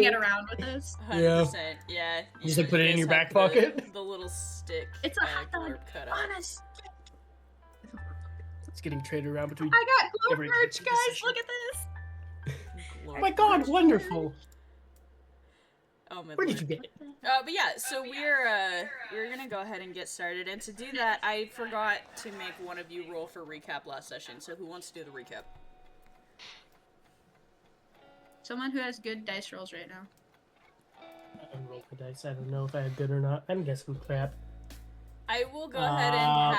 it around with us. 100%, yeah. You just like put it in your back pocket? The little stick. It's a hot dog cut on a stick. It's getting traded around between. I got glove every merch, guys. session. Look at this. Oh my god, wonderful. Oh my Where lord. did you get it? But yeah, so we're gonna go ahead and get started. And to do that, I forgot to make one of you roll for recap last session. So who wants to do the recap? Someone who has good dice rolls right now. I rolled the dice. I don't know if I had good or not. I'm guessing crap. I will go ahead and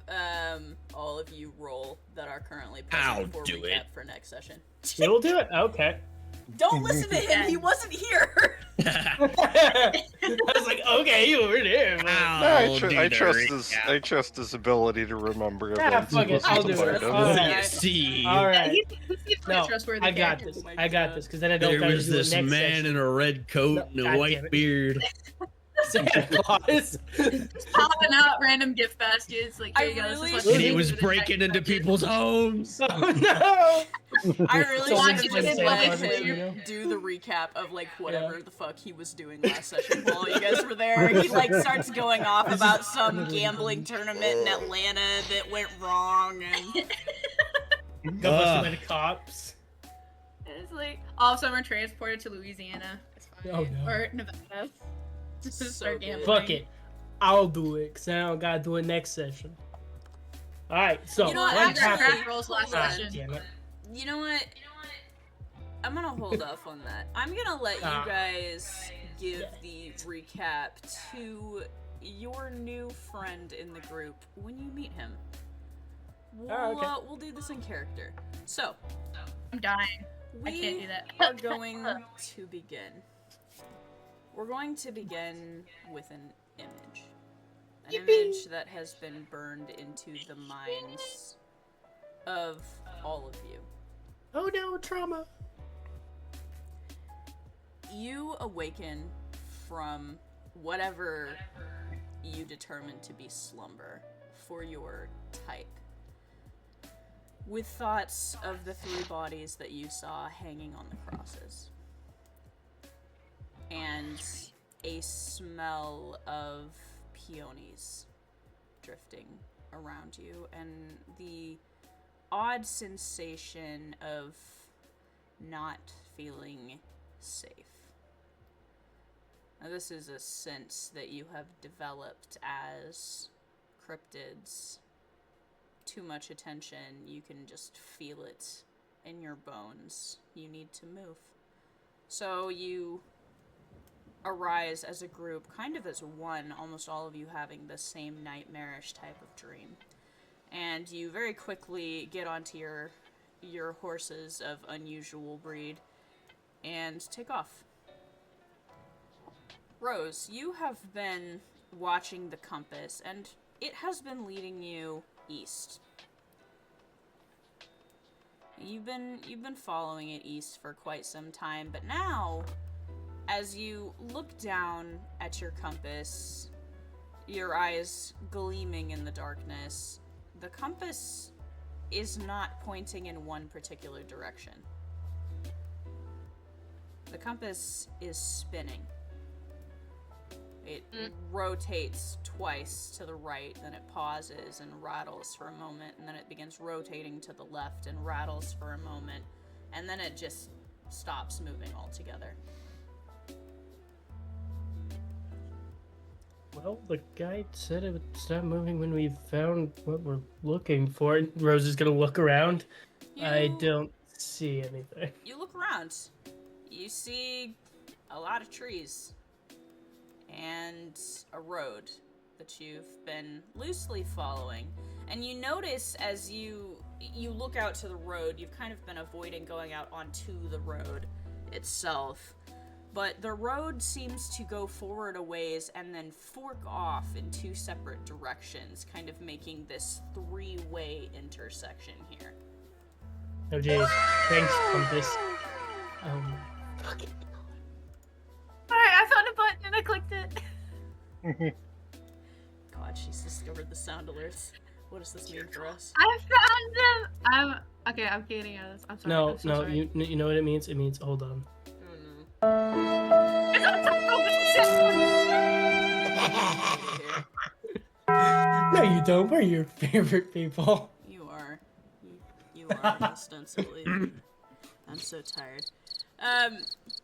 have all of you roll that are currently present for recap for next session. You'll do it? Okay. Don't listen to him, he wasn't here! I was like, okay, you were there. I trust his ability to remember events. Fuck it, I'll do it. Alright. See, Alright. He's No, trustworthy I got character. this. I got this, because then I don't there have to was do it this next man session. in a red coat and a God damn white it. beard. Santa Claus. Popping out random gift baskets. Like, here you go. really This is what And he you was do to breaking check into budget. people's homes. Oh no! I really Someone wanted played to Santa let Claus in the him studio. do the recap of like whatever the fuck he was doing last session while you guys were there. He like starts going off about some gambling tournament in Atlanta that went wrong and Got busted by the cops. It's like all of a sudden we're transported to Louisiana. It's fine. Oh, no. Or Nevada. Just to So start good. gambling. Fuck it. I'll do it, because I don't gotta do it next session. Alright, so You know what, what I got happened? crack rolls last Ah, session. damn it. you know what? I'm gonna hold off on that. I'm gonna let you guys give the recap to your new friend in the group when you meet him. We'll do this in character. So, I'm dying. I we can't do that. are going to begin. We're going to begin with an image. An image that has been burned into the minds of all of you. Oh no, trauma. You awaken from whatever you determine to be slumber for your type, with thoughts of the three bodies that you saw hanging on the crosses, and a smell of peonies drifting around you, and the odd sensation of not feeling safe. Now, this is a sense that you have developed as cryptids. Too much attention, you can just feel it in your bones. You need to move. So you arise as a group, kind of as one, almost all of you having the same nightmarish type of dream. And you very quickly get onto your horses of unusual breed and take off. Rose, you have been watching the compass, and it has been leading you east. You've been following it east for quite some time, but now, as you look down at your compass, your eyes gleaming in the darkness, the compass is not pointing in one particular direction. The compass is spinning. It rotates twice to the right, then it pauses and rattles for a moment, and then it begins rotating to the left and rattles for a moment, and then it just stops moving altogether. Well, the guide said it would stop moving when we found what we're looking for. Rose is gonna look around. I don't see anything. You look around. You see a lot of trees and a road that you've been loosely following. And you notice as you look out to the road, you've kind of been avoiding going out onto the road itself. But the road seems to go forward a ways and then fork off in two separate directions, kind of making this three-way intersection here. Oh jeez. Thanks, compass. Fucking. Alright, I found a button and I clicked it. God, she's discovered the sound alerts. What does this mean for us? I found them! I'm getting out of this. I'm sorry. No, I'm so no, sorry. you know what it means? It means hold on. Oh no. Don't we're your favorite people. You are. You are, ostensibly. I'm so tired.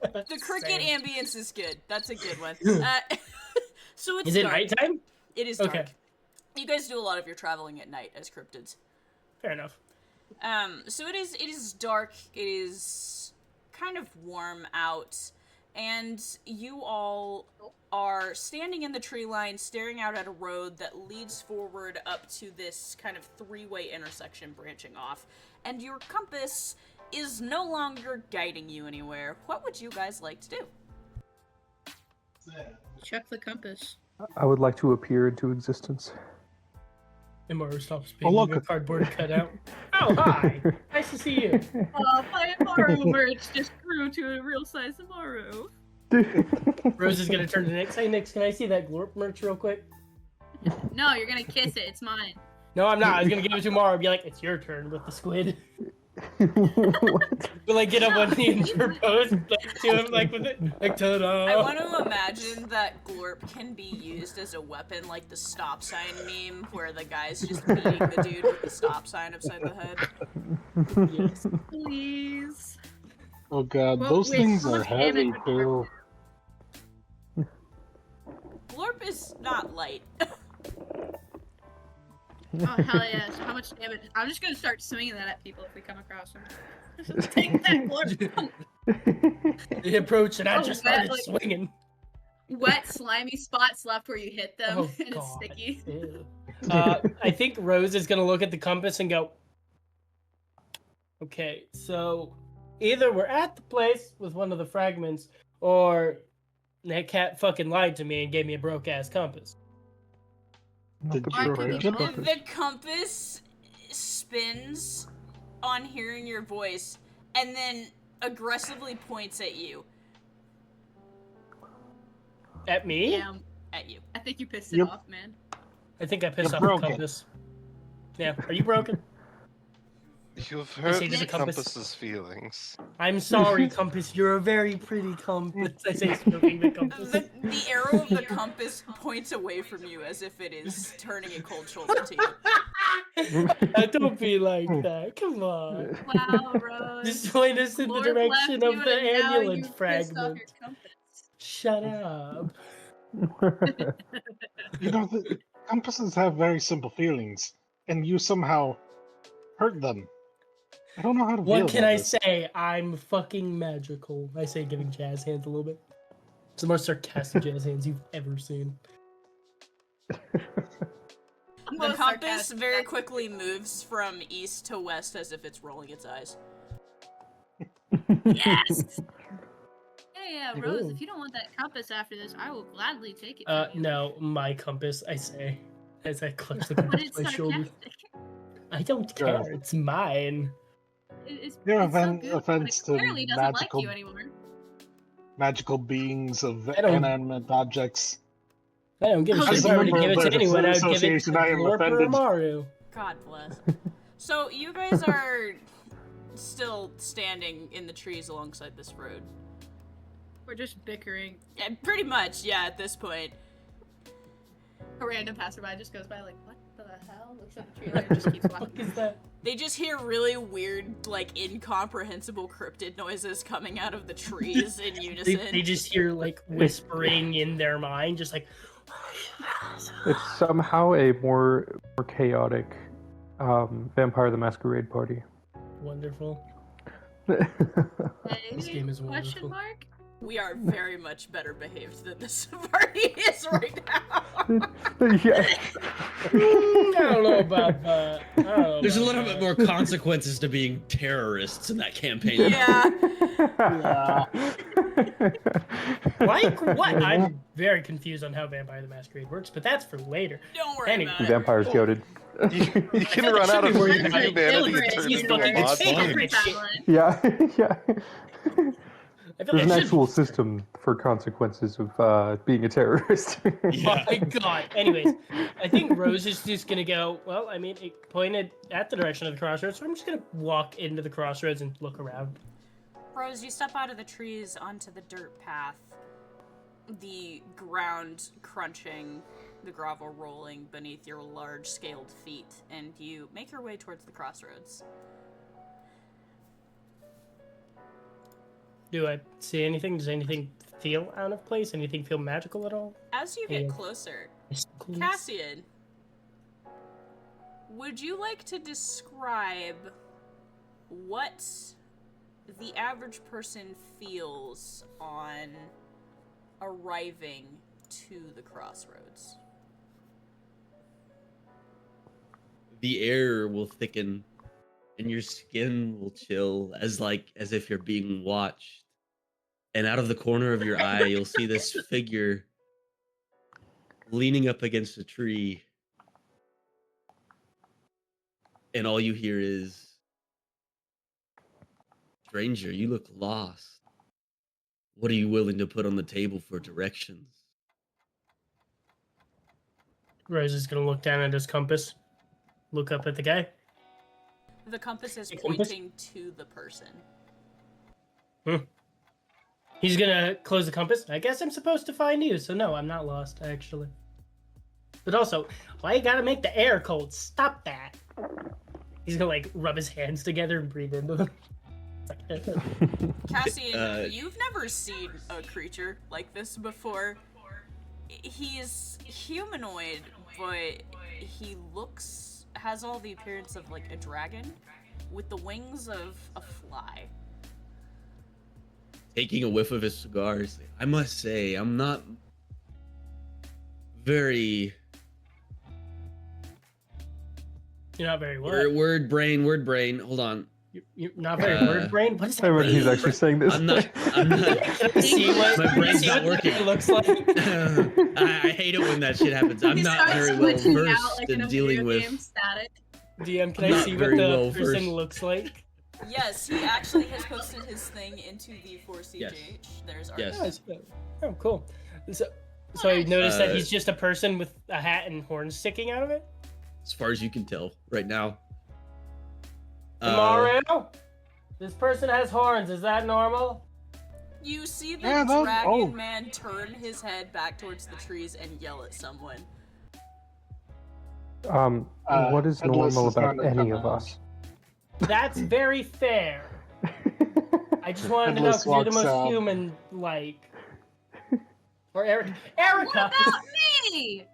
The cricket Same. ambience is good. That's a good one. So it's Is it dark. nighttime? It is dark. Okay. You guys do a lot of your traveling at night as cryptids. Fair enough. So it is dark, it is kind of warm out, and you all are standing in the tree line, staring out at a road that leads forward up to this kind of three-way intersection branching off, and your compass is no longer guiding you anywhere. What would you guys like to do? Check the compass. I would like to appear into existence. Immaru stops being look. a cardboard cutout. Oh, hi. Nice to see you. My Immaru merch just grew to a real size Immaru. Rose is gonna turn to Nix. Hey, Nix, can I see that Glorp merch real quick? No, you're gonna kiss it. It's mine. No, I'm not. I was gonna give it to Immaru and be like, it's your turn with the squid. What? But like, get up on the intro pose, like, to him, like, with it. Like, ta-da. I want to imagine that Glorp can be used as a weapon, like the stop sign meme, where the guy's just beating the dude with the stop sign upside the head. Yes. Please. Oh god, Well, those wait, things how are much heavy damage would too. Glorp is not light. Oh hell yes! How much damage? I'm just gonna start swinging that at people if we come across them. Take that, Glorp. They approach and I Oh, just started like- swinging. Wet, slimy spots left where you hit them, Oh, and it's God. sticky. Ew. I think Rose is gonna look at the compass and go, okay, so either we're at the place with one of the fragments, or that cat fucking lied to me and gave me a broke ass compass. Did Why you could break you it? both? The compass spins on hearing your voice and then aggressively points at you. At me? At you. I think you pissed it Yep. off, man. I think I pissed You're off the broken. compass. Yeah, are you broken? You've say hurt to the the compass. compass's feelings. I'm sorry, compass. You're a very pretty compass. I say, stroking the compass. The arrow of the compass points away from you as if it is turning a cold shoulder to you. Don't be like that. Come on. Wow, Rose. Just point us in the Glorp direction left of you the and now amulet you pissed off fragment. your compass. Shut up. You know, the compasses have very simple feelings, and you somehow hurt them. I don't know how to feel What can about I this. say? I'm fucking magical. I say, giving jazz hands a little bit. It's the most sarcastic jazz hands you've ever seen. The Most compass sarcastic. very quickly moves from east to west as if it's rolling its eyes. Yes! Yeah, Rose, Ooh. if you don't want that compass after this, I will gladly take it from you. No, my compass, I say, as I clutch the But compass it's to my shoulder. sarcastic. I don't Yeah. care, it's mine. It's No so offense- good, but offense it to clearly doesn't magical- like you anymore. Magical beings of I don't- inanimate objects. I don't give a As shit a if I were to member give of it to the anyone, I would give it to association, I am Glorp or offended. Immaru. God bless. So you guys are still standing in the trees alongside this road. We're just bickering. Yeah, pretty much, yeah, at this point. A random passerby just goes by like, what the hell? Looks at the tree and just keeps What walking. is that? They just hear really weird, like, incomprehensible cryptid noises coming out of the trees in unison. They just hear, like, whispering in their mind, just like... It's somehow a more chaotic Vampire the Masquerade party. Wonderful. Hey, This game is question wonderful. mark? We are very much better behaved than this party is right now. Yeah. I don't know about that. I don't know There's a about little that. bit more consequences to being terrorists in that campaign. Yeah. Like what? I'm very confused on how Vampire the Masquerade works, but that's for later. Don't worry Anyway. about it. Vampire's goaded. You can run out of Worried food about if it. humanity Deliberate, turns you into know, a it's monster. fine. Super talent. Yeah, yeah. I feel There's an like actual system for consequences of being a terrorist. Oh Yeah. my god. Anyways, I think Rose is just gonna go, well, I mean, it pointed at the direction of the crossroads, so I'm just gonna walk into the crossroads and look around. Rose, you step out of the trees onto the dirt path. The ground crunching the gravel rolling beneath your large-scaled feet, and you make your way towards the crossroads. Do I see anything? Does anything feel out of place? Anything feel magical at all? As you get Yeah. closer, Coolness? Cassian, would you like to describe what the average person feels on arriving to the crossroads? The air will thicken and your skin will chill as if you're being watched. And out of the corner of your eye, you'll see this figure leaning up against a tree. And all you hear is, "Stranger, you look lost. What are you willing to put on the table for directions?" Rose is gonna look down at his compass, look up at the guy. The compass is The compass? pointing to the person. He's gonna close the compass. I guess I'm supposed to find you, so no, I'm not lost, actually. But also, why you gotta make the air cold? Stop that. He's gonna, like, rub his hands together and breathe into them. Cassian, you've never seen a creature like this before. He's humanoid, but he has all the appearance of, like, a dragon with the wings of a fly. Taking a whiff of his cigars, I must say, I'm not very... You're not very what? Word brain. Hold on. You're not very word brain? What is that? I reckon he's actually saying this. I'm not. See what, My brain's see not what working. It looks like. I hate it when that shit happens. I'm He not starts very well glitching versed out like in a dealing video game with. static. DM, can I'm I not see what very the well person versed. looks like? Yes, he actually has posted his thing into the 4CJH. Yes. There's art. Yes. Oh, I see that. Oh, cool. So I nice. noticed that he's just a person with a hat and horns sticking out of it? As far as you can tell, right now. Immaru? This person has horns. Is that normal? You see the Yeah, dragon man turn his head back towards the trees and yell at someone. What is Headless normal is not about a any cover. of us? That's very fair. I just wanted to know Headless because you're the walks most out. human-like. Or Erika. What Erika! about me?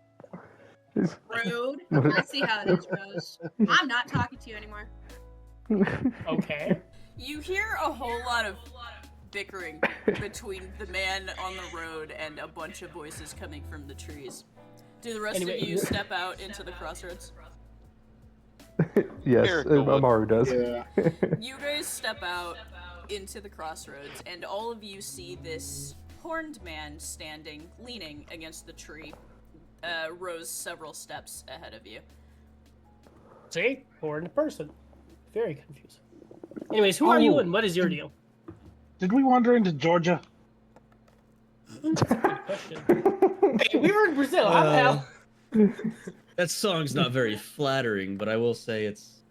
Rude. I see how it is, Rose. I'm not talking to you anymore. Okay. You hear a whole lot of bickering between the man on the road and a bunch of voices coming from the trees. Do the rest Anyway. of you step out into the crossroads? Yes, Erika would. Immaru does. Yeah. You guys step out into the crossroads, and all of you see this horned man standing, leaning against the tree, Rose several steps ahead of you. See? Horned person. Very confusing. Anyways, who are you Oh. and what is your deal? Did we wander into Georgia? Good question. Hey, we were in Brazil. How the hell? That song's not very flattering, but I will say it's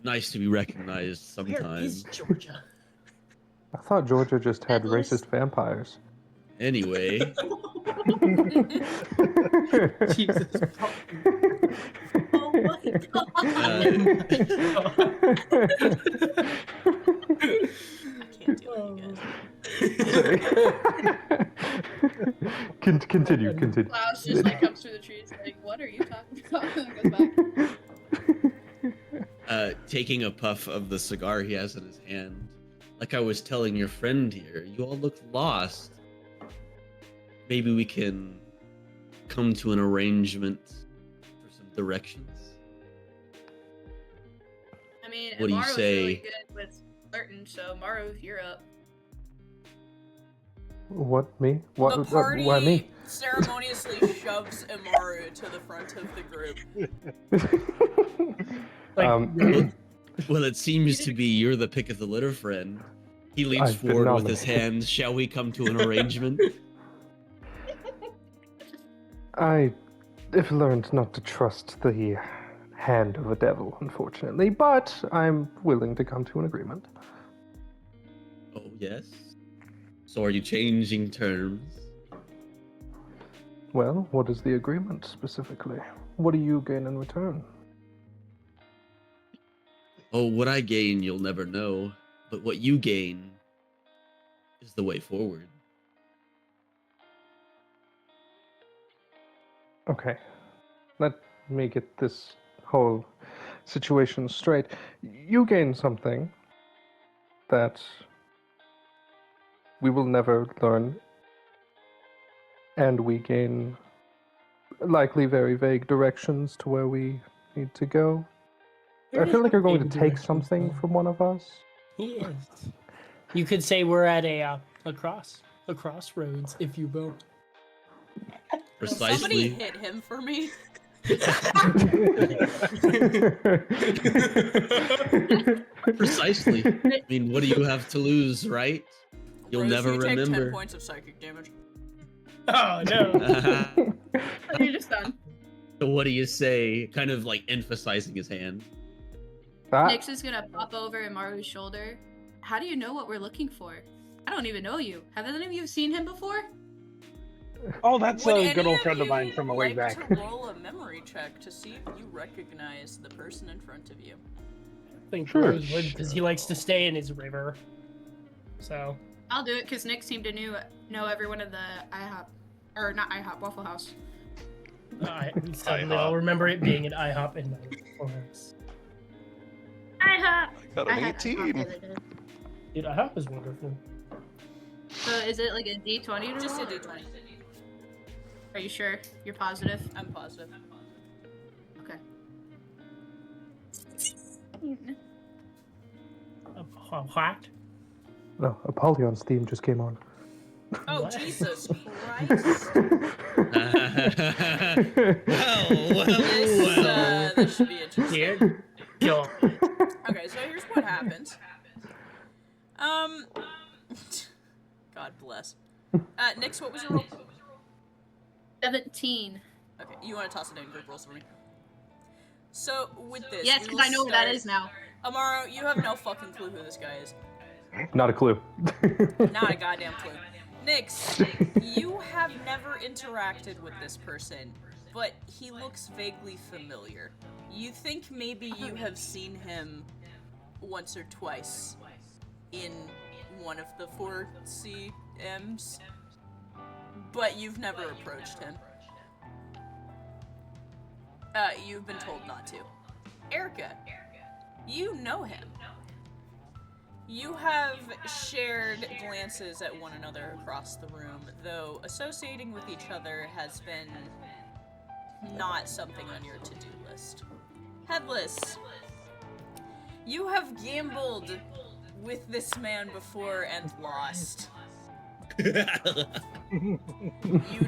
nice to be recognized Where is sometimes. Georgia? I thought Georgia just had Headless. racist vampires. Anyway, Jesus. Oh my god. I can't deal with you guys. Continue. Klaus just like comes through the trees like, what are you talking about? And goes back. taking a puff of the cigar he has in his hand, like I was telling your friend here, you all look lost. Maybe we can come to an arrangement for some directions. I mean, What do you Immaru's say? really good with flirting, so Maru, you're up. What, me? The What, party why me? ceremoniously shoves Immaru to the front of the group. Like, Well, it seems to be you're the pick of the litter, friend. He leans I've been forward with his nominated. hands. Shall we come to an arrangement? I have learned not to trust the hand of a devil, unfortunately, but I'm willing to come to an agreement. Oh, yes? So are you changing terms? Well, what is the agreement specifically? What do you gain in return? Oh, what I gain, you'll never know. But what you gain is the way forward. Okay. Let me get this whole situation straight. You gain something that we will never learn, and we gain likely very vague directions to where we need to go. I feel like you're going to take something from one of us. He is. You could say we're at a crossroads, if you will. Precisely. Somebody hit him for me. Precisely. I mean, what do you have to lose, right? You'll Rose, never you take 10 remember. points of psychic damage. Oh no! You're just done. So what do you say? Kind of like emphasizing his hand. Nyx is gonna pop over Immaru's shoulder. How do you know what we're looking for? I don't even know you. Have any of you seen him before? Oh, that's Would a any good old of friend of you mine from a way like back. to roll a memory check to see if you recognize the person in front of you? I think Sure. Rose would, because he likes to stay in his river. So I'll do it because Nyx seemed to know everyone at the IHOP, or not IHOP, Waffle House. suddenly I'll remember it being an IHOP in my forest. IHOP. Got I an had IHOP the 18. other day. Dude, IHOP is wonderful. So is it like a D20 to Just a roll? d20. Are you sure? You're positive? I'm positive. Okay. What? No, Apollyon's theme just came on. Oh, What? Jesus Christ. This should be interesting. Dear God. Okay, so here's what happens. God bless. Nyx, what was your roll? 17. Okay, you want to toss it in group rolls for me? So, with this, Yes, we because will I know where that start- is now. Immaru, you have no fucking clue who this guy is. Not a clue. Not a goddamn clue. Nyx, you have never interacted with this person, but he looks vaguely familiar. You think maybe you have seen him once or twice in one of the 4 CMs, but you've never approached him. You've been told not to. Erika, you know him. You have shared glances at one another across the room, though associating with each other has been not something on your to-do list. Headless, you have gambled with this man before and lost. You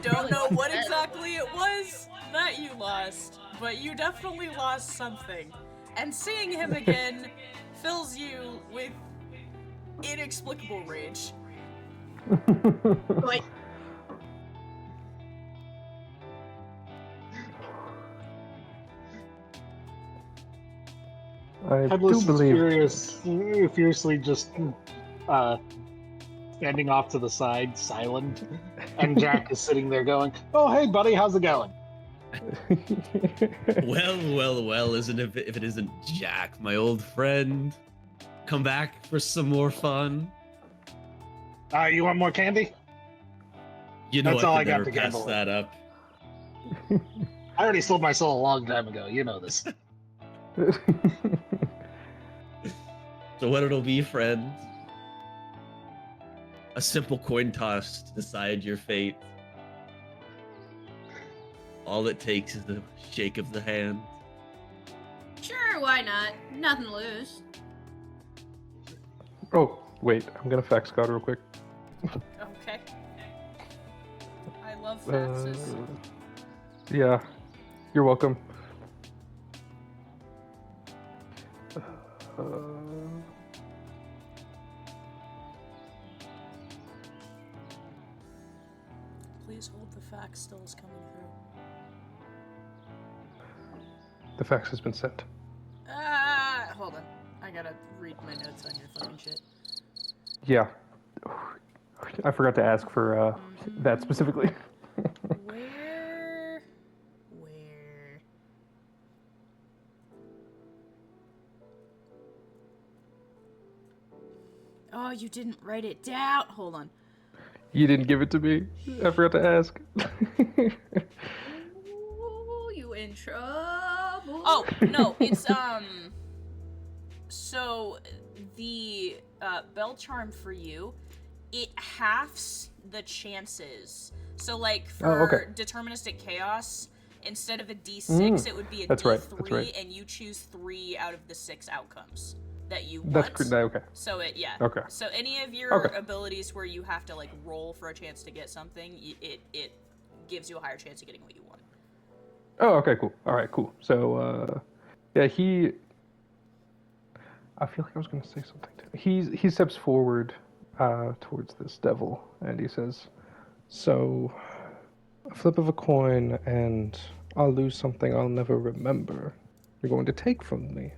don't know what exactly it was that you lost, but you definitely lost something. And seeing him again fills you with inexplicable rage. Wait. I Headless do believe. furiously just standing off to the side, silent. And Jack is sitting there going, "Oh, hey, buddy, how's it going?" Well, isn't it if it isn't Jack, my old friend? Come back for some more fun? You want more candy? You know That's I all could I got never to pass gamble with. that up. I already sold my soul a long time ago. You know this. So what it'll be, friend? A simple coin toss to decide your fate. All it takes is the shake of the hand. Sure, why not? Nothing to lose. Oh, wait, I'm gonna fax God real quick. Okay. I love faxes. Yeah, you're welcome. Please hold the fax still is coming through. The fax has been sent. Hold on. I gotta read my notes on your fucking shit. Yeah. I forgot to ask for that specifically. Where you didn't write it down. Hold on. You didn't give it to me. I forgot to ask. Ooh, you in trouble. Oh, no, it's, so, the, bell charm for you, it halves the chances. So, like, for deterministic chaos, instead of a d6, it would be a that's d3, right, that's right. and you choose 3 out of the 6 outcomes that you That's want. okay. So it, yeah. Okay. So any of your abilities where you have to, like, roll for a chance to get something, it gives you a higher chance of getting what you want. Oh, okay, cool. All right, cool. So, yeah, I feel like I was going to say something. He steps forward towards this devil, and he says, "So, a flip of a coin, and I'll lose something I'll never remember. You're going to take from me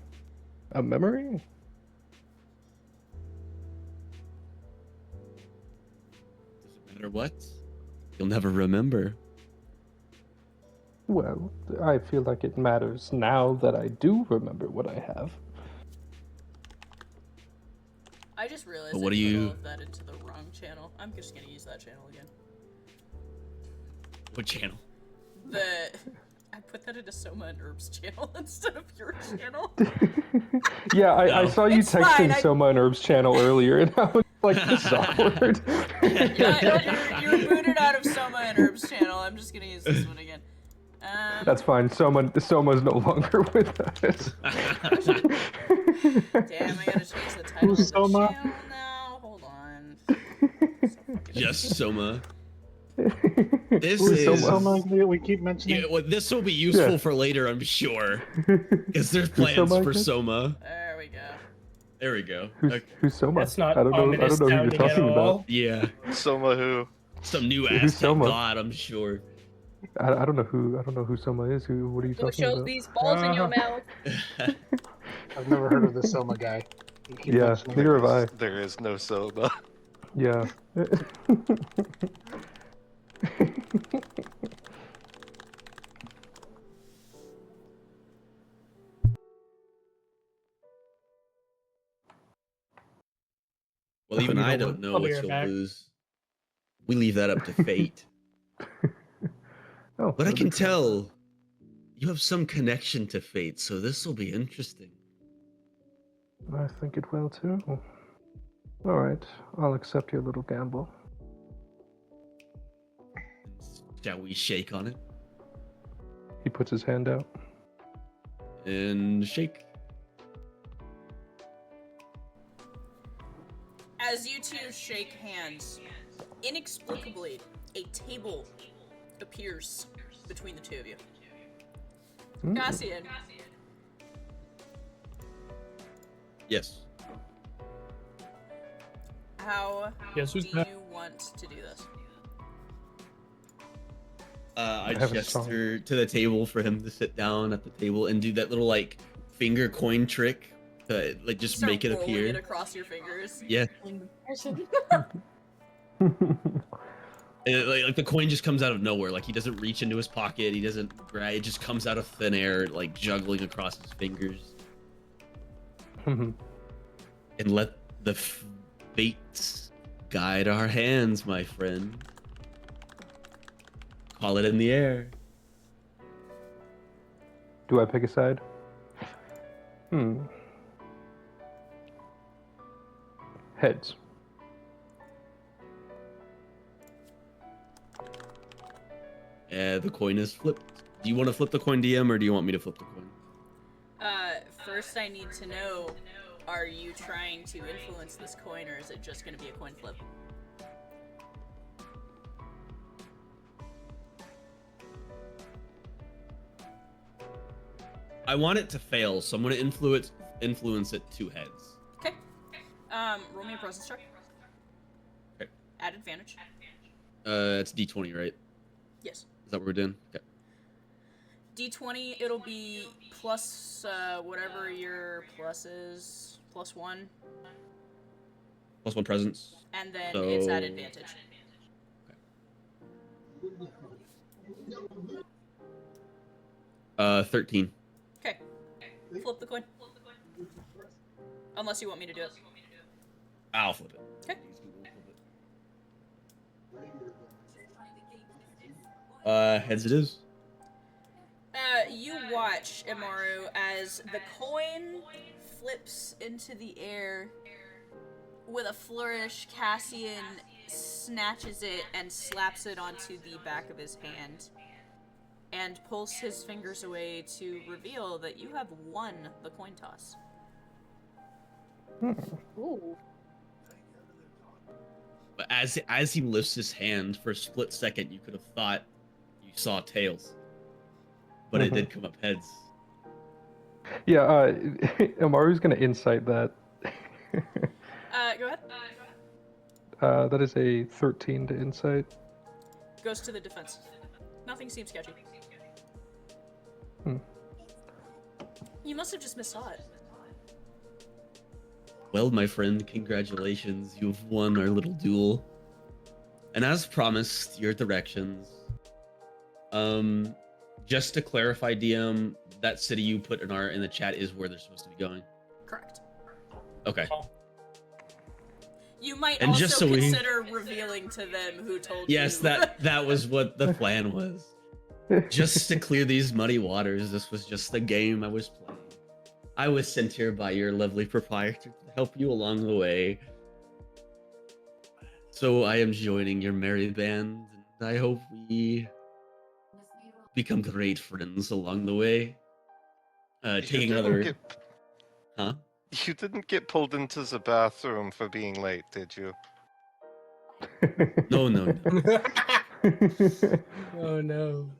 a memory?" Doesn't matter what. You'll never remember. Well, I feel like it matters now that I do remember what I have. I just realized But what I do put you- all of that into the wrong channel. I'm just gonna use that channel again. What channel? I put that into Soma and Herb's channel instead of your channel. Yeah, I No. saw you It's texting fine, Soma and Herb's channel earlier, and I was like, this is awkward. You're booted out of Soma and Herb's channel. I'm just gonna use this one again. That's fine. Soma's no longer with us. Damn, I gotta change the title Who's of the Soma? channel now. Hold on. Just Soma. Who's This Who's is Soma we keep mentioning? Yeah, well, this will be useful Yeah. for later, I'm sure. Because there's Who's plans Soma for again? Soma. There we go. There we go. Who's, Okay. who's Soma? That's not I don't know. I ominous don't know who you're sounding at talking all. about. Yeah, Soma who? some new Who's Aztec Soma? god, I'm sure. I don't know who Soma is. What are you Go talking show about? these balls in your mouth. I've never heard of this Soma guy. You keep Yeah, mentioning neither it. have I. There is no Soma. Yeah. Well, even You I know don't know I'll be what right you'll back. lose. We leave that up to fate. Oh, But I that'd can be fun. tell you have some connection to fate, so this will be interesting. I think it will too. All right, I'll accept your little gamble. Shall we shake on it? He puts his hand out. And shake. As you two shake hands, inexplicably, a table appears between the two of you. Mm. Cassian, Yes. how Yes, do who's that? you want to do this? I have a gesture to the table for him to sit down at the table and do that little like finger coin trick to like just Start make it rolling appear. it across your fingers. Yeah. And, like the coin just comes out of nowhere. Like he doesn't reach into his pocket. He doesn't grab. It just comes out of thin air, like juggling across his fingers. And let the fates guide our hands, my friend. Call it in the air. Do I pick a side? Heads. The coin is flipped. Do you want to flip the coin, DM, or do you want me to flip the coin? First I need to know, are you trying to influence this coin, or is it just going to be a coin flip? I want it to fail, so I'm going to influence it 2 heads. Okay. Roll me a presence check. Okay. Add advantage. It's D20, right? Yes. Is that what we're doing? Okay. D20, it'll be plus whatever your plus is, +1, +1 presence. and then So- it's at advantage. 13. Okay. Flip the coin. Unless you want me to do it. I'll flip it. Okay. Heads it is. You watch, Immaru, as the coin flips into the air. With a flourish, Cassian snatches it and slaps it onto the back of his hand, and pulls his fingers away to reveal that you have won the coin toss. Ooh. But as he lifts his hand, for a split second, you could have thought you saw tails, but it did come up heads. Yeah, Amaru's gonna insight that. Go ahead. That is a 13 to insight. Goes to the defense. Nothing seems sketchy. You must have just missaw it. Well, my friend, congratulations. You've won our little duel. And as promised, your directions. Just to clarify, DM, that city you put in the chat is where they're supposed to be going. Correct. Okay. You might And also just so consider revealing to them who told you. Yes, that was what the plan was. Just to clear these muddy waters, this was just a game I was playing. I was sent here by your lovely proprietor to help you along the way. So I am joining your merry band, and I hope we become great friends along the way. Taking another... Huh? You didn't get pulled into the bathroom for being late, did you? No. Oh no.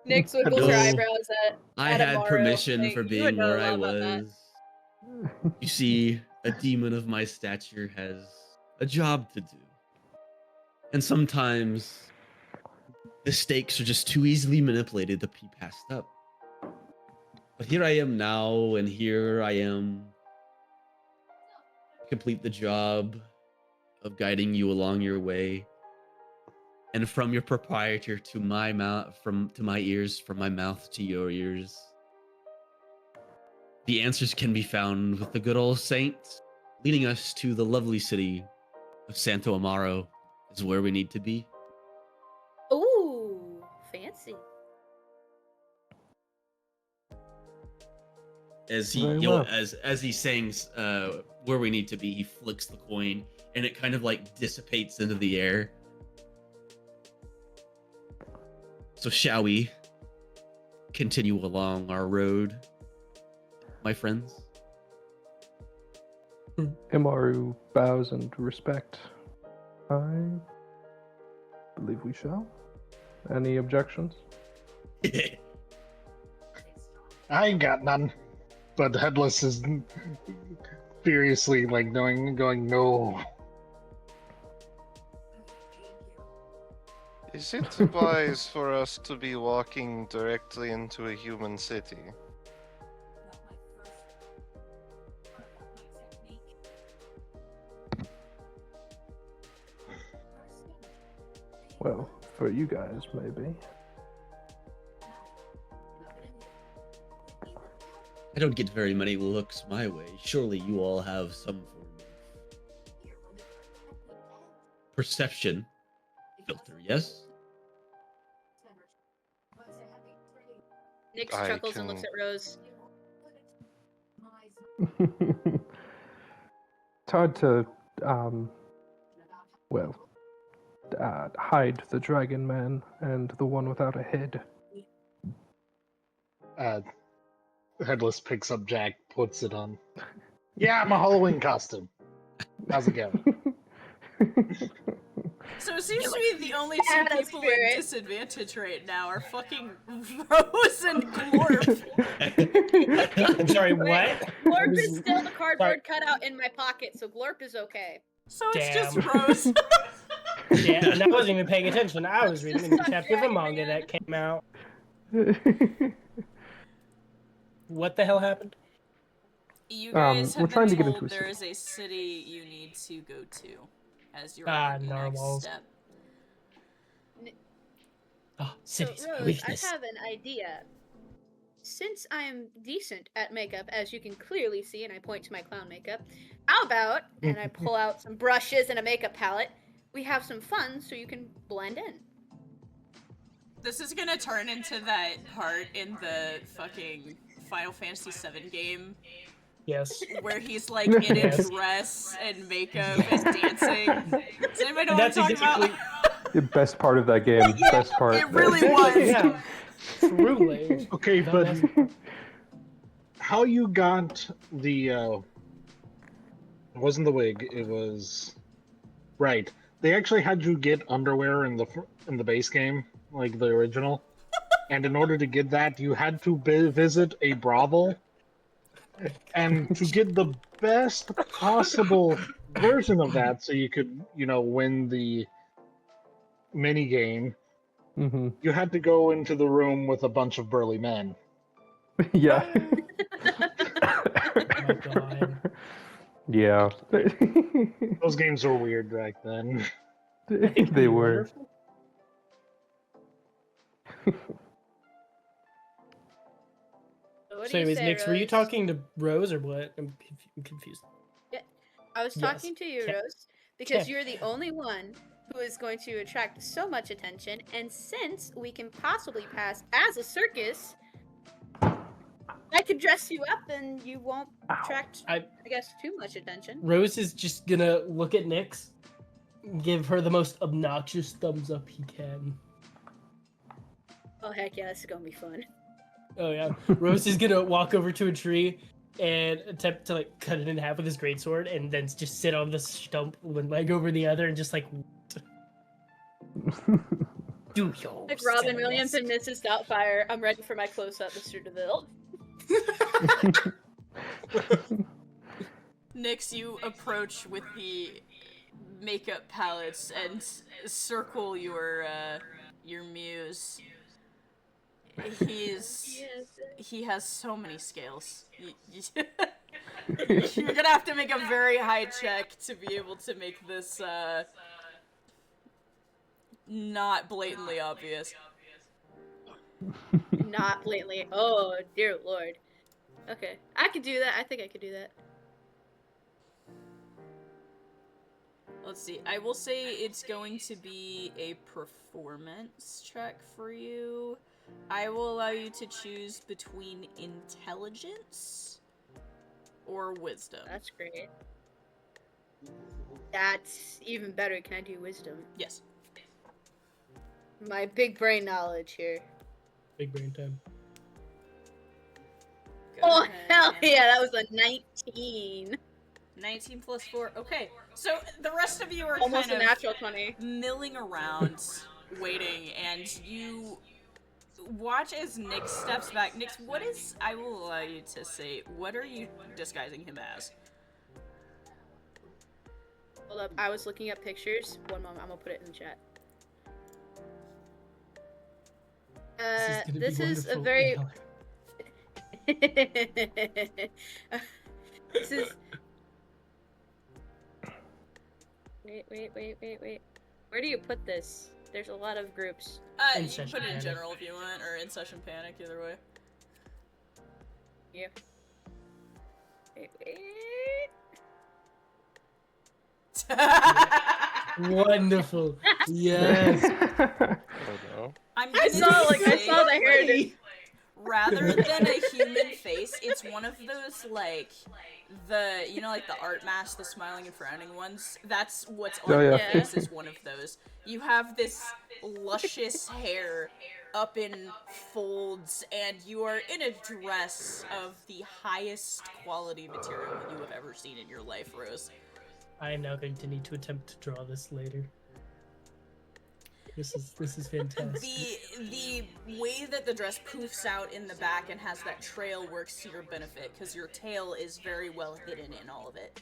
Nyx wiggles her No. eyebrows at I at had Immaru, permission saying, for "You being would know where a I lot about that." was. You see, a demon of my stature has a job to do. And sometimes the stakes are just too easily manipulated to be passed up. But here I am now, and here I am to complete the job of guiding you along your way. And from your proprietor to my mouth, to my ears, from my mouth to your ears. The answers can be found with the good old saints, leading us to the lovely city of Santo Amaro, is where we need to be. Ooh, fancy. As he, Very you know, well. as he's saying where we need to be, he flicks the coin, and it kind of like dissipates into the air. So shall we continue along our road, my friends? Immaru bows in respect. I believe we shall. Any objections? I ain't got none. But Headless is furiously like going no. Is it wise for us to be walking directly into a human city? Well, for you guys, maybe. I don't get very many looks my way. Surely you all have some form of perception filter, yes? Nyx I chuckles and looks can- at Rose. It's hard to, hide the dragon man and the one without a head. Headless picks up Jack, puts it on. Yeah, I'm a Halloween costume. How's it going? So it seems to me the only two Bad people spirit. at disadvantage right now are fucking Rose and Glorp. I'm sorry, what? Glorp is still the cardboard cutout in my pocket, so Glorp is okay. So it's just Damn. Rose. Yeah, and I wasn't even paying attention. I was It's reading just a new some chapter of a dragon manga man. that came out. What the hell happened? You guys we're have trying been to get told into a there is city. a city you need to go to as your Ah, next narwhals. step. Oh, So, cities, my Rose, I weakness. have an idea. since I am decent at makeup, as you can clearly see, and I point to my clown makeup, how about, and I pull out some brushes and a makeup palette, we have some fun so you can blend in. This is gonna turn into that part in the fucking Final Fantasy VII game Yes. where he's like in a Yes. dress and makeup and dancing. Does anybody know what I'm That's talking exactly. about? The best part of that game. Yeah, Best part. it really Exactly, was. yeah. Truly. Okay, That but was- how you got the it wasn't the wig, it was right. They actually had you get underwear in the base game, like the original. And in order to get that, you had to visit a brothel, and to get the best possible version of that, so you could, win the mini game. Hmm. You had to go into the room with a bunch of burly men. Yeah. Oh my god. Yeah. Those games were weird back then. I think They it'd be were. wonderful. So what So do you anyways, say, Nix, were you Rose? talking to Rose or what? I'm confused. I was Yes. talking to you, Okay. Rose, because Okay. you're the only one who is going to attract so much attention, and since we can possibly pass as a circus, I could dress you up and you won't attract, I guess, too much attention. Rose is just gonna look at Nix, give her the most obnoxious thumbs up he can. Oh, heck yeah, this is gonna be fun. Oh yeah. Rose is gonna walk over to a tree and attempt to like cut it in half with his greatsword, and then just sit on the stump, one leg over the other, and just like do your Like Robin silliness. Williams and Mrs. Doubtfire, I'm ready for my close-up, Mr. DeVille. Nix, you approach with the makeup palettes and circle your muse. He has so many scales. You're gonna have to make a very high check to be able to make this not blatantly obvious. Not blatantly. Oh, dear lord. Okay, I could do that. I think I could do that. Let's see. I will say it's going to be a performance check for you. I will allow you to choose between intelligence or wisdom. That's great. That's even better. Can I do wisdom? Yes. My big brain knowledge here. Big brain time. Go Oh, ahead hell and- yeah, that was a 19. 19 plus 4. Okay, so the rest of you are Almost kind a of natural 20. milling around, waiting, and you watch as Nick steps back. Nick, what is... I will allow you to say, what are you disguising him as? Hold up, I was looking up pictures. One moment, I'm gonna put it in the chat. Gonna This be is a wonderful. very... Yeah. This is... Wait. Where do you put this? There's a lot of groups. You In can session put it in panic. general if you want, or in session panic, either way. Yeah. Wait. Wonderful. Yes. Oh no. I'm I gonna saw say, the hair. rather than a human face, it's one of those, like, the art mask, the smiling and frowning ones? That's what's on Oh, your yeah. face is one of those. You have this luscious hair up in folds, and you are in a dress of the highest quality material you have ever seen in your life, Rose. I am now going to need to attempt to draw this later. This is fantastic. The way that the dress poofs out in the back and has that trail works to your benefit, because your tail is very well hidden in all of it.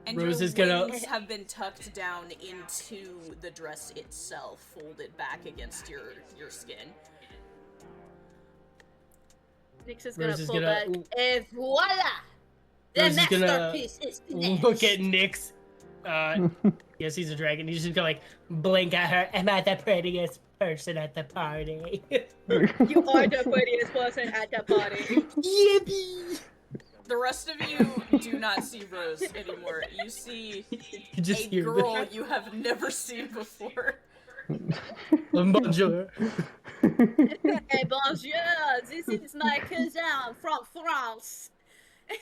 And Rose your is gonna- wings have been tucked down into the dress itself, folded back against your skin. Nix is gonna Rose is pull gonna- back. Et voila! The Rose is gonna masterpiece is finished. Look at Nix Yes, he's a dragon. He's just gonna like blink at her. Am I the prettiest person at the party? You are the prettiest person at the party. Yippee! The rest of you do not see Rose anymore. You see You just a hear girl you have never seen before. Bonjour. Hey, bonjour! This is my cousin from France.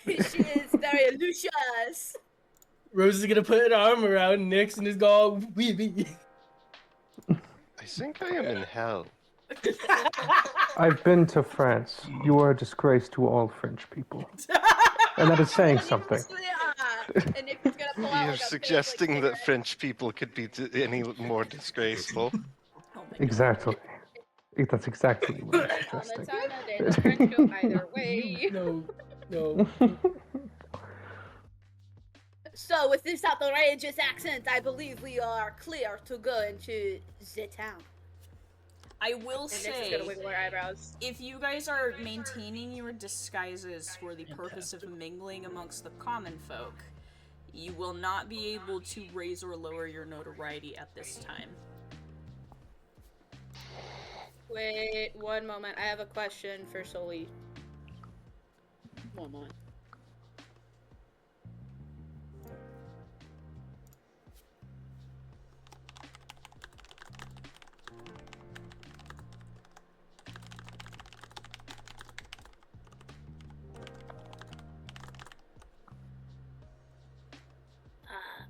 She is very luscious. Rose is gonna put an arm around Nyx and is going weeby. I think I am in hell. I've been to France. You are a disgrace to all French people. And that is saying something. And if he's gonna pull out You're like a suggesting big, that like, French people could be any more disgraceful. Oh my God. Exactly. That's exactly what I'm on the suggesting. time of day, the French go either way. No. So, with this outrageous accent, I believe we are clear to go into the town. I will And Nyx is say, gonna wiggle her eyebrows. if you guys are maintaining your disguises for the purpose of mingling amongst the common folk, you will not be able to raise or lower your notoriety at this time. Wait, one moment. I have a question for Soli. One moment.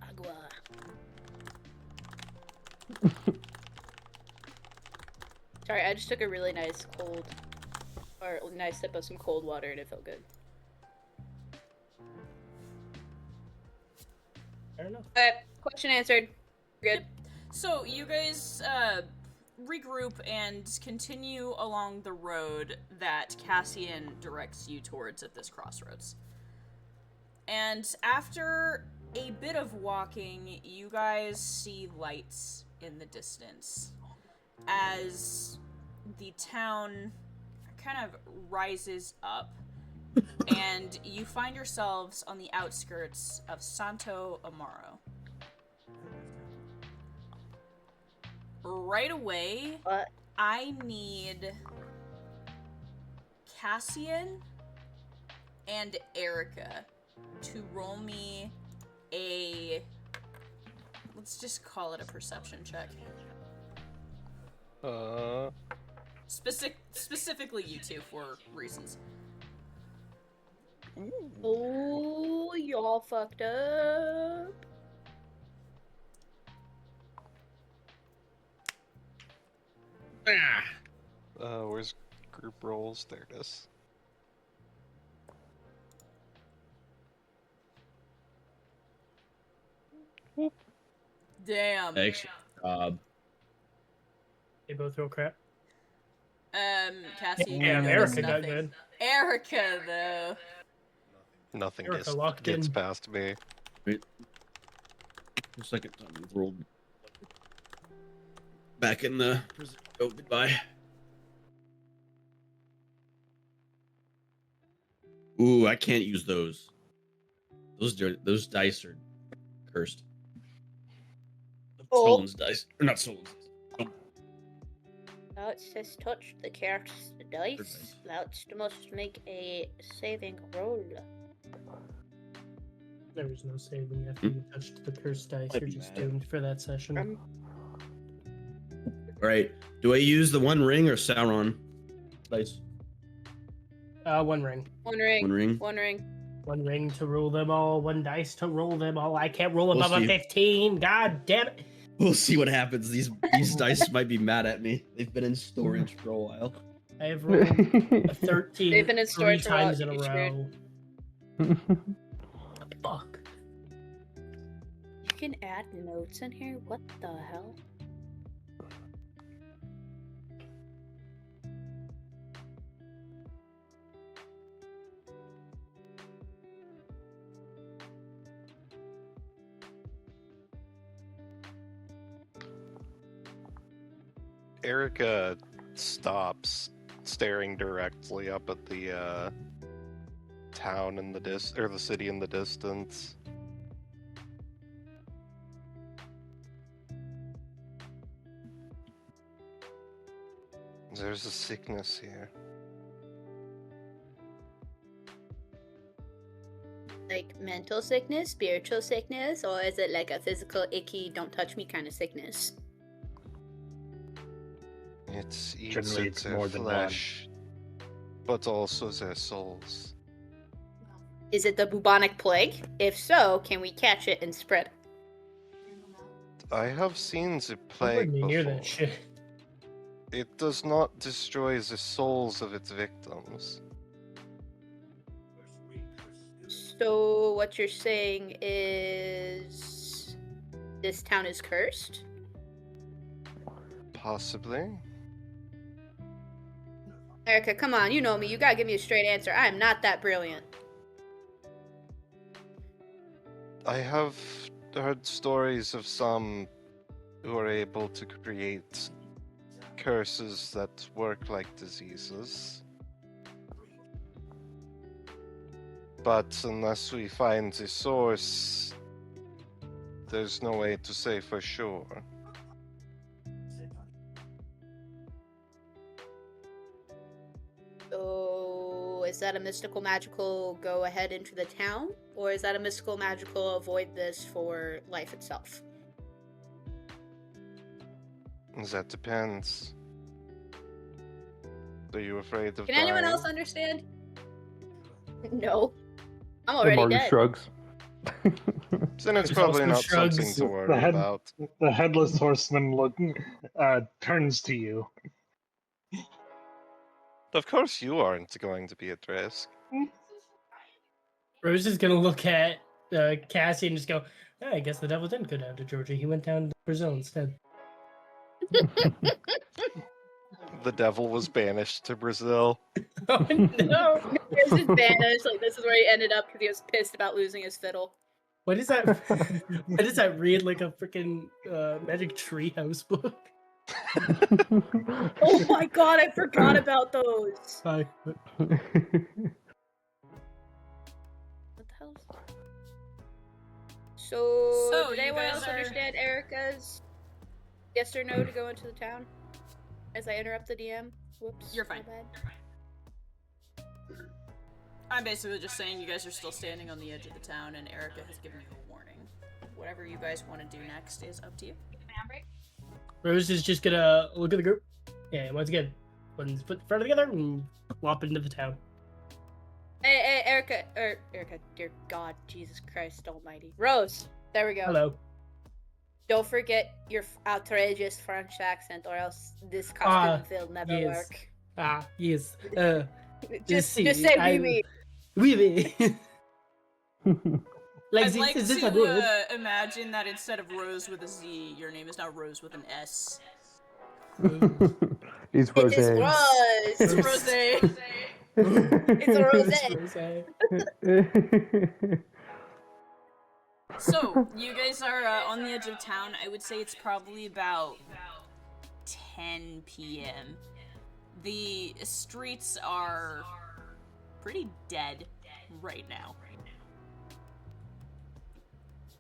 Agua. Sorry, I just took a really nice sip of some cold water and it felt good. Fair enough. Okay, question answered. Good. So you guys regroup and continue along the road that Cassian directs you towards at this crossroads. And after a bit of walking, you guys see lights in the distance as the town kind of rises up, and you find yourselves on the outskirts of Santo Amaro. Right away, What? I need Cassian and Erika to roll me a... let's just call it a perception check. Specifically you two, for reasons. Oh, y'all fucked up. Where's group rolls? There it is. Damn. Excellent job. They both roll crap. Cassie, you Yeah, notice Erika got nothing. good. Erika, though. Nothing Erika locked gets in. past me. Wait. The second time we've rolled. Back in the prison. Oh, goodbye. Ooh, I can't use those. Those dice are cursed. Oh. Stolen's dice. Or not Stolen's. Now it says touch the cards, the dice. dice. Now it must make a saving roll. There was no saving after you touched the cursed dice. I'd You're be just mad. doomed for that session. All right. Do I use the One Ring or Sauron dice? One ring. One ring. One Ring. One ring. One ring to rule them all. One dice to roll them all. I can't roll We'll above a see. 15. God damn it. We'll see what happens. These dice might be mad at me. They've been in storage for a while. I have rolled a 13 They've been in 3 storage for a while, times in a you'd be row. Fuck. You can add notes in here? What the hell? Erika stops, staring directly up at the town in the the city in the distance. There's a sickness here. Like mental sickness, spiritual sickness, or is it like a physical, icky, don't touch me kind of sickness? It eats Generally, at it's their more than one. flesh, but also their souls. Is it the bubonic plague? If so, can we catch it and spread it? I have seen the I'm plague pretty near before. that shit. It does not destroy the souls of its victims. So what you're saying is this town is cursed? Possibly. Erika, come on, you know me. You gotta give me a straight answer. I am not that brilliant. I have heard stories of some who are able to create curses that work like diseases. But unless we find the source, there's no way to say for sure. So is that a mystical magical go ahead into the town? Or is that a mystical magical avoid this for life itself? That depends. Are you afraid of Can anyone dying? else understand? No. I'm already Immaru dead. shrugs. Then it's There's probably also not shrugs. something to The worry head- about. The headless horseman turns to you. Of course you aren't going to be at risk. Rose is gonna look at Cassie and just go, "Oh, I guess the devil didn't go down to Georgia. He went down to Brazil instead." The devil was banished to Brazil. Oh no! This is banished. Like this is where he ended up because he was pissed about losing his fiddle. What is that? What does that read like a freaking Magic Treehouse book? Oh my god, I forgot about those. Hi. What the hell? So So, did you anyone guys else are- understand Erika's yes or no to go into the town? As I interrupt the DM. Whoops. You're my fine. bad. I'm basically just saying you guys are still standing on the edge of the town, and Erika has given you a warning. Whatever you guys want to do next is up to you. Rose is just gonna look at the group. Yeah, once again, put foot in front together and flop into the town. Hey, Erika, Erika, dear God, Jesus Christ Almighty, Rose. There we go. Hello. Don't forget your outrageous French accent, or else this costume will never yes. work. Ah, yes. Just see, say I- oui. Oui. Like, I'd like is this a to word? imagine that instead of Rose with a Z, your name is now Rose with an S. He's It is Rose. Rose. It's Rose. It's a rosé. So, you guys are on the edge of town. I would say it's probably about 10 p.m. The streets are pretty dead right now.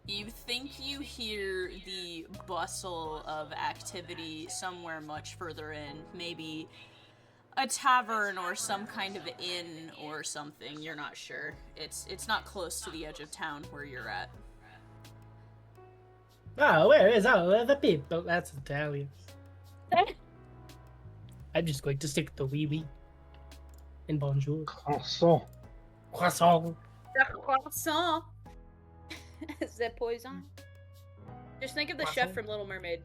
You think you hear the bustle of activity somewhere much further in, maybe a tavern or some kind of inn or something. You're not sure. It's not close to the edge of town where you're at. Oh, where is all the people? That's Italian. I'm just going to stick the wee and bonjour. Croissant. Croissant. The croissant. The poison. Just think of the chef Croissant. from Little Mermaid.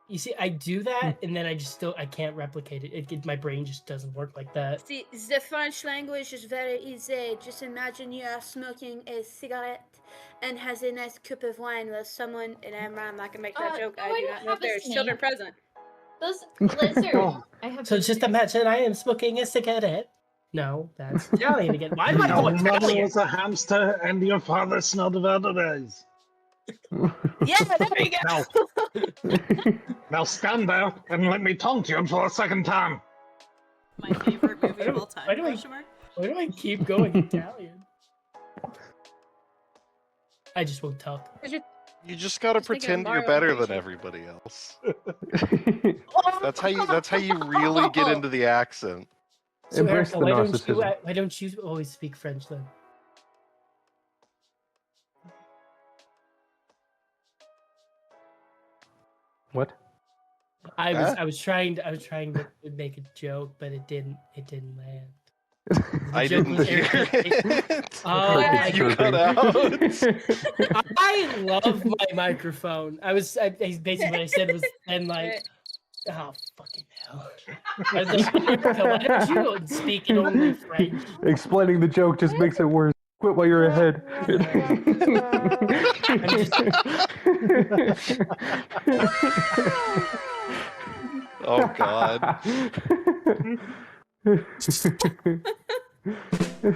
You see, I do that, and then I can't replicate it. My brain just doesn't work like that. See, the French language is very easy. Just imagine you are smoking a cigarette and has a nice cup of wine with someone, and I'm not gonna make that joke. no, I I do don't not know if have a there's snake. children present. Those lizards. Oh. I have So just lizards. imagine I am smoking a cigarette. No, that's Italian again. Why do I go Your mother Italian? was a hamster and your father smelled of elderberries. Yeah, there we go. Now stand there and let me taunt you for a second time. My favorite movie of all time. Why do I- Question mark? Why do I keep going Italian? I just won't talk. You just gotta Just thinking pretend you're Immaru better than appreciate- everybody else. That's how you really get into the accent. So Embrace Erika, the why narcissism. don't you always speak French then? What? I Huh? was trying to make a joke, but it didn't land. The I joke didn't was hear Erika. it. Oh, Yeah. I, You cut out. I love my microphone. Basically what I said was then like, oh fucking hell. I was like, Erika, why don't you speak in only French? Explaining the joke just makes it worse. Quit while you're ahead. Oh god.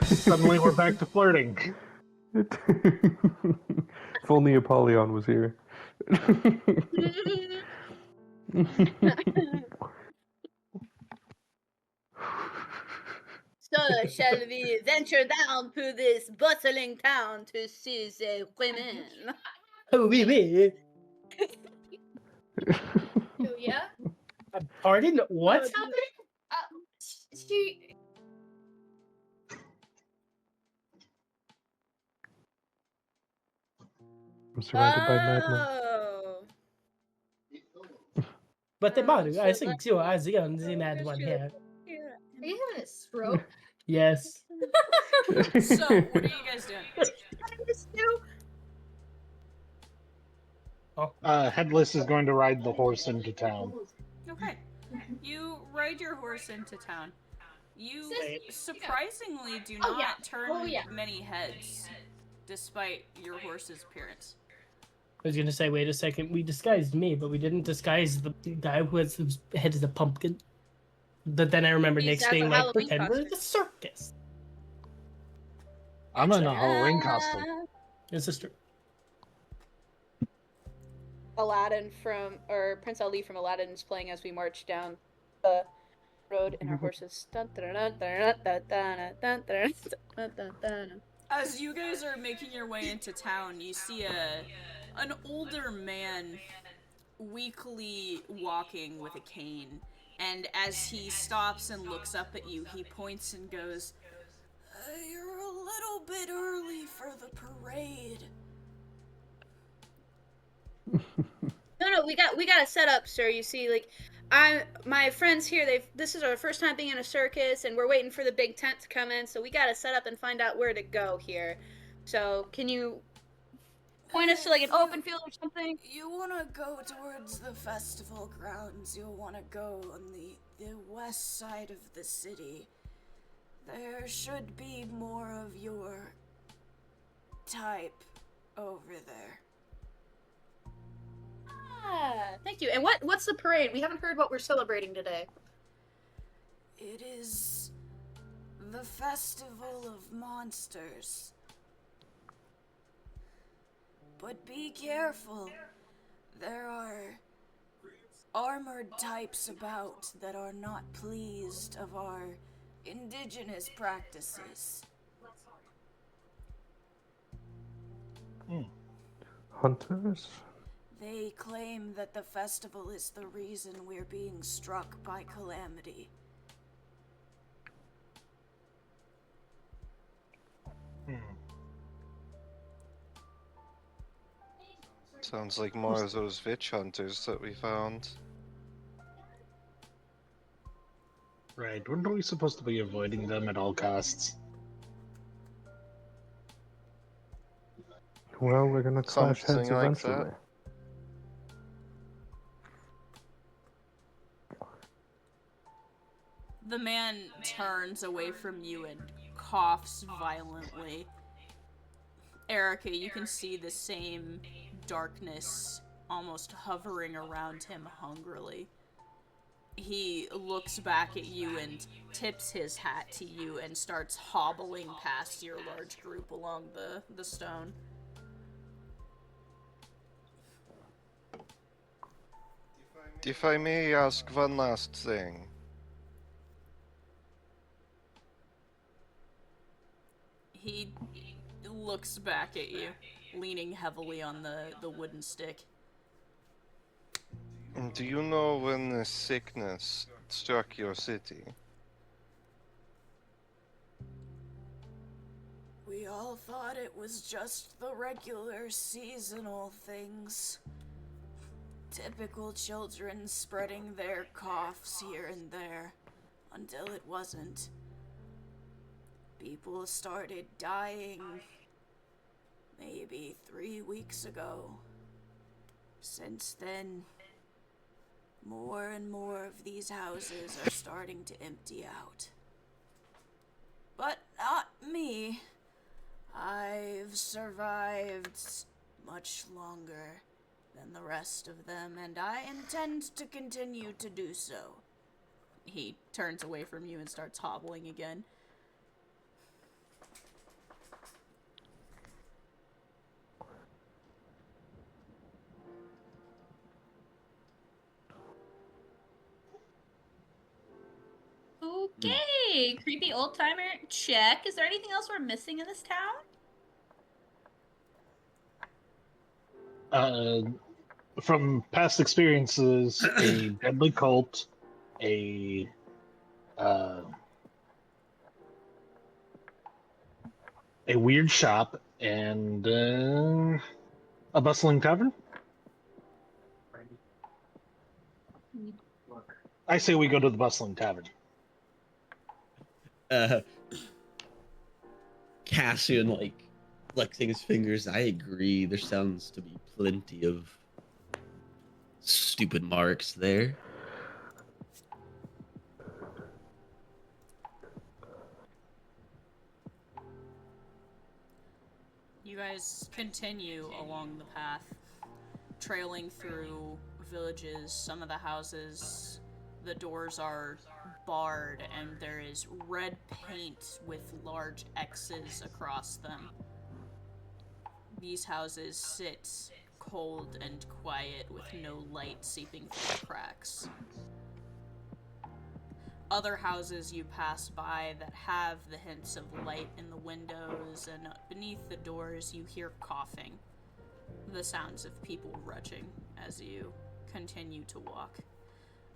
Suddenly we're back to flirting. If only Apollyon was here. So, shall we venture down to this bustling town to see the women? Oh, oui, oui. Oh, yeah? Pardon? What's Oh, happening? She. I'm surrounded by madmen. Oh. But Oh, Immaru, I so think you are the only mad one here. Are you having a stroke? Yes. So, what are you guys doing? Headless is going to ride the horse into town. Okay. You ride your horse into town. You Sis- surprisingly do Oh, not yeah. turn Oh, yeah. many heads, despite your horse's appearance. I was gonna say, wait a second, we disguised me, but we didn't disguise the guy whose head is a pumpkin. But then I remember He Nick's has a being like, Halloween pretend we're costume. the circus. I'm in a Halloween costume. It's a strip. Aladdin from, or Prince Ali from Aladdin is playing as we march down the road, and our horses. As you guys are making your way into town, you see an older man weakly walking with a cane. And as he stops and looks up at you, he points and goes, "You're a little bit early for the parade." No, we got to set up, sir. You see, like, my friends here. This is our first time being in a circus, and we're waiting for the big tent to come in. So we got to set up and find out where to go here. So can you point us to like an open field or something? You want to go towards the festival grounds. You'll want to go on the west side of the city. There should be more of your type over there. Ah, thank you. And what's the parade? We haven't heard what we're celebrating today. It is the Festival of Monsters. But be careful. There are armored types about that are not pleased of our indigenous practices. Hunters? They claim that the festival is the reason we're being struck by calamity. Sounds like more of those witch hunters that we found. Right, weren't we supposed to be avoiding them at all costs? Well, we're gonna clash heads Something like that. eventually. The man turns away from you and coughs violently. Erika, you can see the same darkness almost hovering around him hungrily. He looks back at you and tips his hat to you and starts hobbling past your large group along the stone. If I may ask one last thing. He looks back at you. leaning heavily on the wooden stick. Do you know when the sickness struck your city? We all thought it was just the regular seasonal things. Typical children spreading their coughs here and there, until it wasn't. People started dying maybe 3 weeks ago. Since then, more and more of these houses are starting to empty out. But not me. I've survived much longer than the rest of them, and I intend to continue to do so. He turns away from you and starts hobbling again. Okay, creepy old timer check. Is there anything else we're missing in this town? From past experiences, a deadly cult, a weird shop, and a bustling tavern. I say we go to the bustling tavern. Cassian, like, flexing his fingers. I agree. There sounds to be plenty of stupid marks there. You guys continue along the path, trailing through villages. Some of the houses, the doors are barred, and there is red paint with large X's across them. These houses sit cold and quiet with no light seeping through the cracks. Other houses you pass by that have the hints of light in the windows, and beneath the doors you hear coughing, the sounds of people retching as you continue to walk.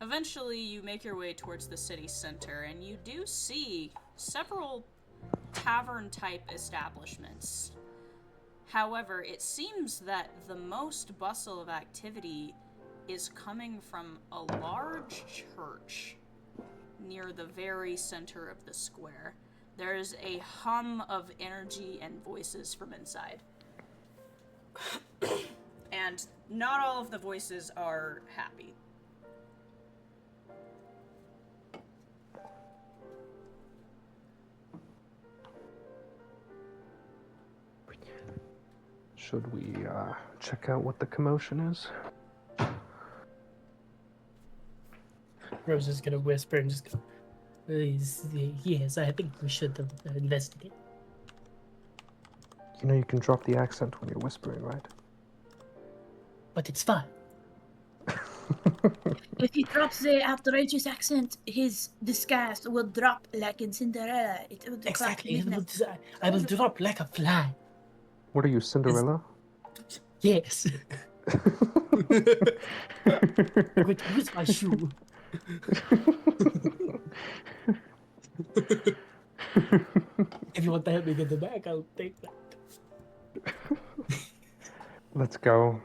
Eventually, you make your way towards the city center, and you do see several tavern-type establishments. However, it seems that the most bustle of activity is coming from a large church near the very center of the square. There's a hum of energy and voices from inside. And not all of the voices are happy. Should we check out what the commotion is? Rose is gonna whisper and just go, yes, I think we should investigate. You know you can drop the accent when you're whispering, right? But it's fun. If he drops the outrageous accent, his disguise will drop like in Cinderella. It will Exactly. I will drop like a fly. What are you, Cinderella? Yes. Wait, where's my shoe? If you want to help me get the bag, I'll take that. Let's go.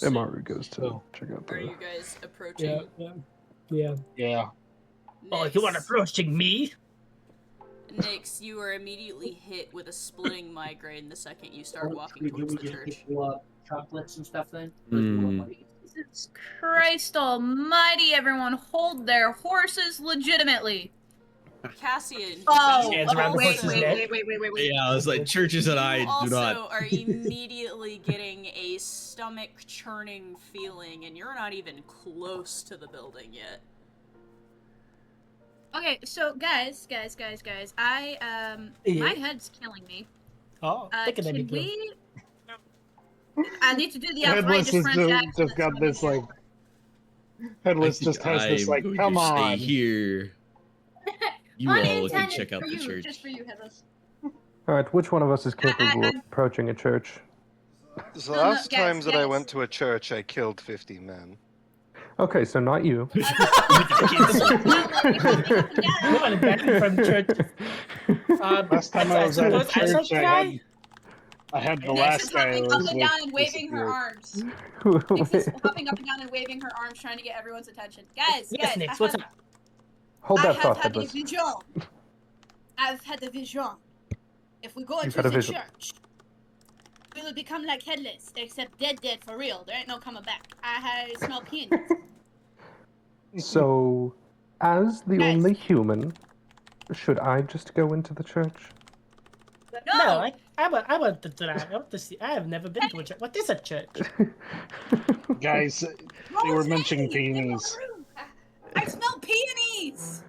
Immaru goes to check out Are the... you guys approaching? Yeah. Oh, you are approaching me? Nix, you are immediately hit with a splitting migraine the second you start walking towards the church. Chocolates and stuff then? Jesus Christ almighty, everyone hold their horses legitimately. Cassian. Oh, Hands around the horse's neck. wait. Yeah, I was like, churches and I You do also not. are immediately getting a stomach churning feeling, and you're not even close to the building yet. Okay, so guys, I my head's killing me. Oh, think of Can that. we? I need to do the Headless outrageous has French accent. just got this like Headless I just think has this I'm like, going come to stay on. here. You all can Unintended check out for the you, church. just for you, Headless. All right, which one of us is capable of approaching a church? The No, no, last guys, time that I guys. went to a church, I killed 50 men. Okay, so not you. I'm not banned from church. Last time I was at a suppose I shall church, I try. had the Next Nex last is guy I hopping up was and with down and waving her disappeared. arms. Nex is hopping up and down and waving her arms, trying to get everyone's attention. Guys, Yes, guys, Nix, what's up? Hold I that have thought, had a Headless. vision. I've had a vision. If we go You've into had a the vision. church, we will become like Headless, except dead for real. There ain't no coming back. I smell peonies. So, as the Guys. only human, should I just go into the church? No, I want to try. I want to see. I have never been to a church. What is a church? Guys, they were mentioning peonies. I smell peonies.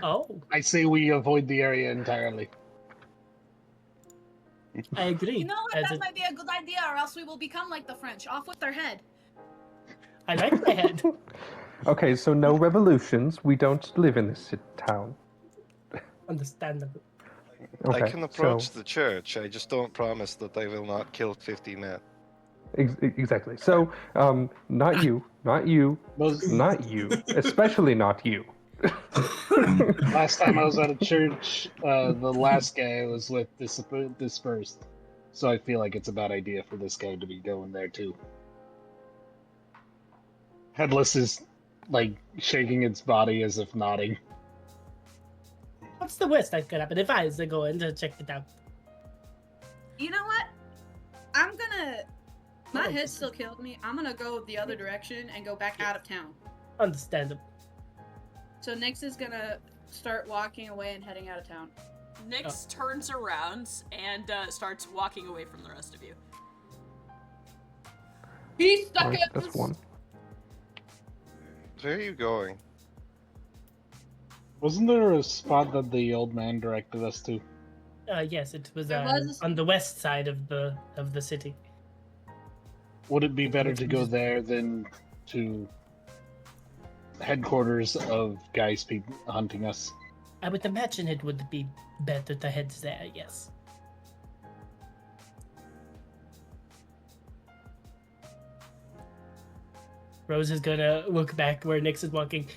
Oh, I say we avoid the area entirely. I agree. You know what? As That a- might be a good idea, or else we will become like the French, off with their head. I like my head. Okay, so no revolutions. We don't live in this town. Understandable. Okay, I can approach so the church, I just don't promise that I will not kill 50 men. exactly. So, not you, not you, Most, not you, especially not you. last time I was at a church, the last guy I was with dispersed. So I feel like it's a bad idea for this guy to be going there too. Headless is like shaking its body as if nodding. What's the worst that could happen if I was to go in to check it out? You know what? I'm gonna. My Oh. head still killed me. I'm gonna go the other direction and go back out of town. Understandable. So Nyx is gonna start walking away and heading out of town. Nyx turns around and starts walking away from the rest of you. Peace, Alright, that's one. Where are you going? Wasn't there a spot that the old man directed us to? Yes, it was, There was- on the west side of the city. Would it be better to go there than to headquarters of guys hunting us? I would imagine it would be better to head there. Yes. Rose is gonna look back where Nyx is walking.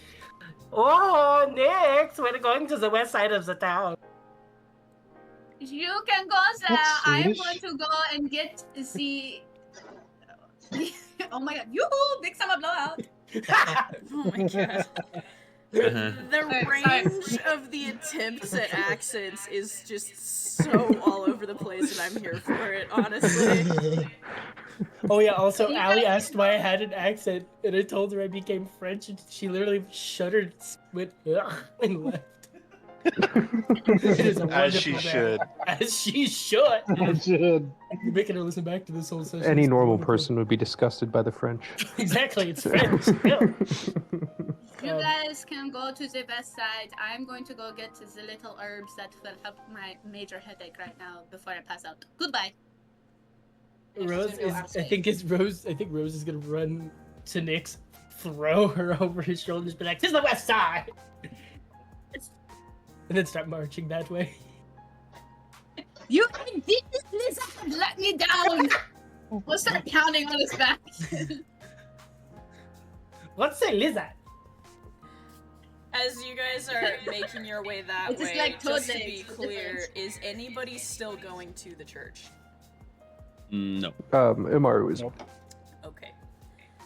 Oh, Nyx, we're going to the west side of the town. You can go there. That's I am Swedish. going to go and get to see. Oh my god! Yoo-hoo! Big summer blowout. Oh my god. Uh-huh. The Sorry. range of the attempts at accents is just so all over the place, and I'm here for it, honestly. Oh yeah, also You Allie guys- asked why I had an accent, and I told her I became French, and she literally shuddered, went, ugh, and left. It is a As she wonderful should. As she should. Should. You're making her listen back to this whole session. Any It's normal wonderful. person would be disgusted by the French. Exactly, it's French. Yeah. You Um, guys can go to the west side. I'm going to go get the little herbs that will help my major headache right now before I pass out. Goodbye. Rose No is. outside. I think Rose is gonna run to Nyx, throw her over his shoulders, be like, "This is the west side," and then start marching that way. You did this, Lizard! Let me down! We'll start pounding on his back. What's a lizard? As you guys are making your way that It's just way, like toad just to be legs, the clear, difference. is anybody still going to the church? No. Immaru is. Okay.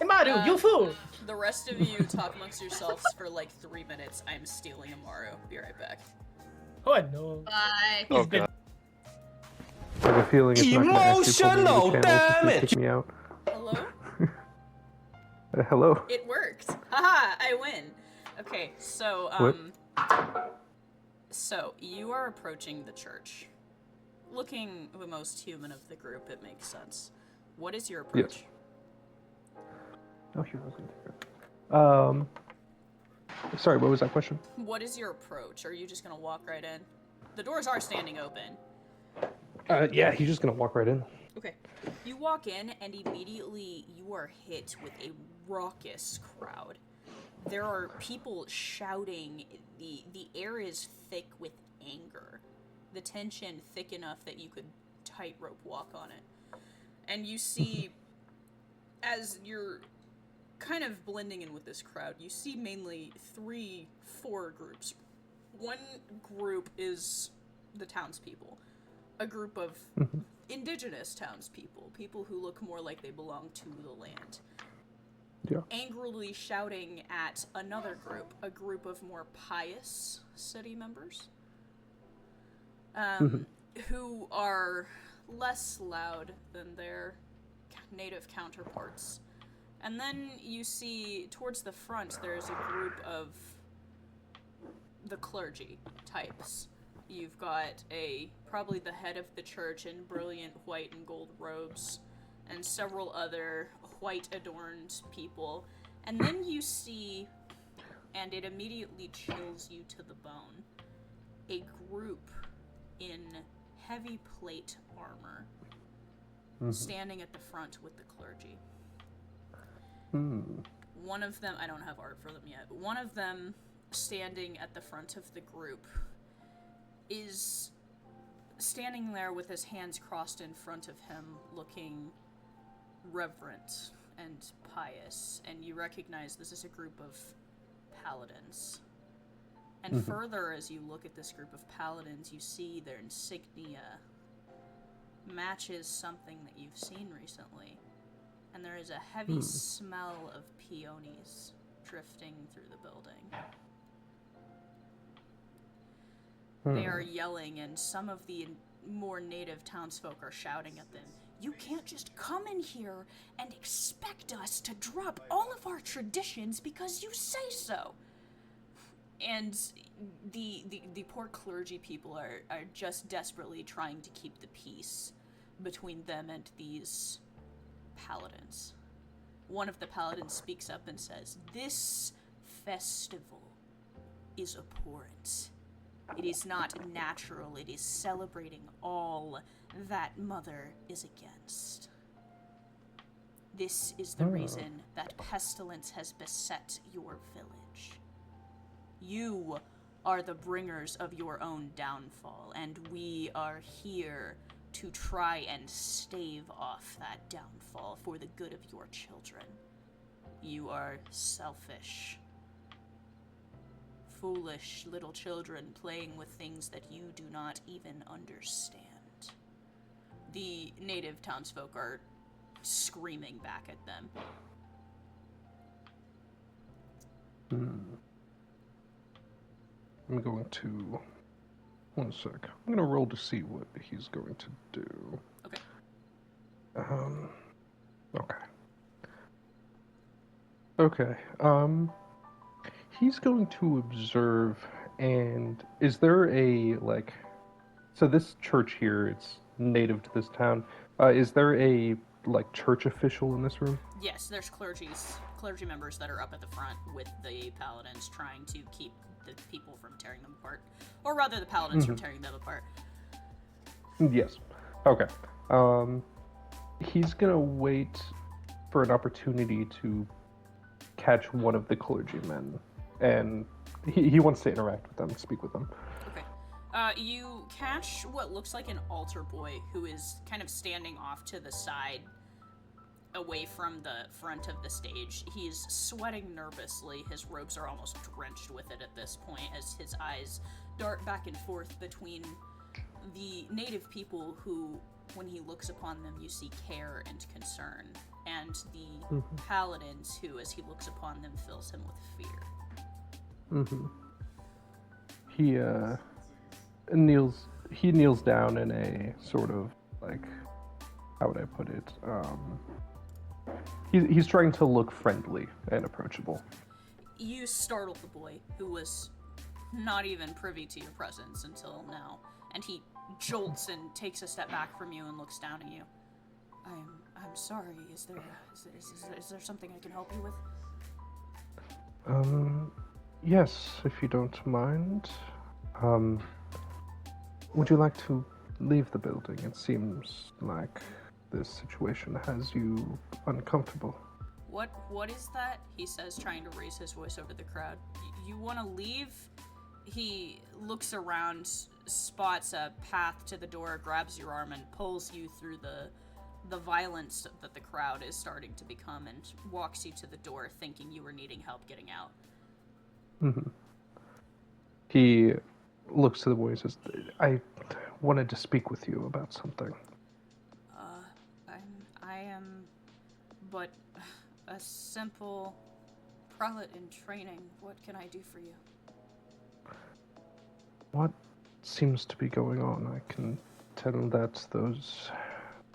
Immaru, you fool! The rest of you talk amongst yourselves for like 3 minutes. I'm stealing Immaru. Be right back. Oh no. Bye. Oh He's been- god. I have a feeling it's not going to actually pull me Emotional into the channel to damage. kick me out. Hello? Hello. It worked. Haha, I win. Okay, so so you are approaching the church. Looking the most human of the group, it makes sense. What is your approach? Oh, he wasn't there. Sorry, what was that question? What is your approach? Are you just gonna walk right in? The doors are standing open. Yeah, he's just gonna walk right in. Okay. You walk in and immediately you are hit with a raucous crowd. There are people shouting. The air is thick with anger. The tension thick enough that you could tightrope walk on it. And you see, as you're kind of blending in with this crowd, you see mainly 4 groups. One group is the townspeople. A group of indigenous townspeople, people who look more like they belong to the land. Yeah. Angrily shouting at another group, a group of more pious city members, who are less loud than their native counterparts. And then you see towards the front there's a group of the clergy types. You've got probably the head of the church in brilliant white and gold robes, and several other white adorned people. And then you see, and it immediately chills you to the bone, a group in heavy plate armor standing at the front with the clergy. One of them, I don't have art for them yet, but one of them standing at the front of the group is standing there with his hands crossed in front of him, looking reverent and pious, and you recognize this is a group of paladins. And further, as you look at this group of paladins, you see their insignia matches something that you've seen recently. And there is a heavy smell of peonies drifting through the building. They are yelling, and some of the more native townsfolk are shouting at them. You can't just come in here and expect us to drop all of our traditions because you say so. And the poor clergy people are just desperately trying to keep the peace between them and these paladins. One of the paladins speaks up and says, "This festival is abhorrent. It is not natural. It is celebrating all that Mother is against. This is the reason that pestilence has beset your village. You are the bringers of your own downfall, and we are here to try and stave off that downfall for the good of your children. You are selfish, foolish little children playing with things that you do not even understand." The native townsfolk are screaming back at them. I'm going to... One sec. I'm going to roll to see what he's going to do. Okay. Okay. Okay. He's going to observe, and is there a, like... So this church here, it's native to this town. Is there a, like, church official in this room? Yes, there's clergy members that are up at the front with the paladins trying to keep the people from tearing them apart. Or rather, the paladins from tearing them apart. Yes. Okay. He's gonna wait for an opportunity to catch one of the clergymen, and he wants to interact with them, speak with them. Okay. You catch what looks like an altar boy who is kind of standing off to the side, away from the front of the stage. He's sweating nervously. His robes are almost drenched with it at this point as his eyes dart back and forth between the native people who, when he looks upon them, you see care and concern, and the paladins who, as he looks upon them, fills him with fear. He kneels down in a sort of, like, how would I put it? He's trying to look friendly and approachable. You startled the boy, who was not even privy to your presence until now, and he jolts and takes a step back from you and looks down at you. I'm sorry. Is there something I can help you with? Yes, if you don't mind. Would you like to leave the building? It seems like this situation has you uncomfortable. What is that? He says, trying to raise his voice over the crowd. You want to leave? He looks around, spots a path to the door, grabs your arm, and pulls you through the violence that the crowd is starting to become, and walks you to the door, thinking you were needing help getting out. Mm-hmm. He looks to the boy and says, I wanted to speak with you about something. I am but a simple prelate in training. What can I do for you? What seems to be going on? I can tell that those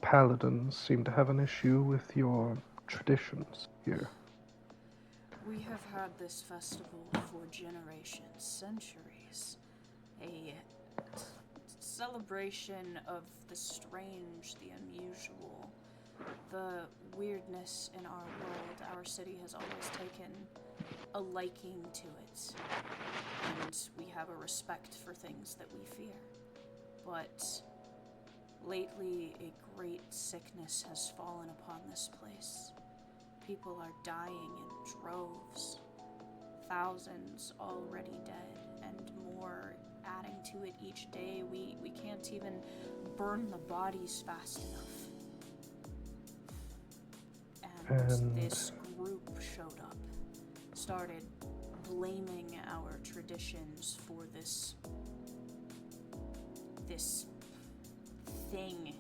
paladins seem to have an issue with your traditions here. We have had this festival for generations, centuries. A celebration of the strange, the unusual, the weirdness in our world. Our city has always taken a liking to it, and we have a respect for things that we fear. But lately, a great sickness has fallen upon this place. People are dying in droves. Thousands already dead, and more adding to it each day. We can't even burn the bodies fast enough. And this group showed up, started blaming our traditions for this thing.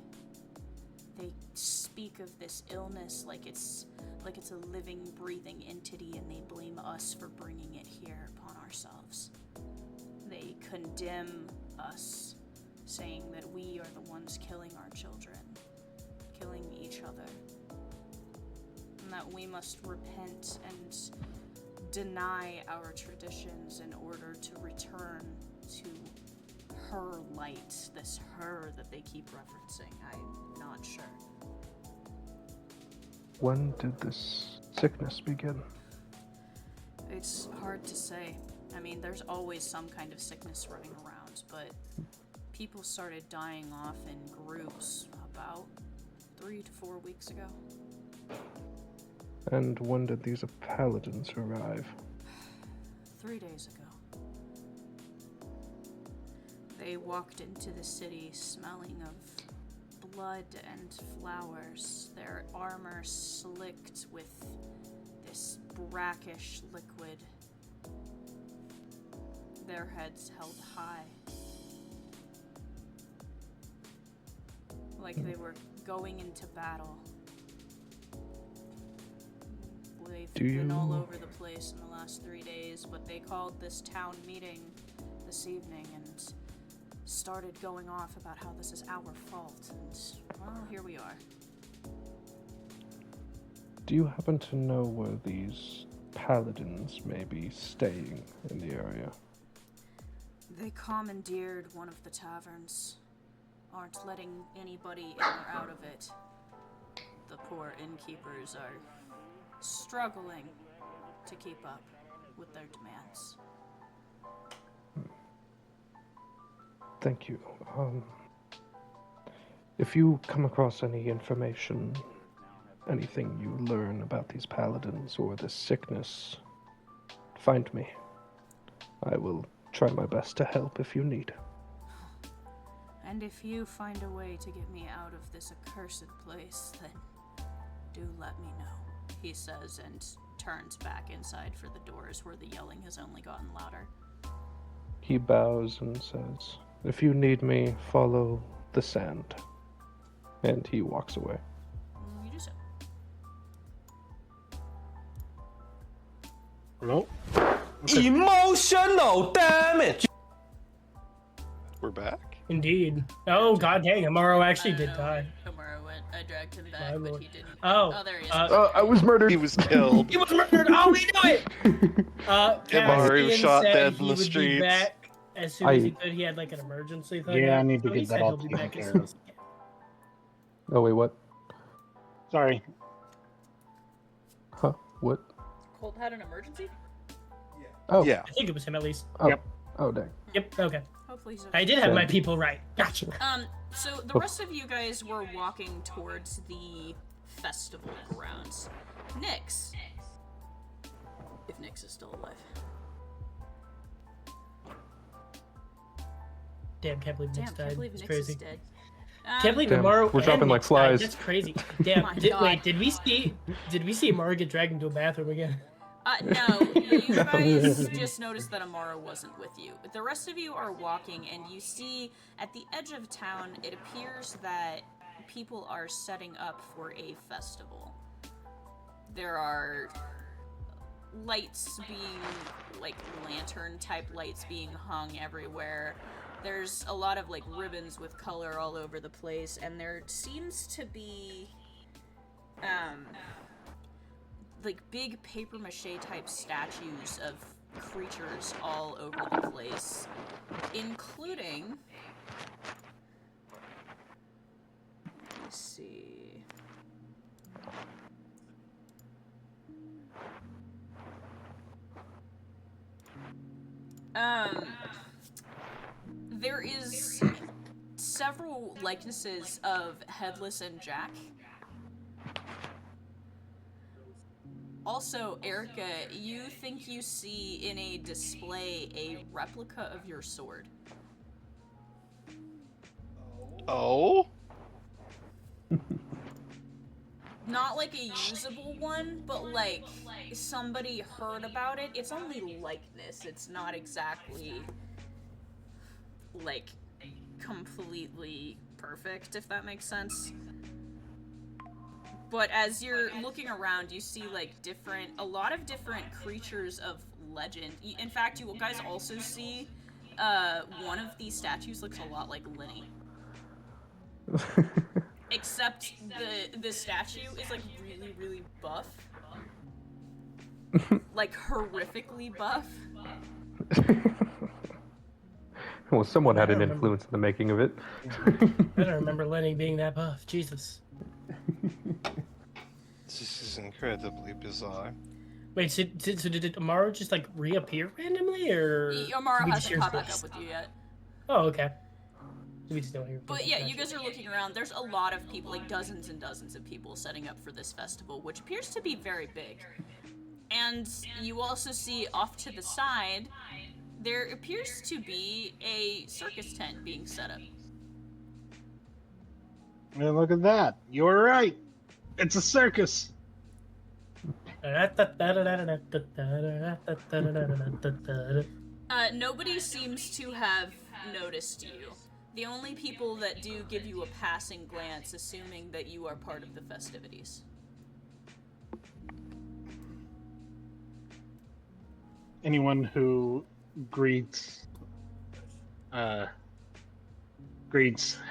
They speak of this illness like it's a living, breathing entity, and they blame us for bringing it here upon ourselves. They condemn us, saying that we are the ones killing our children, killing each other, and that we must repent and deny our traditions in order to return to her light, this her that they keep referencing. I'm not sure. When did this sickness begin? It's hard to say. I mean, there's always some kind of sickness running around, but people started dying off in groups about 3 to 4 weeks ago. And when did these paladins arrive? 3 days ago. They walked into the city smelling of blood and flowers, their armor slicked with this brackish liquid, their heads held high, like they were going into battle. They've been all over the place in the last 3 days, but they called this town meeting this evening and started going off about how this is our fault, and, well, here we are. Do you happen to know where these paladins may be staying in the area? They commandeered one of the taverns. Aren't letting anybody in or out of it. The poor innkeepers are struggling to keep up with their demands. Thank you. If you come across any information, anything you learn about these paladins or this sickness, find me. I will try my best to help if you need. And if you find a way to get me out of this accursed place, then do let me know, he says, and turns back inside for the doors where the yelling has only gotten louder. He bows and says, if you need me, follow the sand. And he walks away. You do so. Hello? Okay. Emotional damage! We're back? Indeed. Oh, god dang, Immaru actually did die. Immaru went. I dragged him back, My but lord. he didn't. Oh, There he is. I was murdered! He was killed. He was murdered! Oh, we knew it! Immaru Caspian shot said dead in he the would be streets. back as soon as he could. He had like an emergency thing. Yeah, I need to So he get said that all he'll be taken back as care soon of. as he can. Oh, wait, what? Sorry. Huh? What? Colt had an emergency? Oh, Yeah. I think it was him at least. Oh. Yep. Oh, dang. Yep, okay. Hopefully he's I okay. did have So- my people right. Gotcha. So the rest of you guys were walking towards the festival grounds. Nyx. If Nyx is still alive. Damn, can't believe Nyx Damn, died. can't believe It's Nyx crazy. is dead. Can't believe Damn, Immaru we're and dropping like Nyx died. flies. That's crazy. Damn. My Wait, God. did we see Immaru get dragged into a bathroom again? No, you No. guys just noticed that Immaru wasn't with you. The rest of you are walking, and you see at the edge of town, it appears that people are setting up for a festival. There are lights being, like, lantern-type lights being hung everywhere. There's a lot of, like, ribbons with color all over the place, and there seems to be, like, big papier-mâché type statues of creatures all over the place, including... Let's see... There is several likenesses of Headless and Jack. Also, Erika, you think you see in a display a replica of your sword. Oh? Not like a usable one, but like somebody heard about it. It's only likeness. It's not exactly like completely perfect, if that makes sense. But as you're looking around, you see like a lot of different creatures of legend. In fact, you guys also see one of these statues looks a lot like Linny. Except the statue is like really, really buff. Like horrifically buff. Well, someone I had an don't influence in the making of it. I don't remember Lenny being that buff. Jesus. This is incredibly bizarre. Wait, so did Immaru just like reappear randomly, or Immaru did we just hasn't hear caught his back up voice? with you yet. Oh, okay. We just don't hear. But yeah, you Gotcha. guys are looking around. There's a lot of people, like dozens and dozens of people setting up for this festival, which appears to be very big. And you also see off to the side, there appears to be a circus tent being set up. And look at that. You were right. It's a circus. Nobody seems to have noticed you. The only people that do give you a passing glance, assuming that you are part of the festivities. Anyone who greets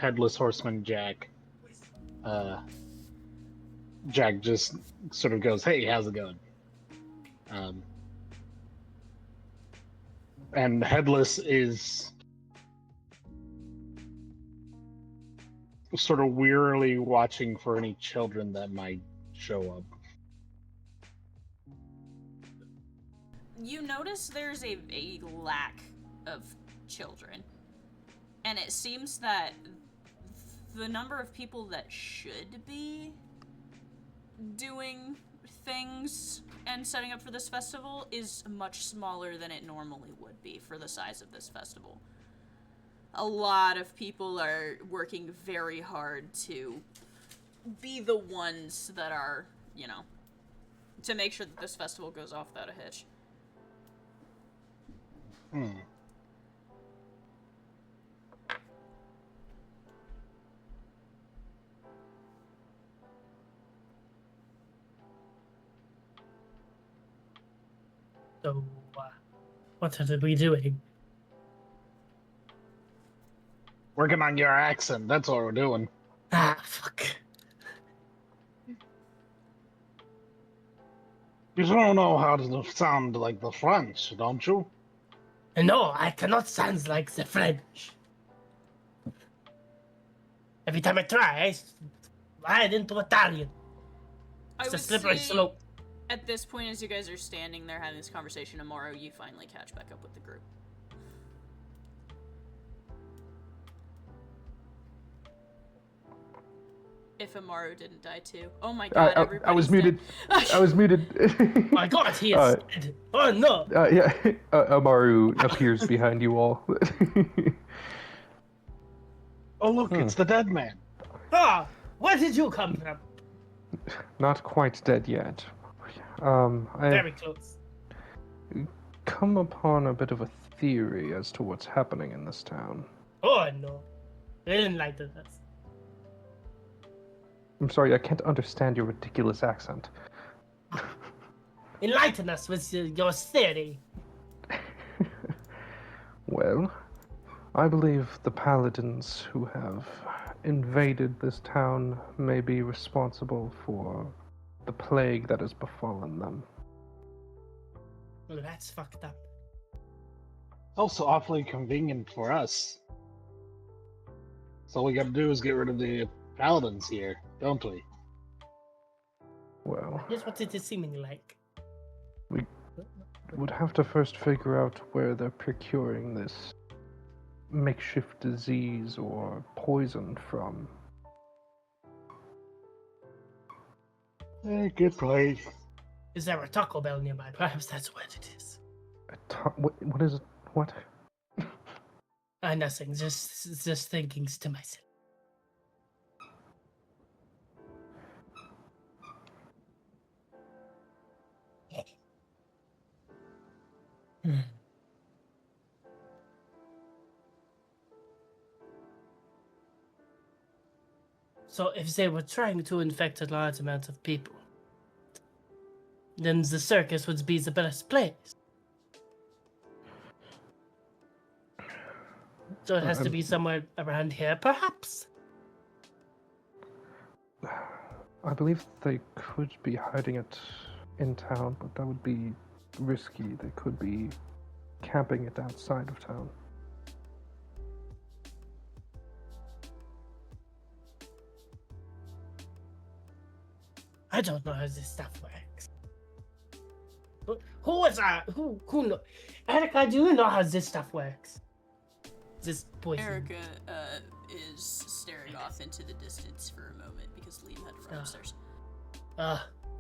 Headless Horseman Jack, Jack just sort of goes, "Hey, how's it going?" And Headless is sort of wearily watching for any children that might show up. You notice there's a lack of children. And it seems that the number of people that should be doing things and setting up for this festival is much smaller than it normally would be for the size of this festival. A lot of people are working very hard to be the ones that are, you know, to make sure that this festival goes off without a hitch. So, what are we doing? Working on your accent. That's what we're doing. Ah, fuck. You don't know how to sound like the French, don't you? No, I cannot sound like the French. Every time I try, I slide into Italian. It's a slippery slope. At this point, as you guys are standing there having this conversation, Immaru, you finally catch back up with the group. if Immaru didn't die too. Oh my god, I was everybody's muted. dead. I was muted. My God, he is dead. Oh no! Yeah, Immaru appears behind you all. Oh look, it's the dead man. Ah, where did you come from? Not quite dead yet. I've Very close. come upon a bit of a theory as to what's happening in this town. Oh no. Enlighten us. I'm sorry, I can't understand your ridiculous accent. Enlighten us with your theory. Well, I believe the paladins who have invaded this town may be responsible for the plague that has befallen them. Well, that's fucked up. Also awfully convenient for us. So all we gotta do is get rid of the paladins here, don't we? Well, Here's what it is seeming like. we would have to first figure out where they're procuring this makeshift disease or poison from. Good point. Is there a Taco Bell nearby? Perhaps that's what it is. What is it? What? Nothing. Just thinking to myself. So if they were trying to infect a large amount of people, then the circus would be the best place. So it has to be somewhere around here, perhaps? I believe they could be hiding it in town, but that would be risky. They could be camping it outside of town. I don't know how this stuff works. But who is that? Who know? Erika, do you know how this stuff works? This poison. Erika is staring off into the distance for a moment because Liam had to run upstairs.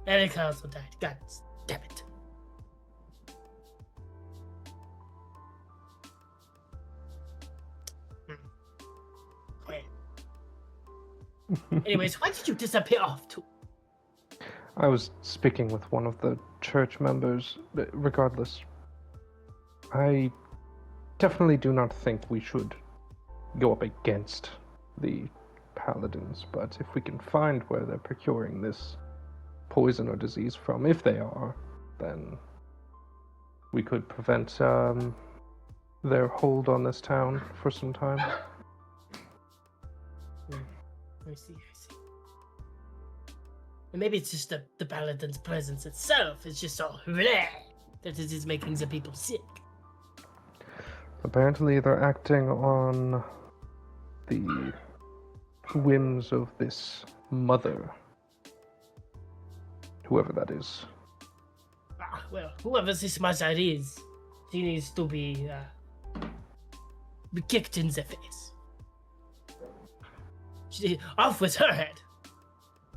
Erika also died. God damn it. Wait. Anyways, why did you disappear off to? I was speaking with one of the church members. Regardless, I definitely do not think we should go up against the paladins, but if we can find where they're procuring this poison or disease from, if they are, then we could prevent their hold on this town for some time. I see. And maybe it's just the paladin's presence itself is just so bleh that it is making the people sick. Apparently they're acting on the whims of this mother. Whoever that is. Well, whoever this mother is, she needs to be kicked in the face. Off with her head!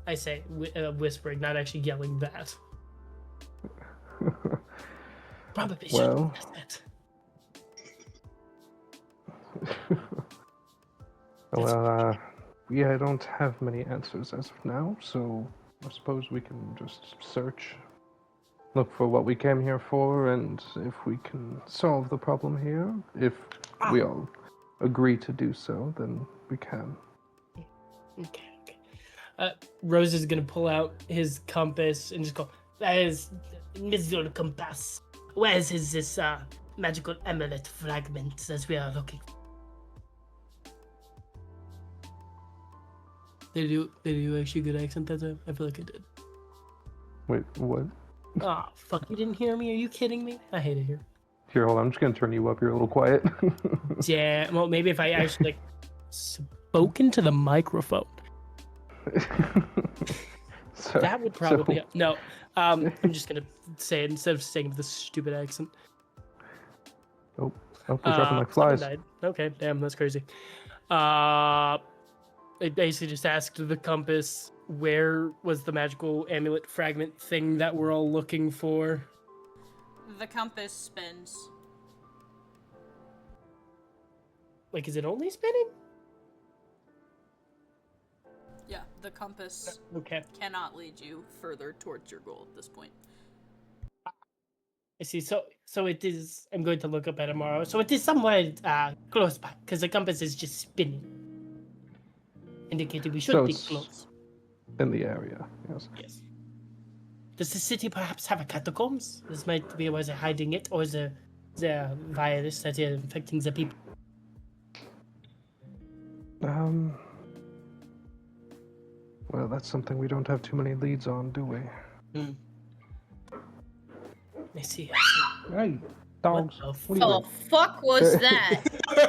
I say, whispering, not actually yelling that. Probably well, well, I don't have many answers as of now, so I suppose we can just search, look for what we came here for, and if we can solve the problem here, if we all agree to do so, then we can. Okay. Rose is gonna pull out his compass and just go, that is Mr. Compass. Where is this magical amulet fragment that we are looking for? Did you actually good accent that time? I feel like I did. Wait, what? Oh, fuck, you didn't hear me? Are you kidding me? I hate it here. Here, hold on, I'm just gonna turn you up. You're a little quiet. Yeah, well, maybe if I actually, spoke into the microphone. That would probably help. No, I'm just gonna say it instead of saying with the stupid accent. Oh, they're dropping like flies. Okay, damn, that's crazy. I basically just asked the compass where was the magical amulet fragment thing that we're all looking for. The compass spins. Like, is it only spinning? Yeah, the compass Okay. cannot lead you further towards your goal at this point. I see. So it is. I'm going to look up at IImmaru. So it is somewhere close by, because the compass is just spinning, indicating we should So be it's- close. In the area, yes. Yes. Does the city perhaps have a catacombs? This might be where they're hiding it, or the virus that is infecting the people. Well, that's something we don't have too many leads on, do we? I see. Hey, dogs. What What are you Oh, fuck was that?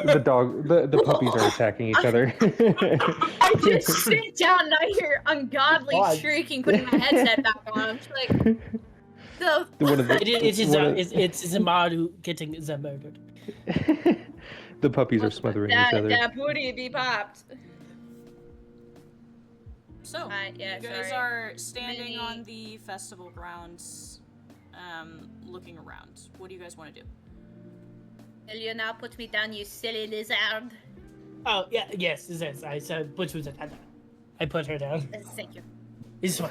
The puppies are attacking each other. I just sit down and I hear ungodly God. shrieking, putting my headset back on. I'm just like, the One of the- It's one of- Immaru getting them murdered. The puppies are smothering each other. that booty be popped. So, Yeah, you guys sorry. are standing Mini- on the festival grounds, looking around. What do you guys want to do? Will you now put me down, you silly lizard? Oh yeah, yes. I said which was it? I put her down. Thank you. This one.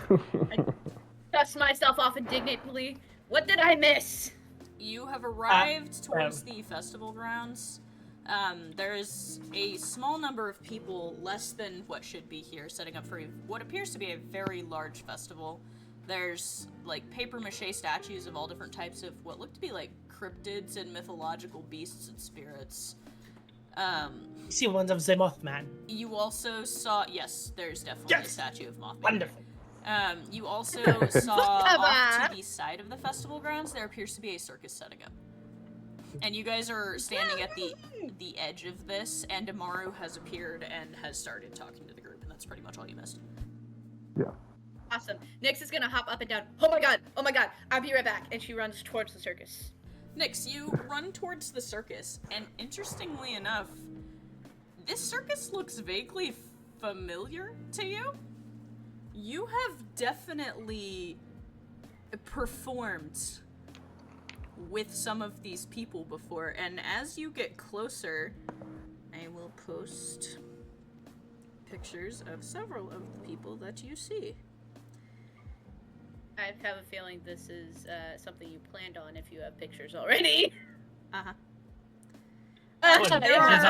Dust myself off indignantly. What did I miss? You have arrived towards the festival grounds. There's a small number of people, less than what should be here, setting up for what appears to be a very large festival. There's, like, papier-mâché statues of all different types of what look to be, like, cryptids and mythological beasts and spirits. You see one of the Mothman. You also saw... Yes, there's definitely a statue of Mothman. Wonderful. You also saw off to the side of the festival grounds, there appears to be a circus setting up. And you guys are standing at the edge of this, and IImmaru has appeared and has started talking to the group, and that's pretty much all you missed. Yeah. Awesome. Nyx is gonna hop up and down. Oh my god, I'll be right back. And she runs towards the circus. Nyx, you run towards the circus, and interestingly enough, this circus looks vaguely familiar to you. You have definitely performed with some of these people before, and as you get closer, I will post pictures of several of the people that you see. I have a feeling this is something you planned on if you have pictures already. Uh-huh.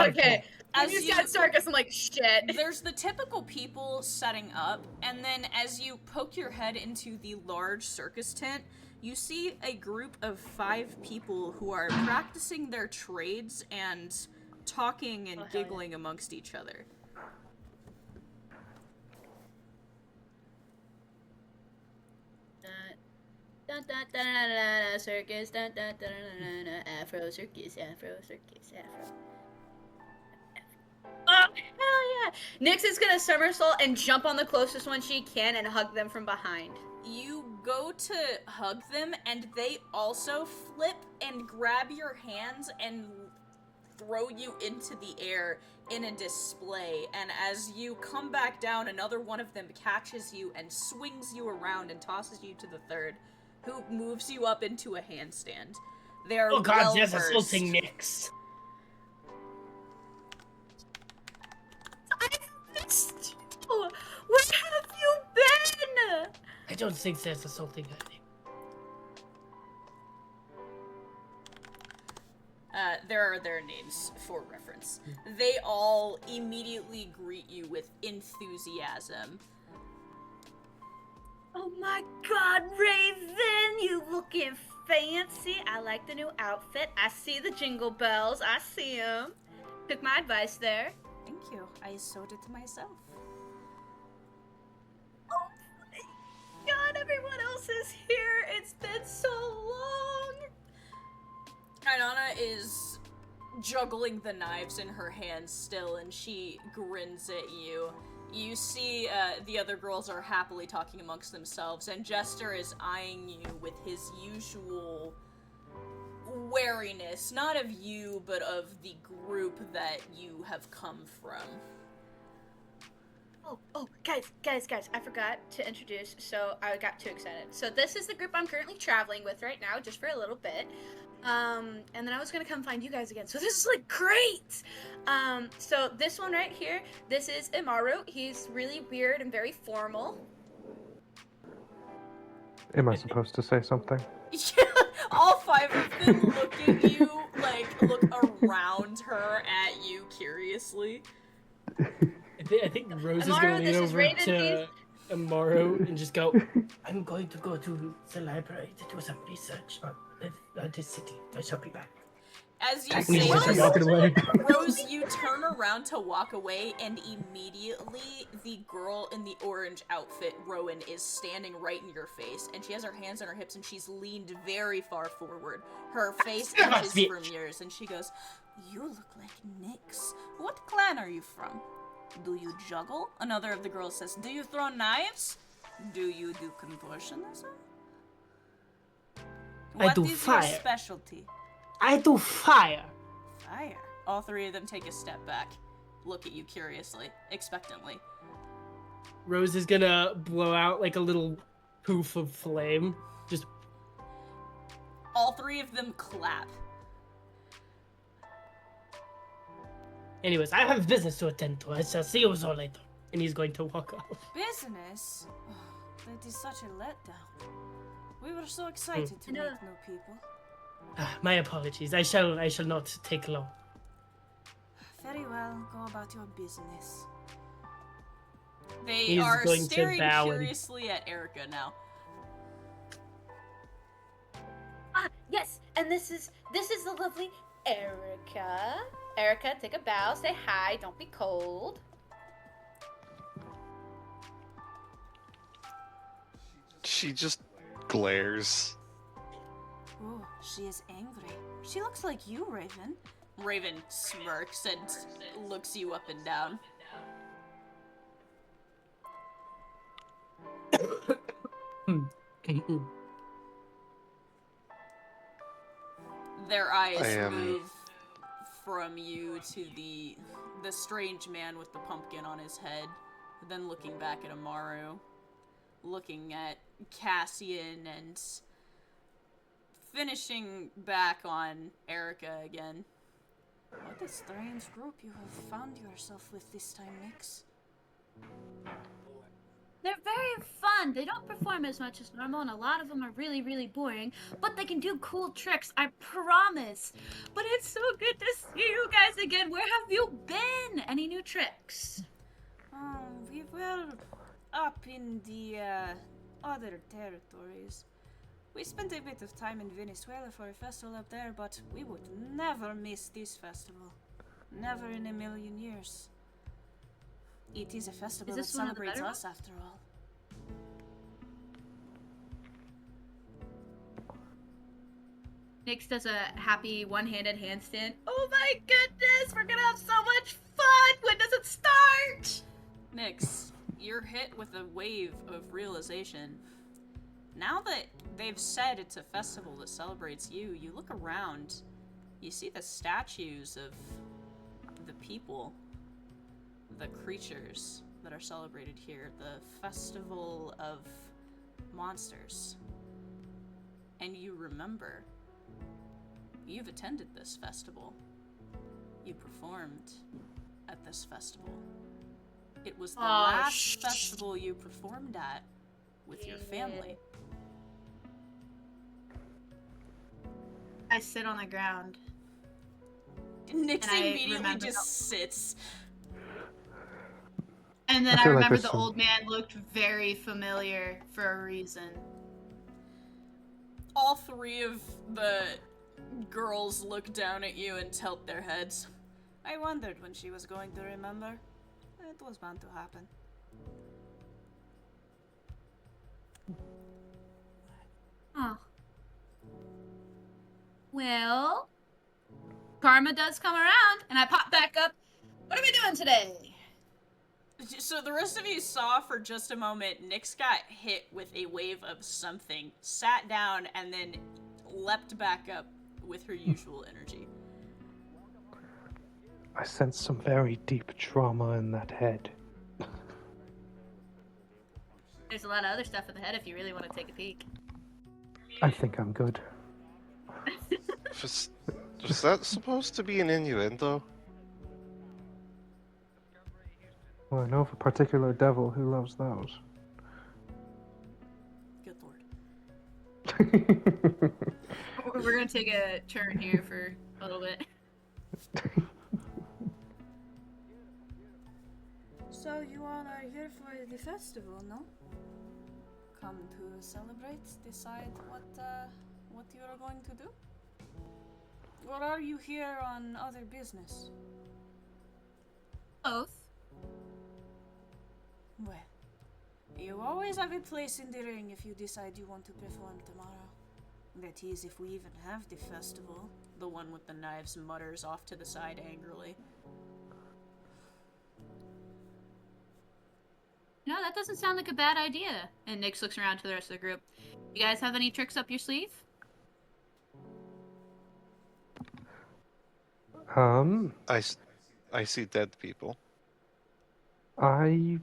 Okay. As you you- said circus, I'm like, shit. There's the typical people setting up, and then as you poke your head into the large circus tent, you see a group of 5 people who are practicing their trades and talking and giggling amongst each other. Dun, dun, dun, dun, dun, dun, circus, dun, dun, dun, dun, dun, dun, Afro circus, Afro circus, Afro. Oh, hell yeah! Nyx is gonna somersault and jump on the closest one she can and hug them from behind. You go to hug them, and they also flip and grab your hands and throw you into the air in a display. And as you come back down, another one of them catches you and swings you around and tosses you to the third, who moves you up into a handstand. They are Oh god, well yes, versed. assaulting Nyx. I missed you! Where have you been? I don't think there's assaulting her. There are their names for reference. They all immediately greet you with enthusiasm. Oh my god, Raven, you looking fancy. I like the new outfit. I see the jingle bells. I see them. Took my advice there. Thank you. I sewed it myself. Oh my god, everyone else is here. It's been so long. Kainana is juggling the knives in her hands still, and she grins at you. You see the other girls are happily talking amongst themselves, and Jester is eyeing you with his usual wariness, not of you, but of the group that you have come from. Oh, guys, I forgot to introduce, so I got too excited. So this is the group I'm currently traveling with right now, just for a little bit. And then I was gonna come find you guys again. So this is like great! So this one right here, this is Immaru. He's really weird and very formal. Am I supposed to say something? All 5 of them look at you, look around her at you curiously. I think Rose is Immaru, going to lean this is over Raven, to Immaru and just go, I'm going to go to the library to do some research on this city. I shall be back. As you And say he's just this, walking away. Rose, you turn around to walk away, and immediately the girl in the orange outfit, Rowan, is standing right in your face, and she has her hands on her hips, and she's leaned very far forward. Her face inches from yours, and she goes, "You look like Nyx. What clan are you from? Do you juggle?" Another of the girls says, "Do you throw knives? Do you do contortionism? What do is fire. your specialty?" I do fire. Fire. All 3 of them take a step back, look at you curiously, expectantly. Rose is going to blow out like a little poof of flame. Just All 3 of them clap. Anyways, I have business to attend to. I shall see you all later. And he's going to walk off. Business? Oh, that is such a letdown. We were so excited to meet new people. My apologies. I shall not take long. Very well, go about your business. They He's are going to staring bow and- curiously at Erika now. Yes, and this is the lovely Erika. Erika, take a bow, say hi, don't be cold. She just glares. Oh, she is angry. She looks like you, Raven. Raven smirks and looks you up and down. Their eyes move from you to the strange man with the pumpkin on his head, then looking back at Immaru, looking at Cassian, and finishing back on Erika again. What a strange group you have found yourself with this time, Nyx. They're very fun. They don't perform as much as normal, and a lot of them are really, really boring. But they can do cool tricks, I promise. But it's so good to see you guys again. Where have you been? Any new tricks? Oh, we were up in the other territories. We spent a bit of time in Venezuela for a festival up there, but we would never miss this festival. Never in a million years. It is a festival that celebrates us, after all. Nyx does a happy one-handed handstand. Oh my goodness, we're gonna have so much fun! When does it start? Nyx, you're hit with a wave of realization. Now that they've said it's a festival that celebrates you, you look around, you see the statues of the people, the creatures that are celebrated here, the festival of monsters. And you remember, you've attended this festival. You performed at this festival. It was the last festival you performed at with your family. I sit on the ground. Nyx immediately just sits. And then I feel like remember there's the some- old man looked very familiar for a reason. All 3 of the girls look down at you and tilt their heads. I wondered when she was going to remember. It was bound to happen. Oh. Well, karma does come around, and I pop back up. What are we doing today? So the rest of you saw for just a moment, Nyx got hit with a wave of something, sat down, and then leapt back up with her usual energy. I sense some very deep trauma in that head. There's a lot of other stuff in the head if you really want to take a peek. I think I'm good. Was that supposed to be an innuendo? Well, I know of a particular devil who loves those. Good lord. We're gonna take a turn here for a little bit. So you all are here for the festival, no? Come to celebrate, decide what you are going to do? Or are you here on other business? Both. Well, you always have a place in the ring if you decide you want to perform tomorrow. That is, if we even have the festival. The one with the knives mutters off to the side angrily. No, that doesn't sound like a bad idea. And Nyx looks around to the rest of the group. You guys have any tricks up your sleeve? I see dead people. I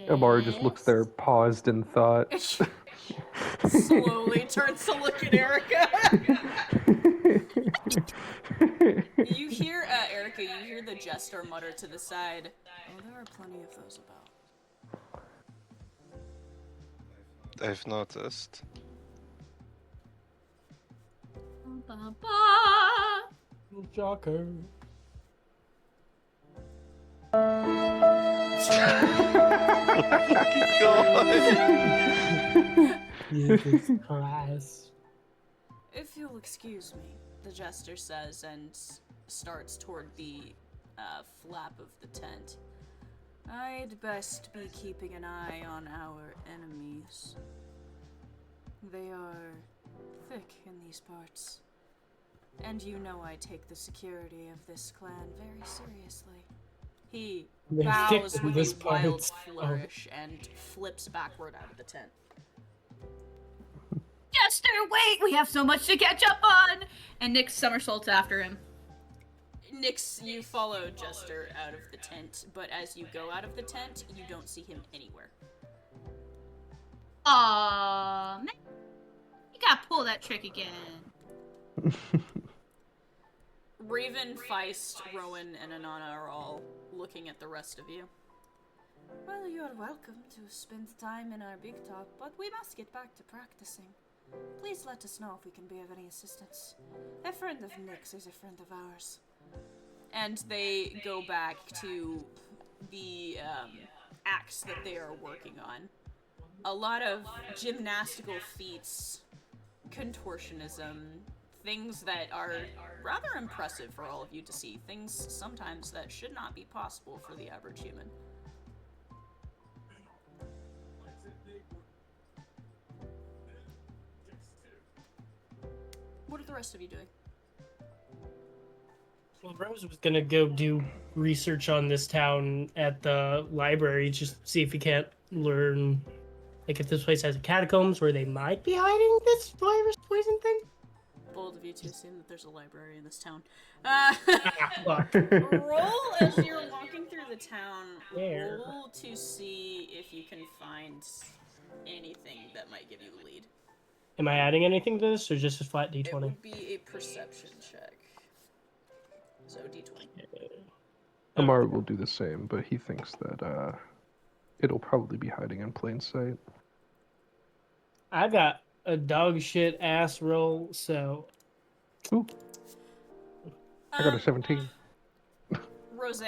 Immaru just looks there, paused in thought. Slowly turns to look at Erika. You hear, Erika, you hear the jester mutter to the side. Oh, there are plenty of those about. I've noticed. Joker. Jesus Christ. If you'll excuse me, the jester says, and starts toward the flap of the tent. I'd best be keeping an eye on our enemies. They are thick in these parts. And you know I take the security of this clan very seriously. He They're bows thick in with this a wild parts. flourish and flips backward out of the tent. Jester, wait! We have so much to catch up on! And Nyx somersaults after him. Nyx, you follow Jester out of the tent, but as you go out of the tent, you don't see him anywhere. Aww, man. You gotta pull that trick again. Raven, Feist, Rowan, and Anana are all looking at the rest of you. Well, you're welcome to spend time in our big top, but we must get back to practicing. Please let us know if we can be of any assistance. A friend of Nyx is a friend of ours. And they go back to the axe that they are working on. A lot of gymnastical feats, contortionism, things that are rather impressive for all of you to see. Things sometimes that should not be possible for the average human. What are the rest of you doing? Well, Rose was gonna go do research on this town at the library, just see if he can't learn, like, if this place has catacombs where they might be hiding this virus poison thing. Bold of you to assume that there's a library in this town. Fuck. Roll as you're walking through the town. There. Roll to see if you can find anything that might give you the lead. Am I adding anything to this, or just a flat It d20? would be a perception check. So d20. Immaru will do the same, but he thinks that it'll probably be hiding in plain sight. I got a dog shit ass roll, so Ooh. I got a 17. Rose,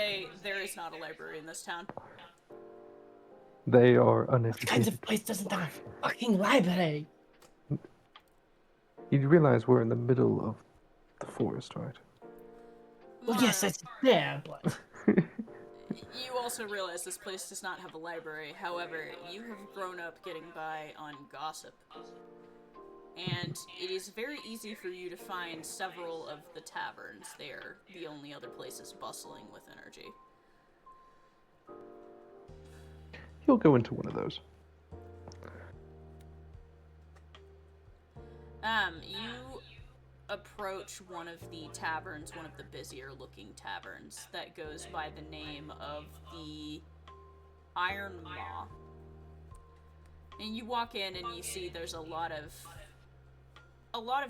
there is not a library in this town. They are what kind uneducated. of place doesn't have a fucking library? You realize we're in the middle of the forest, right? Well, yes, that's there, but You also realize this place does not have a library. However, you have grown up getting by on gossip. And it is very easy for you to find several of the taverns. They are the only other places bustling with energy. He'll go into one of those. You approach one of the taverns, one of the busier looking taverns that goes by the name of the Iron Maw. And you walk in and you see there's a lot of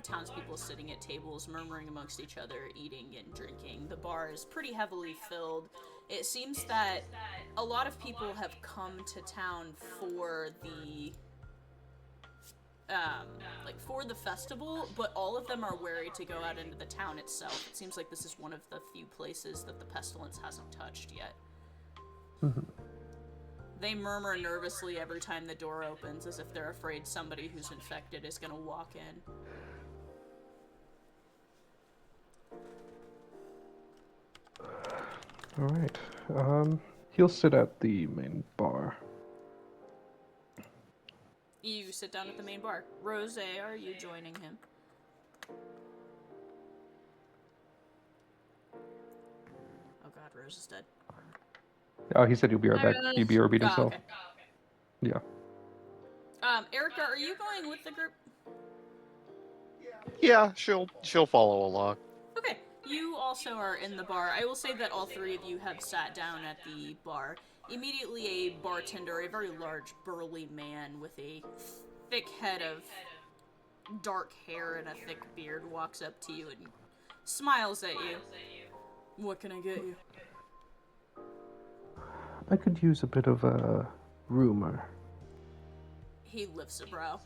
townspeople sitting at tables, murmuring amongst each other, eating and drinking. The bar is pretty heavily filled. It seems that a lot of people have come to town for the for the festival, but all of them are wary to go out into the town itself. It seems like this is one of the few places that the pestilence hasn't touched yet. They murmur nervously every time the door opens, as if they're afraid somebody who's infected is gonna walk in. Alright. He'll sit at the main bar. You sit down at the main bar. Rose, are you joining him? Oh god, Rose is dead. Oh, he said he'll be right back. He BRB'd Oh, himself. okay. Yeah. Erika, are you going with the group? Yeah, she'll follow along. Okay, you also are in the bar. I will say that all three of you have sat down at the bar. Immediately a bartender, a very large, burly man with a thick head of dark hair and a thick beard, walks up to you and smiles at you. What can I get you? I could use a bit of a rumor. He lifts a brow.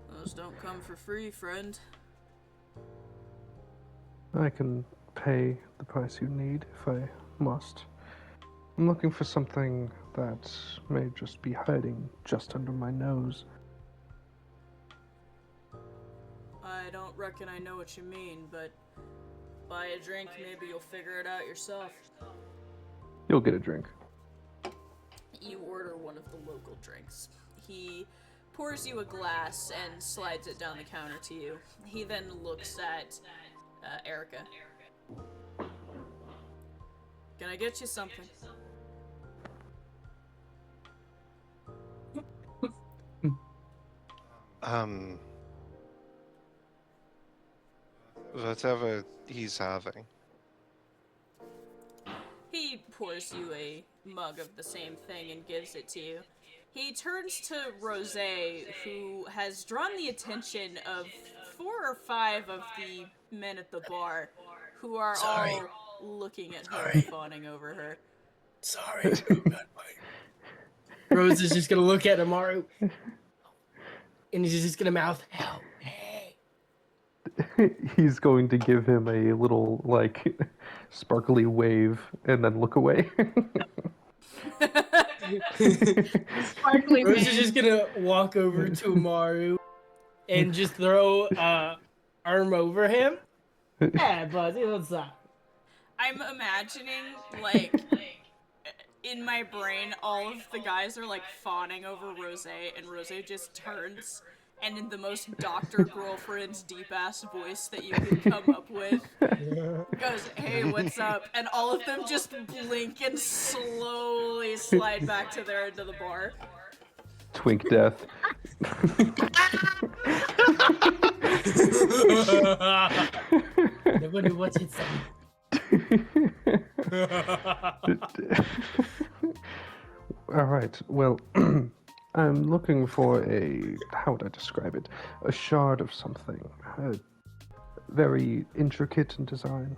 Those don't come for free, friend. I can pay the price you need if I must. I'm looking for something that may just be hiding just under my nose. I don't reckon I know what you mean, but buy a drink, maybe you'll figure it out yourself. You'll get a drink. You order one of the local drinks. He pours you a glass and slides it down the counter to you. He then looks at Erika. Can I get you something? Whatever he's having. He pours you a mug of the same thing and gives it to you. He turns to Rose, who has drawn the attention of 4 or 5 of the men at the bar, who are all looking at her and fawning over her. Sorry. Rose is just gonna look at Immaru, and he's just gonna mouth, "Help me." He's going to give him a little, like, sparkly wave and then look away. Sparkly Rose is man. just gonna walk over to Immaru and just throw arm over him. Yeah, buddy, what's up? I'm imagining, like, in my brain, all of the guys are, like, fawning over Rose, and Rose just turns, and in the most Dr. Girlfriend's deep-ass voice that you can come up with, goes, "Hey, what's up?" And all of them just blink and slowly slide back to their end of the bar. Twink death. Nobody watch it. All right. Well, I'm looking for a, how would I describe it? A shard of something. Very intricate in design.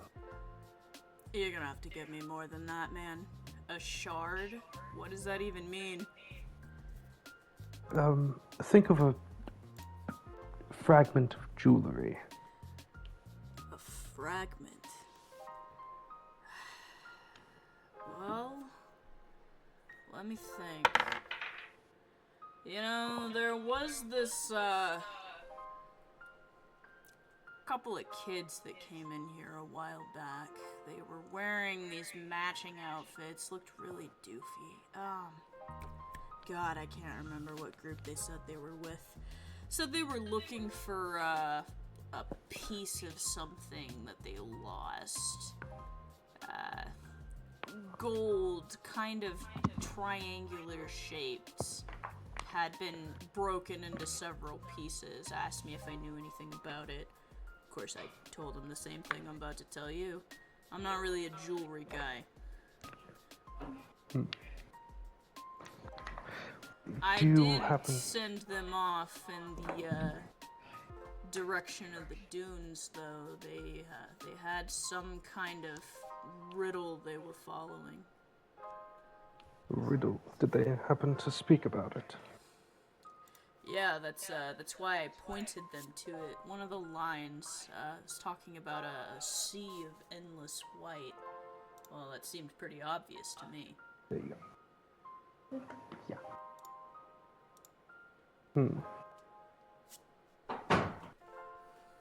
You're gonna have to give me more than that, man. A shard? What does that even mean? Think of a fragment of jewelry. A fragment. Well, let me think. You know, there was this, couple of kids that came in here a while back. They were wearing these matching outfits, looked really doofy. God, I can't remember what group they said they were with. So they were looking for, a piece of something that they lost. Gold, kind of triangular shaped, had been broken into several pieces, asked me if I knew anything about it. Of course, I told him the same thing I'm about to tell you. I'm not really a jewelry guy. I did send them off in the direction of the dunes, though. They had some kind of riddle they were following. Riddle. Did they happen to speak about it? Yeah, that's why I pointed them to it. One of the lines was talking about a sea of endless white. Well, that seemed pretty obvious to me. There you go. Yeah.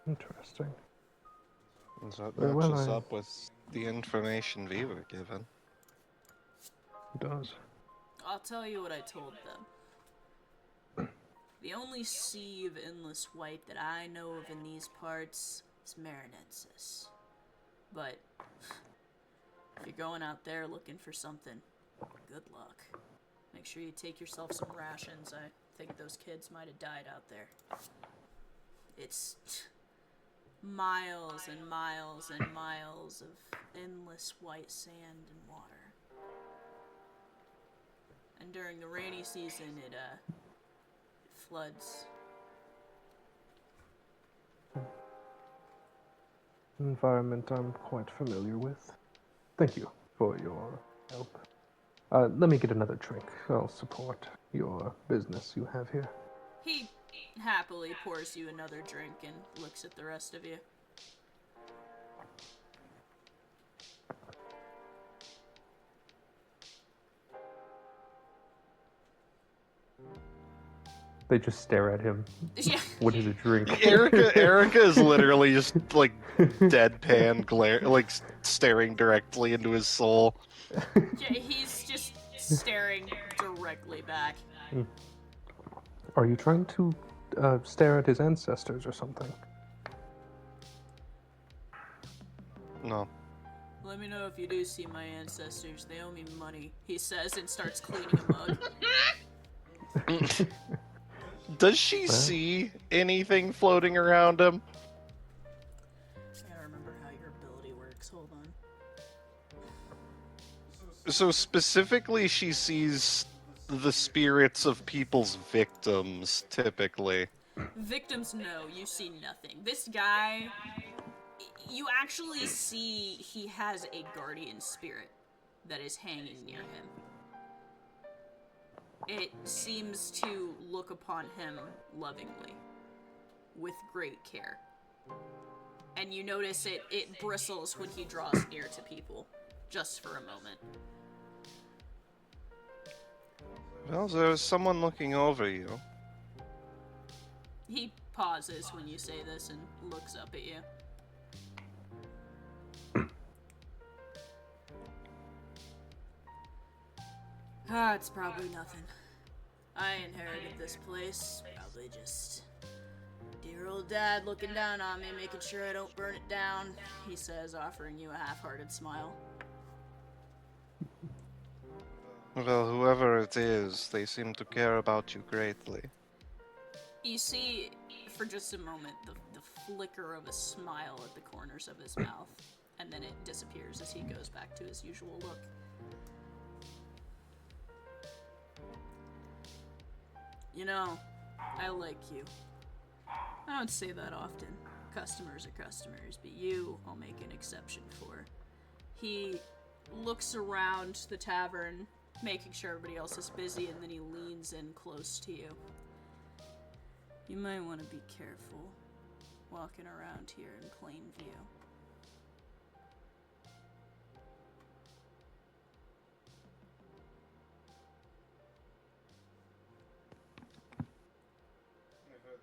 Interesting. That Well, matches up with the information we were given. It does. I'll tell you what I told them. The only sea of endless white that I know of in these parts is Marinensis. But if you're going out there looking for something, good luck. Make sure you take yourself some rations. I think those kids might have died out there. It's miles and miles and miles of endless white sand and water. And during the rainy season, it floods. An environment I'm quite familiar with. Thank you for your help. Let me get another drink. I'll support your business you have here. He happily pours you another drink and looks at the rest of you. They just stare at him. Yeah. What is a drink? Erika is literally just like deadpan staring directly into his soul. Yeah, he's just staring directly back. Are you trying to stare at his ancestors or something? No. Let me know if you do see my ancestors. They owe me money, he says, and starts cleaning a mug. Does she see anything floating around him? I gotta remember how your ability works. Hold on. So specifically, she sees the spirits of people's victims, typically. Victims, no, you see nothing. This guy, you actually see he has a guardian spirit that is hanging near him. It seems to look upon him lovingly, with great care. And you notice it bristles when he draws near to people, just for a moment. Well, there's someone looking over you. He pauses when you say this and looks up at you. It's probably nothing. I inherited this place. Probably just dear old dad looking down on me, making sure I don't burn it down, he says, offering you a half-hearted smile. Well, whoever it is, they seem to care about you greatly. You see, for just a moment, the flicker of a smile at the corners of his mouth, and then it disappears as he goes back to his usual look. You know, I like you. I don't say that often. Customers are customers, but you I'll make an exception for. He looks around the tavern, making sure everybody else is busy, and then he leans in close to you. You might want to be careful walking around here in plain view.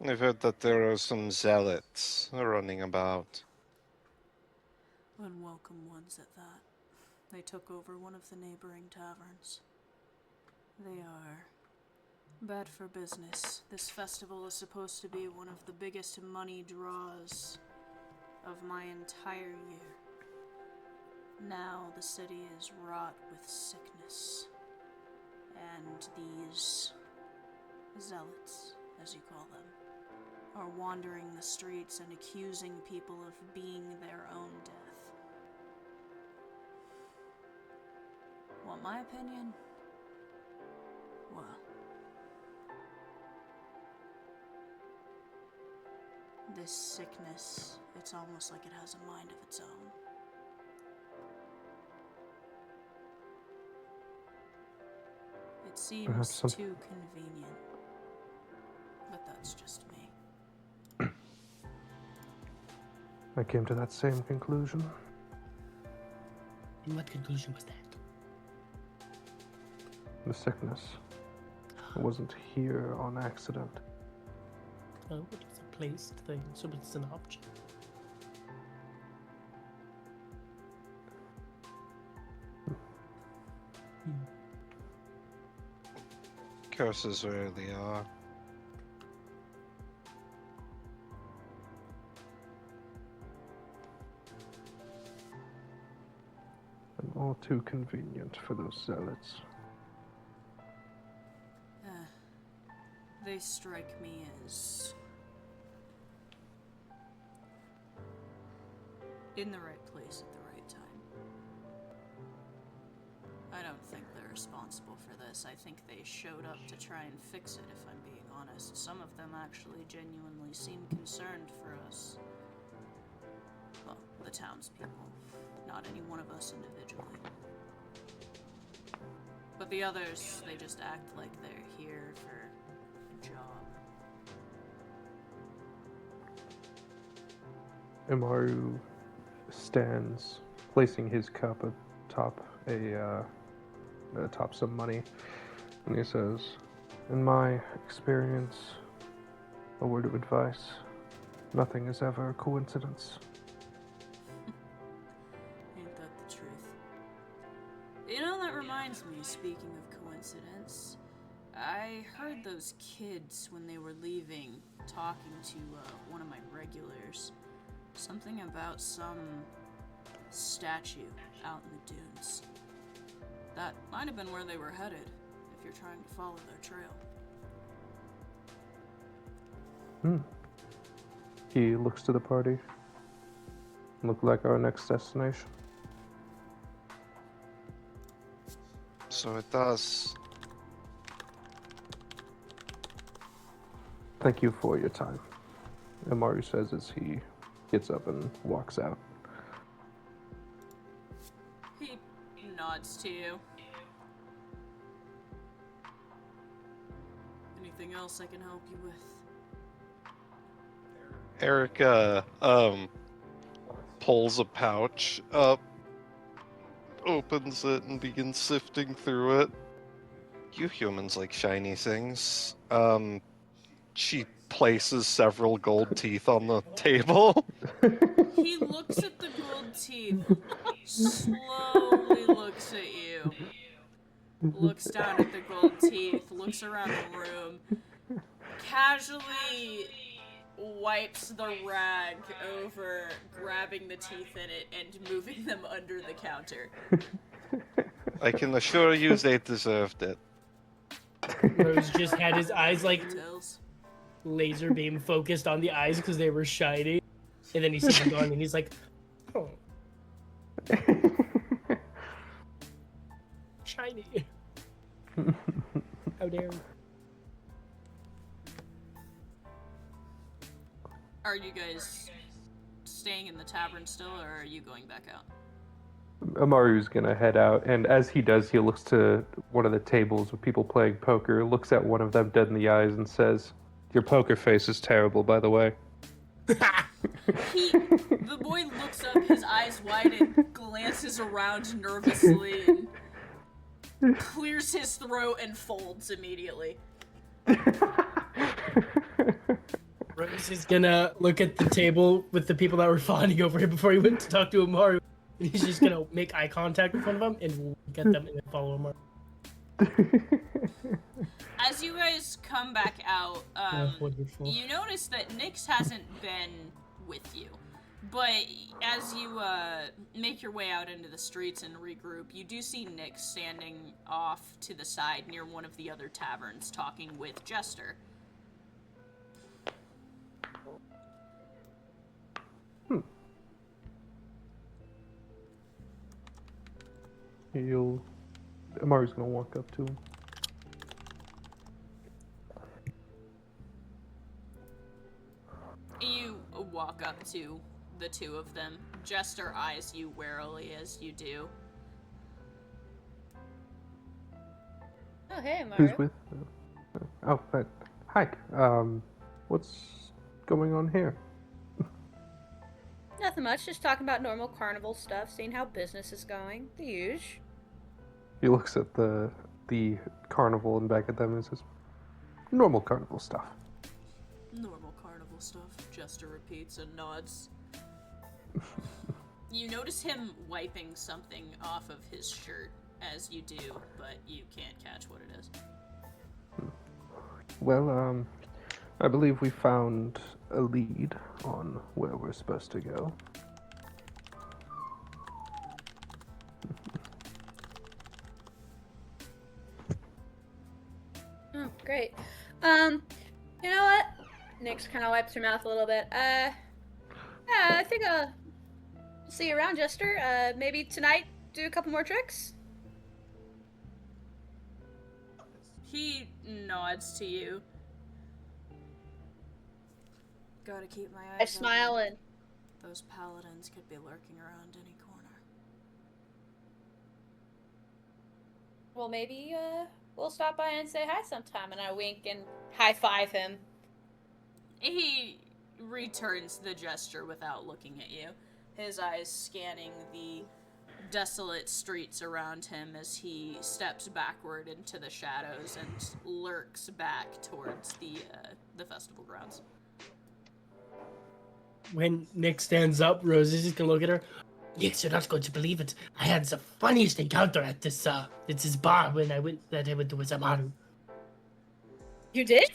I've heard that there are some zealots running about. Unwelcome ones at that. They took over one of the neighboring taverns. They are bad for business. This festival is supposed to be one of the biggest money draws of my entire year. Now the city is wrought with sickness, and these zealots, as you call them, are wandering the streets and accusing people of being their own death. Want my opinion? Well, this sickness, it's almost like it has a mind of its own. It seems too convenient. But that's just me. I came to that same conclusion. And what conclusion was that? The sickness wasn't here on accident. Oh, it's a placed thing, so it's an object. Curses really are. And all too convenient for those zealots. They strike me as in the right place at the right time. I don't think they're responsible for this. I think they showed up to try and fix it, if I'm being honest. Some of them actually genuinely seem concerned for us. Well, the townspeople. Not any one of us individually. But the others, they just act like they're here for a job. Immaru stands, placing his cup atop atop some money, and he says, "In my experience, a word of advice: nothing is ever a coincidence." Ain't that the truth? You know, that reminds me, speaking of coincidence, I heard those kids when they were leaving talking to one of my regulars. Something about some statue out in the dunes. That might have been where they were headed, if you're trying to follow their trail. He looks to the party. Look like our next destination. So it does. Thank you for your time, Immaru says as he gets up and walks out. He nods to you. Anything else I can help you with? Erika pulls a pouch up, opens it, and begins sifting through it. You humans like shiny things. She places several gold teeth on the table. He looks at the gold teeth, slowly looks at you, looks down at the gold teeth, looks around the room, casually wipes the rag over, grabbing the teeth in it and moving them under the counter. I can assure you they deserved it. Rose just had his eyes like Details. laser beam focused on the eyes because they were shiny. And then he sees them gone and he's like, oh. Shiny. How dare you. Are you guys staying in the tavern still, or are you going back out? Immaru's gonna head out, and as he does, he looks to one of the tables with people playing poker, looks at one of them dead in the eyes, and says, "Your poker face is terrible, by the way." The boy looks up, his eyes wide, and glances around nervously, and clears his throat and folds immediately. Rose is gonna look at the table with the people that were fawning over him before he went to talk to Immaru. And he's just gonna make eye contact with one of them and get them and then follow Immaru. As you guys come back out, Wonderful. you notice that Nyx hasn't been with you. But as you make your way out into the streets and regroup, you do see Nick standing off to the side near one of the other taverns talking with Jester. Immaru's gonna walk up to him. You walk up to the two of them. Jester eyes you warily as you do. Oh, hey, Immaru. Who's with? Hi. What's going on here? Nothing much, just talking about normal carnival stuff, seeing how business is going. The huge. He looks at the carnival and back at them and says, "Normal carnival stuff." Normal carnival stuff, Jester repeats and nods. You notice him wiping something off of his shirt as you do, but you can't catch what it is. Well, I believe we found a lead on where we're supposed to go. Oh, great. You know what? Nyx kind of wipes her mouth a little bit. Yeah, I think I'll see you around, Jester. Maybe tonight do a couple more tricks? He nods to you. Gotta keep my eyes I smile open. and... Those paladins could be lurking around any corner. Well, maybe, we'll stop by and say hi sometime, and I wink and high-five him. He returns the gesture without looking at you, his eyes scanning the desolate streets around him as he steps backward into the shadows and lurks back towards the festival grounds. When Nick stands up, Rose is just gonna look at her. Yes, you're not going to believe it. I had the funniest encounter at this bar when I went to Immaru. You did?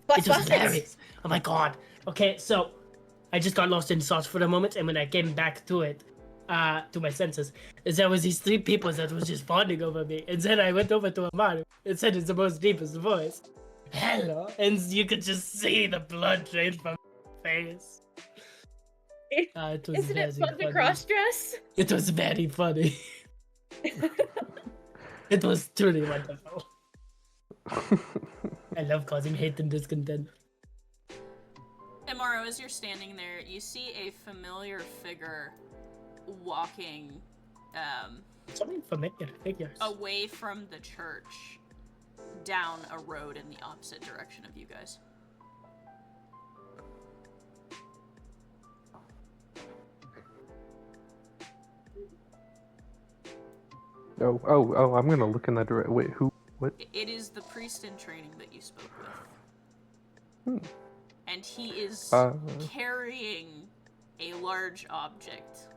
What It was hilarious. Oh my god. Okay, so I just got lost in sauce for a moment, and when I came back to it, to my senses, there was these three people that was just fawning over me, and then I went over to Immaru and said in the most deepest voice, "Hello," and you could just see the blood drain from my face. It was Isn't it fun to cross-dress? It was very funny. It was truly wonderful. I love causing hate and discontent. Immaru, as you're standing there, you see a familiar figure walking Something familiar figures. away from the church down a road in the opposite direction of you guys. Oh, I'm gonna look in that direction. Wait, who? What? It is the priest in training that you spoke with. And he is carrying a large object.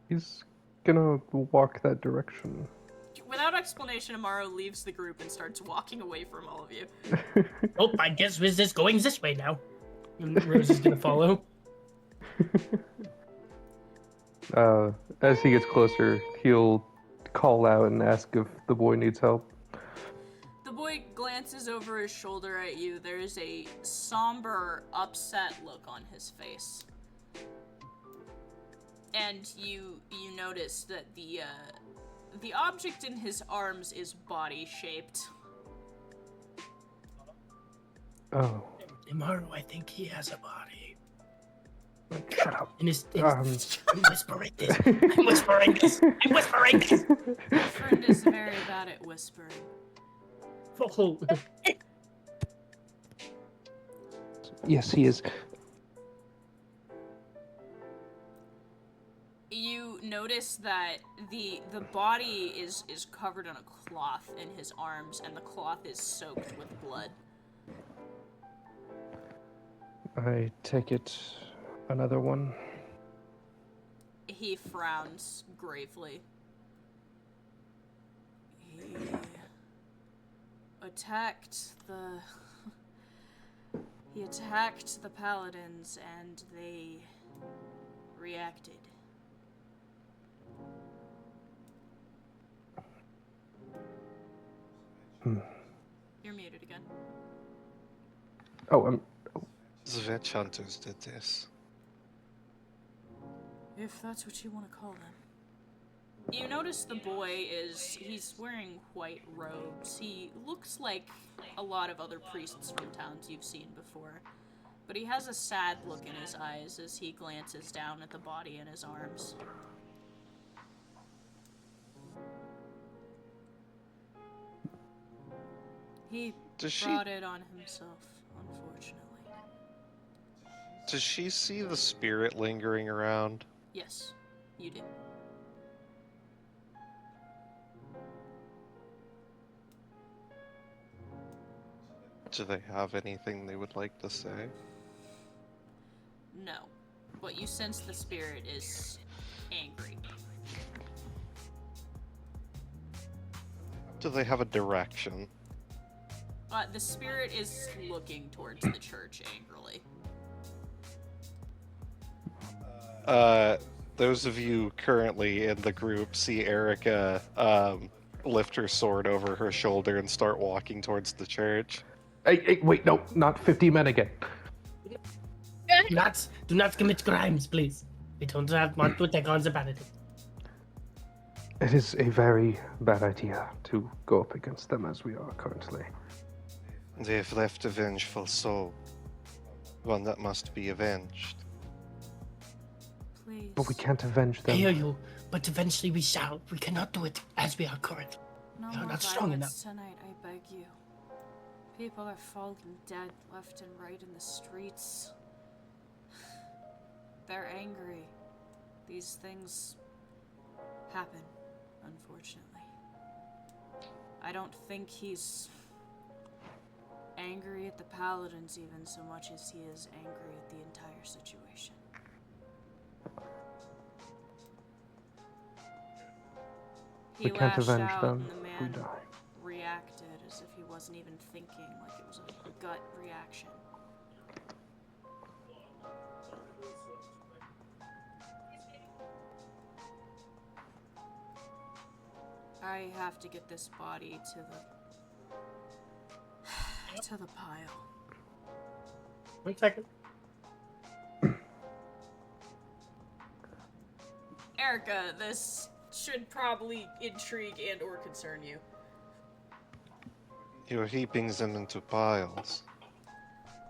He's gonna walk that direction. Without explanation, Immaru leaves the group and starts walking away from all of you. Oh, I guess we're just going this way now. And Rose is gonna follow. As he gets closer, he'll call out and ask if the boy needs help. The boy glances over his shoulder at you. There's a somber, upset look on his face. And you notice that the object in his arms is body-shaped. Oh. Immaru, I think he has a body. Shut up. I'm whispering this. I'm whispering this. I'm whispering this. My friend is very bad at whispering. Oh. Yes, he is. You notice that the body is covered in a cloth in his arms, and the cloth is soaked with blood. I take it another one. He frowns gravely. He attacked the... He attacked the paladins and they reacted. You're muted again. Oh, The witch hunters did this. If that's what you want to call them. You notice the boy he's wearing white robes. He looks like a lot of other priests from towns you've seen before. But he has a sad look in his eyes as he glances down at the body in his arms. He brought it on himself, unfortunately. Does she see the spirit lingering around? Yes, you do. Do they have anything they would like to say? No, but you sense the spirit is angry. Do they have a direction? The spirit is looking towards the church angrily. Those of you currently in the group see Erika lift her sword over her shoulder and start walking towards the church. Hey, wait, no, not 50 men again. Do not commit crimes, please. We don't want to attack on the paladin. It is a very bad idea to go up against them as we are currently. They've left a vengeful soul. One that must be avenged. Please. But we can't avenge them. I hear you, but eventually we shall. We cannot do it as we are currently. No We are more not strong enough. violence tonight, I beg you. People are falling dead left and right in the streets. They're angry. These things happen, unfortunately. I don't think he's angry at the paladins even so much as he is angry at the entire situation. We can't lashed avenge out them and the if we man die. reacted as if he wasn't even thinking, like it was a gut reaction. I have to get this body to the pile. 1 second. Erika, this should probably intrigue and or concern you. You're heaping them into piles.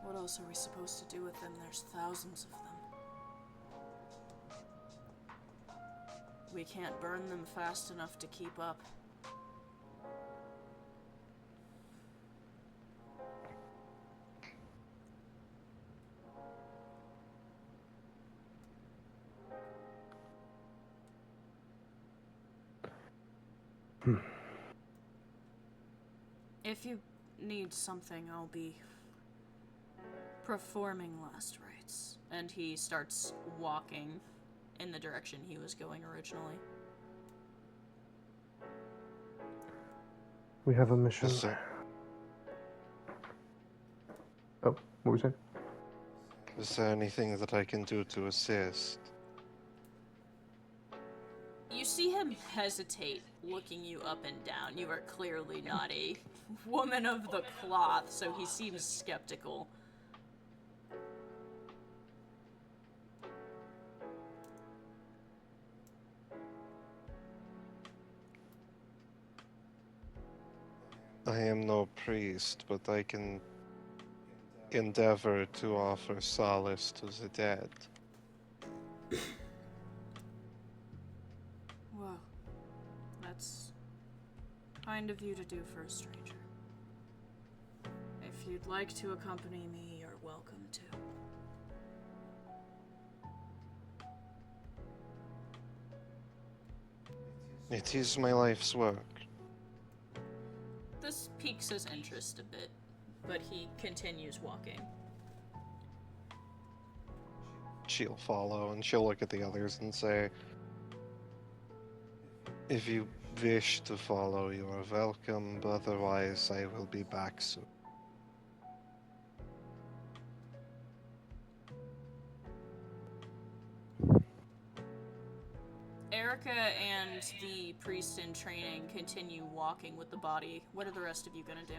What else are we supposed to do with them? There's thousands of them. We can't burn them fast enough to keep up. If you need something, I'll be performing last rites. And he starts walking in the direction he was going originally. We have a mission. Is there, Oh, what were we saying? is there anything that I can do to assist? You see him hesitate, looking you up and down. You are clearly not a woman of the cloth, so he seems skeptical. I am no priest, but I can endeavor to offer solace to the dead. Well, that's kind of you to do for a stranger. If you'd like to accompany me, you're welcome to. It is my life's work. This piques his interest a bit, but he continues walking. She'll follow and she'll look at the others and say, if you wish to follow, you are welcome, but otherwise I will be back soon. Erika and the priest in training continue walking with the body. What are the rest of you gonna do?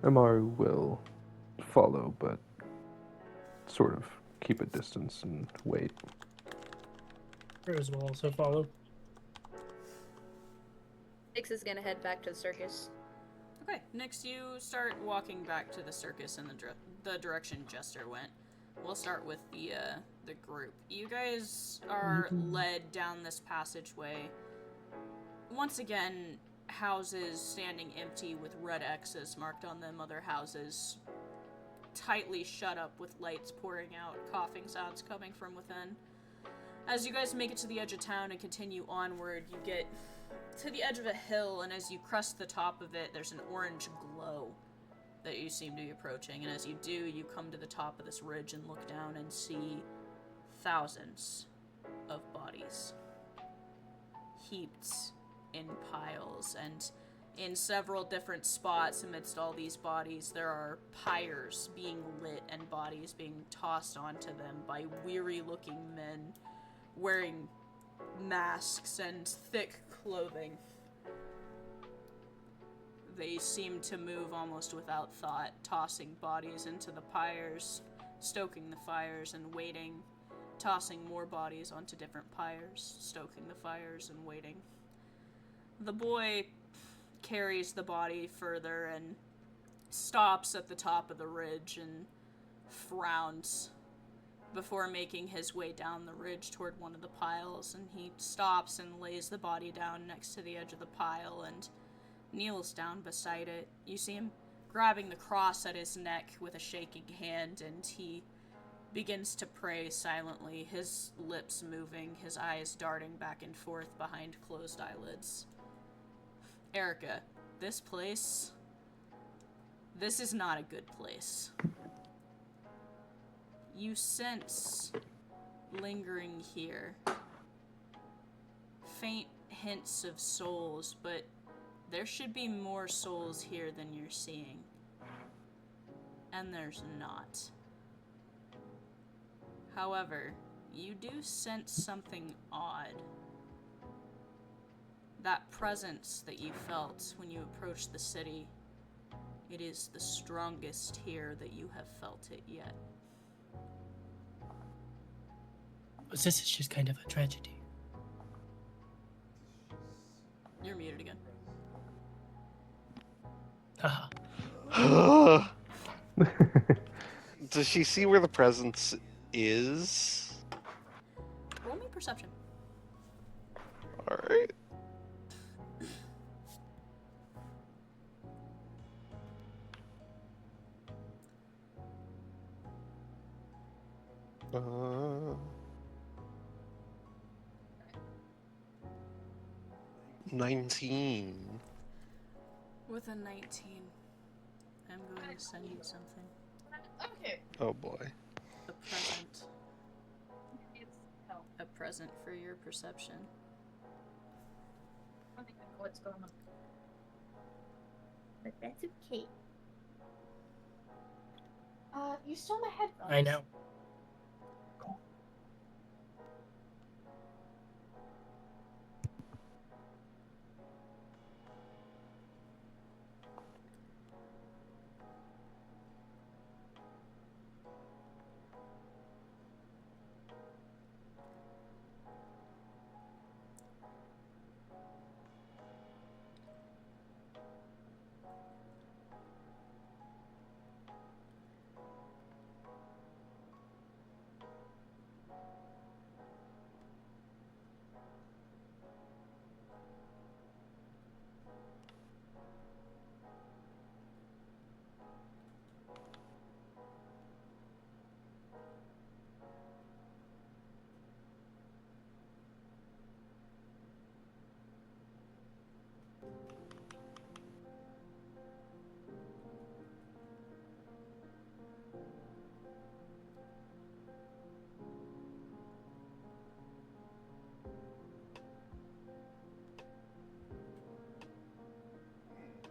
Immaru will follow, but sort of keep a distance and wait. Rose will also follow. Nix is gonna head back to the circus. Okay, next you start walking back to the circus in the direction Jester went. We'll start with the group. You guys are led down this passageway. Once again, houses standing empty with red X's marked on them, other houses tightly shut up with lights pouring out, coughing sounds coming from within. As you guys make it to the edge of town and continue onward, you get to the edge of a hill, and as you crest the top of it, there's an orange glow that you seem to be approaching, and as you do, you come to the top of this ridge and look down and see thousands of bodies heaped in piles, and in several different spots amidst all these bodies, there are pyres being lit and bodies being tossed onto them by weary-looking men wearing masks and thick clothing. They seem to move almost without thought, tossing bodies into the pyres, stoking the fires and waiting, tossing more bodies onto different pyres, stoking the fires and waiting. The boy carries the body further and stops at the top of the ridge and frowns before making his way down the ridge toward one of the piles, and he stops and lays the body down next to the edge of the pile and kneels down beside it. You see him grabbing the cross at his neck with a shaking hand, and he begins to pray silently, his lips moving, his eyes darting back and forth behind closed eyelids. Erika, this is not a good place. You sense, lingering here, faint hints of souls, but there should be more souls here than you're seeing. And there's not. However, you do sense something odd. That presence that you felt when you approached the city, it is the strongest here that you have felt it yet. This is just kind of a tragedy. You're muted again. Haha. Does she see where the presence is? Roll me perception. Alright. Uh, 19. With a 19, I'm going to send you something. Okay. Oh boy. A present. A present for your perception. I don't think I know what's going on. But that's okay. You stole my headphones. I know.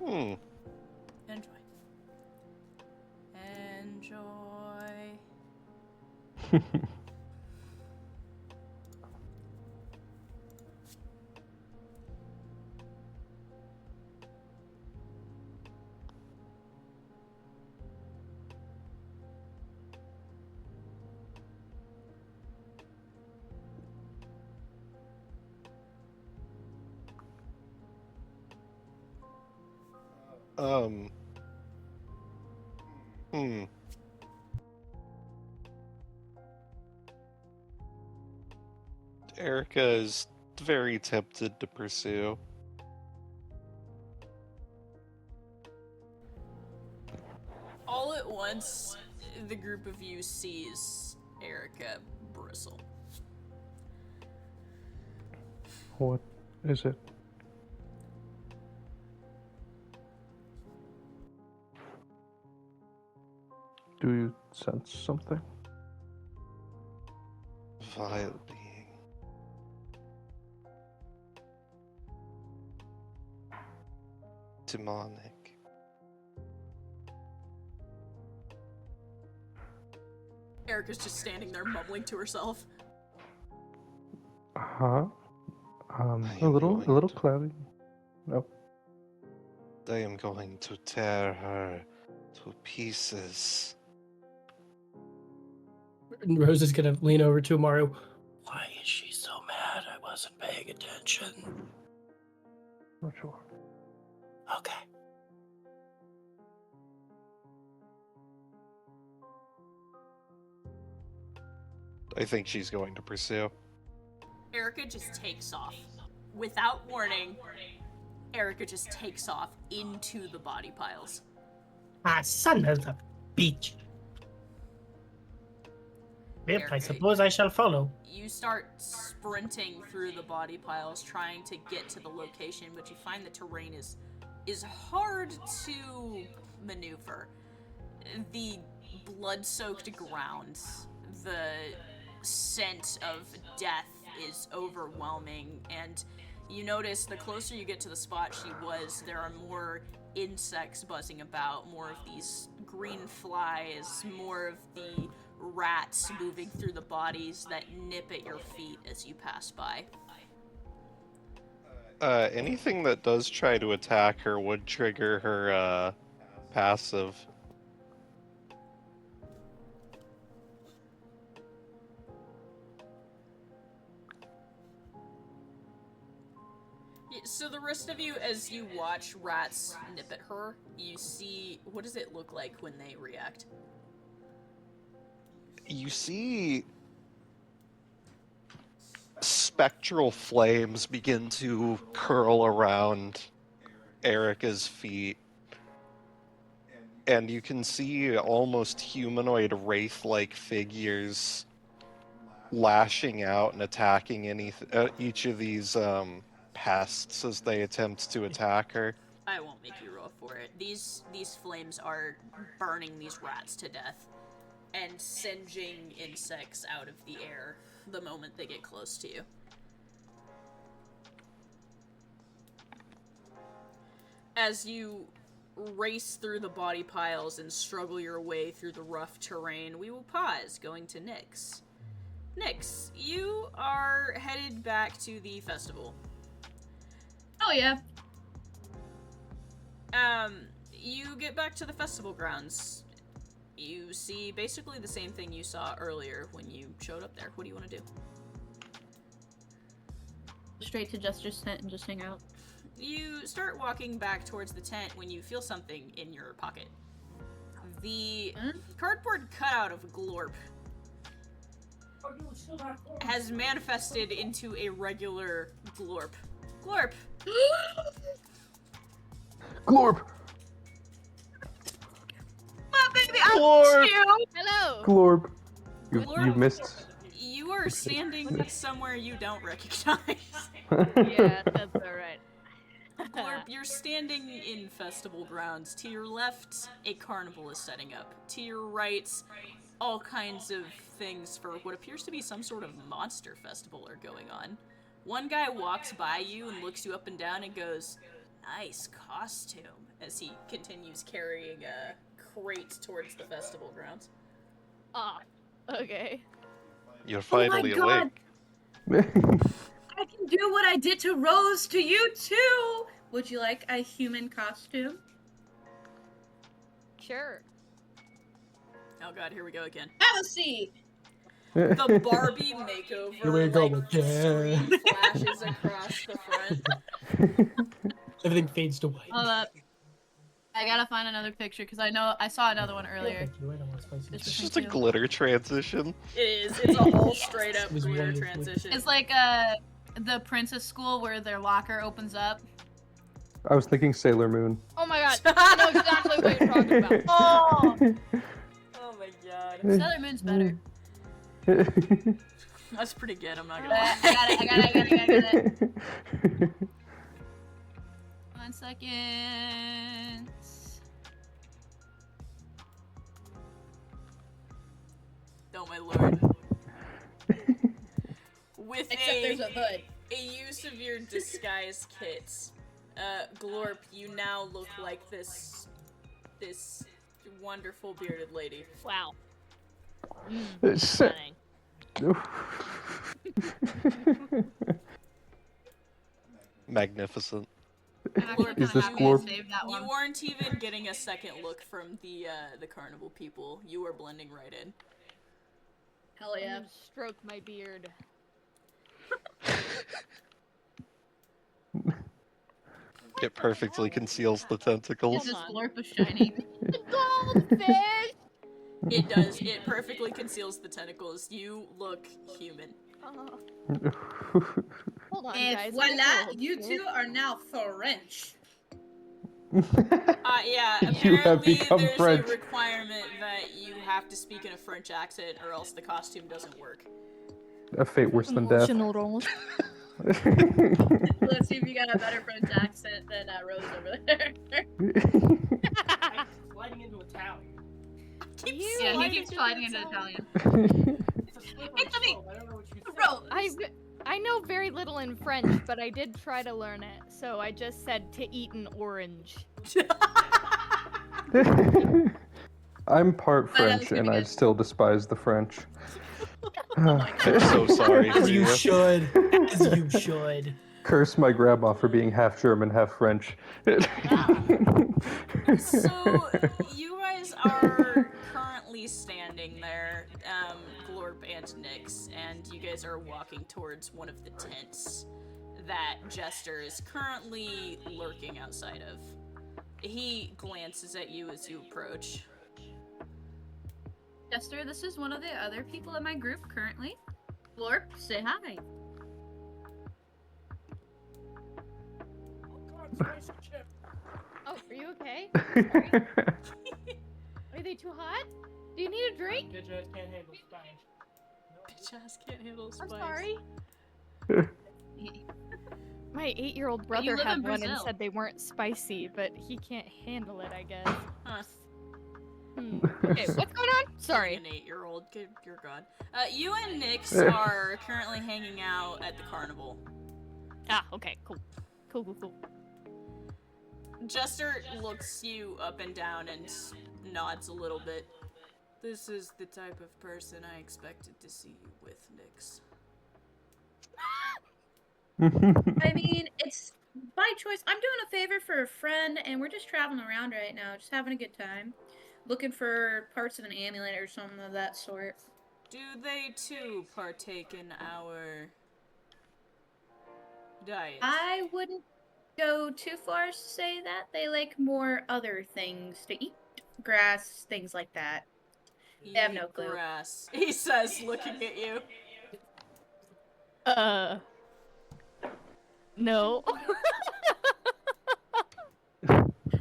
Hmm. Enjoy. Enjoy. Um. Hmm. Erika is very tempted to pursue. All at once, the group of you sees Erika bristle. What is it? Do you sense something? Vile being. Demonic. Erika's just standing there mumbling to herself. Huh? I A am little going to- cloudy. No. I am going to tear her to pieces. And Rose is gonna lean over to Immaru. Why is she so mad? I wasn't paying attention. Not sure. Okay. I think she's going to pursue. Erika just takes off. Without warning, Erika just takes off into the body piles. Ah, son of a bitch. Yep, I Erika, suppose I shall follow. You start sprinting through the body piles, trying to get to the location, but you find the terrain is hard to maneuver. The blood-soaked ground, the scent of death is overwhelming, and you notice the closer you get to the spot she was, there are more insects buzzing about, more of these green flies, more of the rats moving through the bodies that nip at your feet as you pass by. Anything that does try to attack her would trigger her, passive. So the rest of you, as you watch rats nip at her, you see, what does it look like when they react? You see spectral flames begin to curl around Erika's feet. And you can see almost humanoid wraith-like figures lashing out and attacking each of these pests as they attempt to attack her. I won't make you roll for it. These flames are burning these rats to death and singeing insects out of the air the moment they get close to you. As you race through the body piles and struggle your way through the rough terrain, we will pause, going to Nyx. Nyx, you are headed back to the festival. Oh yeah. You get back to the festival grounds. You see basically the same thing you saw earlier when you showed up there. What do you want to do? Straight to Jester's tent and just hang out. You start walking back towards the tent when you feel something in your pocket. The cardboard cutout of Glorp has manifested into a regular Glorp. Glorp! Glorp! Baby, Glorp! Hello. Glorp! You Glorp. missed. You are standing somewhere you don't recognize. Yeah, that's alright. Glorp, you're standing in festival grounds. To your left, a carnival is setting up. To your right, all kinds of things for what appears to be some sort of monster festival are going on. One guy walks by you and looks you up and down and goes, "Nice costume," as he continues carrying a crate towards the festival grounds. Ah, okay. You're finally Oh my awake. I can do what I did to Rose to you too. Would you like a human costume? Sure. Oh god, here we go again. Have a seat. The Barbie makeover, Here we go like, again. screen flashes across the front. Everything fades to white. Hold up. I gotta find another picture because I saw another one earlier. Thank you, I don't want spicy. This It's was just me a too. glitter transition. It is. It's a whole straight up It was glitter wonderful. transition. It's like the princess school where their locker opens up. I was thinking Sailor Moon. Oh my god. I know exactly what you're talking about. Oh! Oh my god. Sailor Moon's better. That's pretty good, I'm not gonna I lie. got it. 1 second. Oh my lord. With Except there's a hood. a use of your disguise kits, Glorp, you now look like this wonderful bearded lady. Wow. Sa- Stunning. Magnificent. I'm actually Glorp, Is this kinda happy I Glorp? saved that one. You weren't even getting a second look from the carnival people. You were blending right in. Hell yeah. Stroke my beard. It perfectly conceals the tentacles. This is Hold on. Glorp of shiny. Goldfish! It does. It perfectly conceals the tentacles. You look human. Hold on, And guys. voila, you two are now French. Yeah, You have apparently become there's French. a requirement that you have to speak in a French accent or else the costume doesn't work. A fate worse than death. Let's see if you got a better French accent than Rose over there. Sliding into Italian. Yeah, he keeps sliding into Italian. It's a slippery It's a me. slope, I don't know what you Bro, I know very little in French, but I did try to learn it, so I just said to eat an orange. I'm part But I was French, gonna and I get- still despise the French. I'm so sorry As for you you. should. As you should. Curse my grandma for being half German, half French. So, you guys are currently standing there, Glorp and Nyx, and you guys are walking towards one of the tents that Jester is currently lurking outside of. He glances at you as you approach. Jester, this is one of the other people in my group currently. Glorp, say hi. Oh, are you okay? Sorry. Are they too hot? Do you need a drink? Bitch ass can't handle spice. Bitch ass can't handle I'm spice. sorry. My 8-year-old you brother live had in one and Brazil. said they weren't spicy, but he can't handle it, I guess. Huh. Okay, what's going on? Sorry. An 8-year-old, good, your god. You and Nyx are currently hanging out at the carnival. Ah, okay, cool. Cool. Jester looks you up and down and nods a little bit. This is the type of person I expected to see you with, Nyx. I mean, it's by choice. I'm doing a favor for a friend, and we're just traveling around right now, just having a good time. Looking for parts of an amulet or something of that sort. Do they too partake in our diet? I wouldn't go too far as to say that. They like more other things to eat. Grass, things like that. They have no Eat clue. grass, he says, looking at you. No.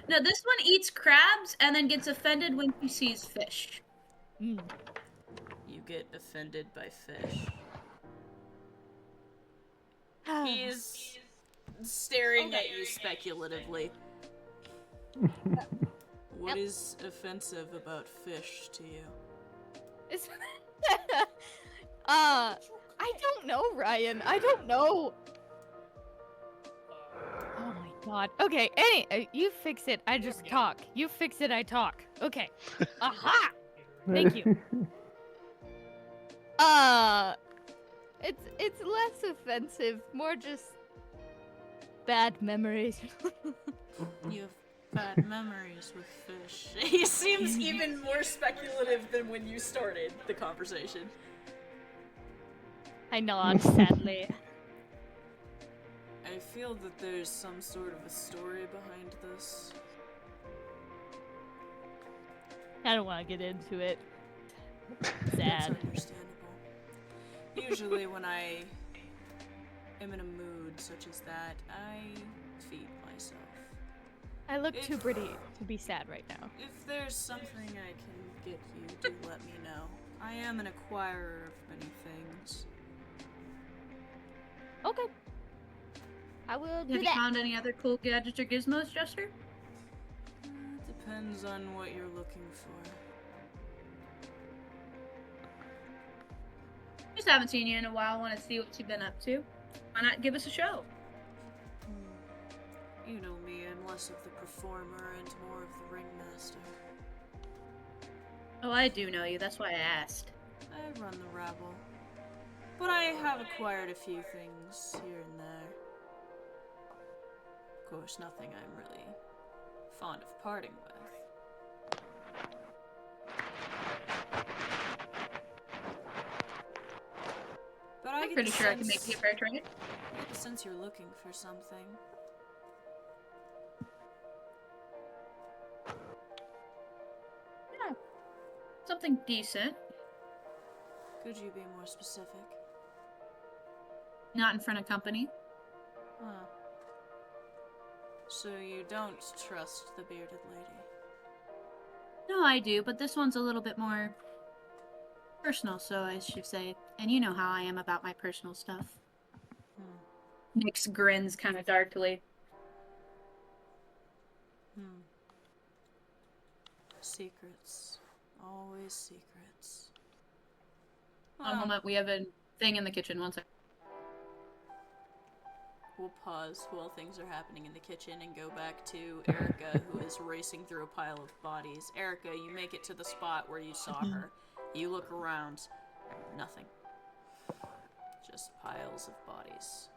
No, this one eats crabs and then gets offended when he sees fish. Mm. You get offended by fish. He is staring at you speculatively. What is offensive about fish to you? I don't know, Ryan. I don't know. Oh my god. Okay, you fix it, I just talk. You fix it, I talk. Okay. Aha! Thank you. It's less offensive, more just bad memories. You have bad memories with fish. He seems even more speculative than when you started the conversation. I nod sadly. I feel that there's some sort of a story behind this. I don't want to get into it. That's Sad. understandable. Usually when I am in a mood such as that, I feed myself. I look too pretty to be sad right now. If there's something I can get you, do let me know. I am an acquirer of many things. Okay. I will do Have you that. found any other cool gadgets or gizmos, Jester? Depends on what you're looking for. Just haven't seen you in a while. Want to see what you've been up to? Why not give us a show? You know me, I'm less of the performer and more of the ringmaster. Oh, I do know you. That's why I asked. I run the rabble. But I have acquired a few things here and there. Of course, nothing I'm really fond of parting with. But I'm pretty sure I can make you a fair trade. I get the sense you're looking for something. Yeah. Something decent. Could you be more specific? Not in front of company. Huh. So you don't trust the bearded lady? No, I do, but this one's a little bit more personal, so I should say. And you know how I am about my personal stuff. Nyx grins kind of darkly. Secrets. Always secrets. One moment, we have a thing in the kitchen. One second. We'll pause while things are happening in the kitchen and go back to Erika, who is racing through a pile of bodies. Erika, you make it to the spot where you saw her. You look around. Nothing. Just piles of bodies.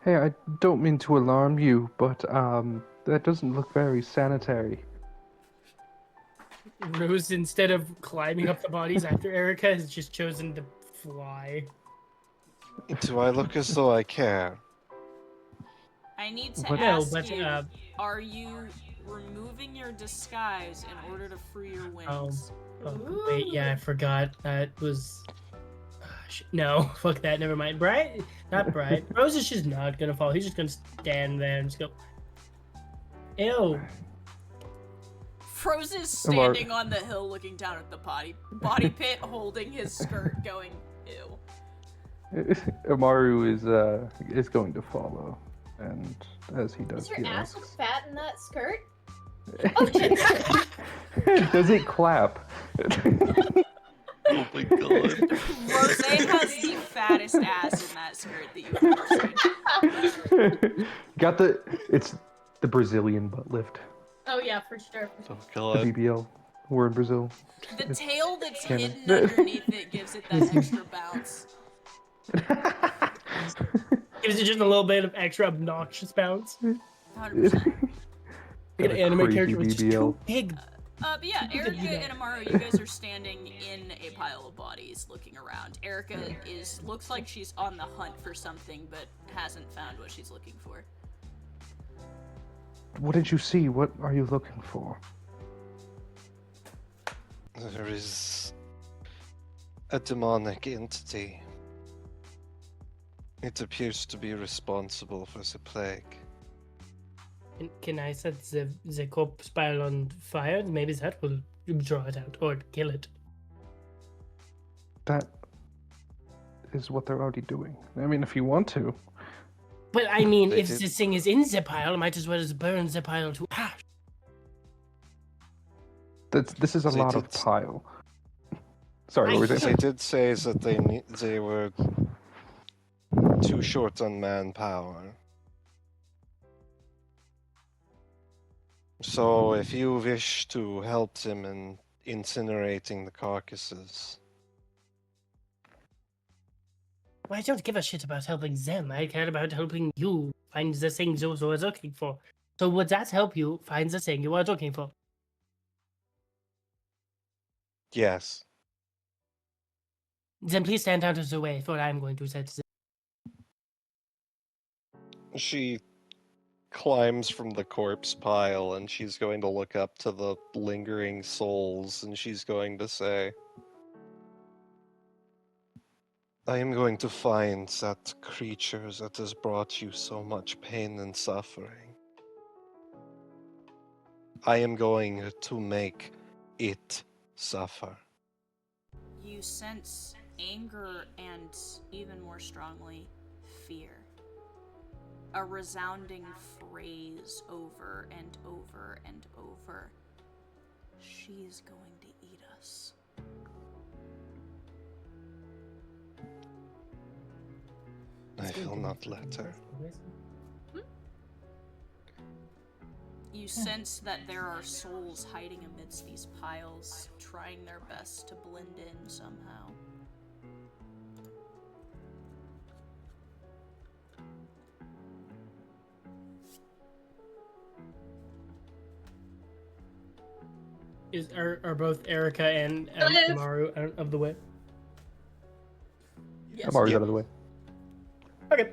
Hey, I don't mean to alarm you, but that doesn't look very sanitary. Rose, instead of climbing up the bodies after Erika, has just chosen to fly. Do I look as though I care? I need to What- ask No, but, you, are you removing your disguise in order to free your wings? Oh, wait, yeah, I forgot. That was... No, fuck that, never mind. Bright? Not Bright. Rose is just not gonna fall. He's just gonna stand there and just go... Ew. Froze is standing on the hill looking down at the body pit, holding his skirt, going, ew. Immaru is going to follow, and as he does, Does your he ass look asks, fat in that skirt? "Does it clap?" Oh my god. Rose has the fattest ass in that skirt that you've ever seen. It's the Brazilian butt lift. Oh yeah, for sure. Oh The god. BBL. We're in Brazil. The tail that's canon. hidden underneath it gives it that extra bounce. Gives it just a little bit of extra obnoxious bounce. 100%. Like an anime Crazy character was just BBL. too big. But yeah, Erika and Immaru, you guys are standing in a pile of bodies looking around. Erika looks like she's on the hunt for something, but hasn't found what she's looking for. What did you see? What are you looking for? There is a demonic entity. It appears to be responsible for the plague. Can I set the corpse pile on fire? Maybe that will draw it out or kill it. That is what they're already doing. I mean, if you want to. But I mean, They if did- this thing is in the pile, might as well just burn the pile to ash. This is a They lot of did- pile. Sorry, what were They they? did say that they were too short on manpower. So if you wish to help them in incinerating the carcasses. Well, I don't give a shit about helping them. I care about helping you find the things you are looking for. So would that help you find the thing you are looking for? Yes. Then please stand out of the way, for I'm going to set the... She climbs from the corpse pile and she's going to look up to the lingering souls and she's going to say, I am going to find that creature that has brought you so much pain and suffering. I am going to make it suffer. You sense anger and, even more strongly, fear. A resounding phrase over and over and over. She's going to eat us. I will not let her. You sense that there are souls hiding amidst these piles, trying their best to blend in somehow. Are both Erika and Immaru out of the way? Yes. Immaru's out of the way. Okay.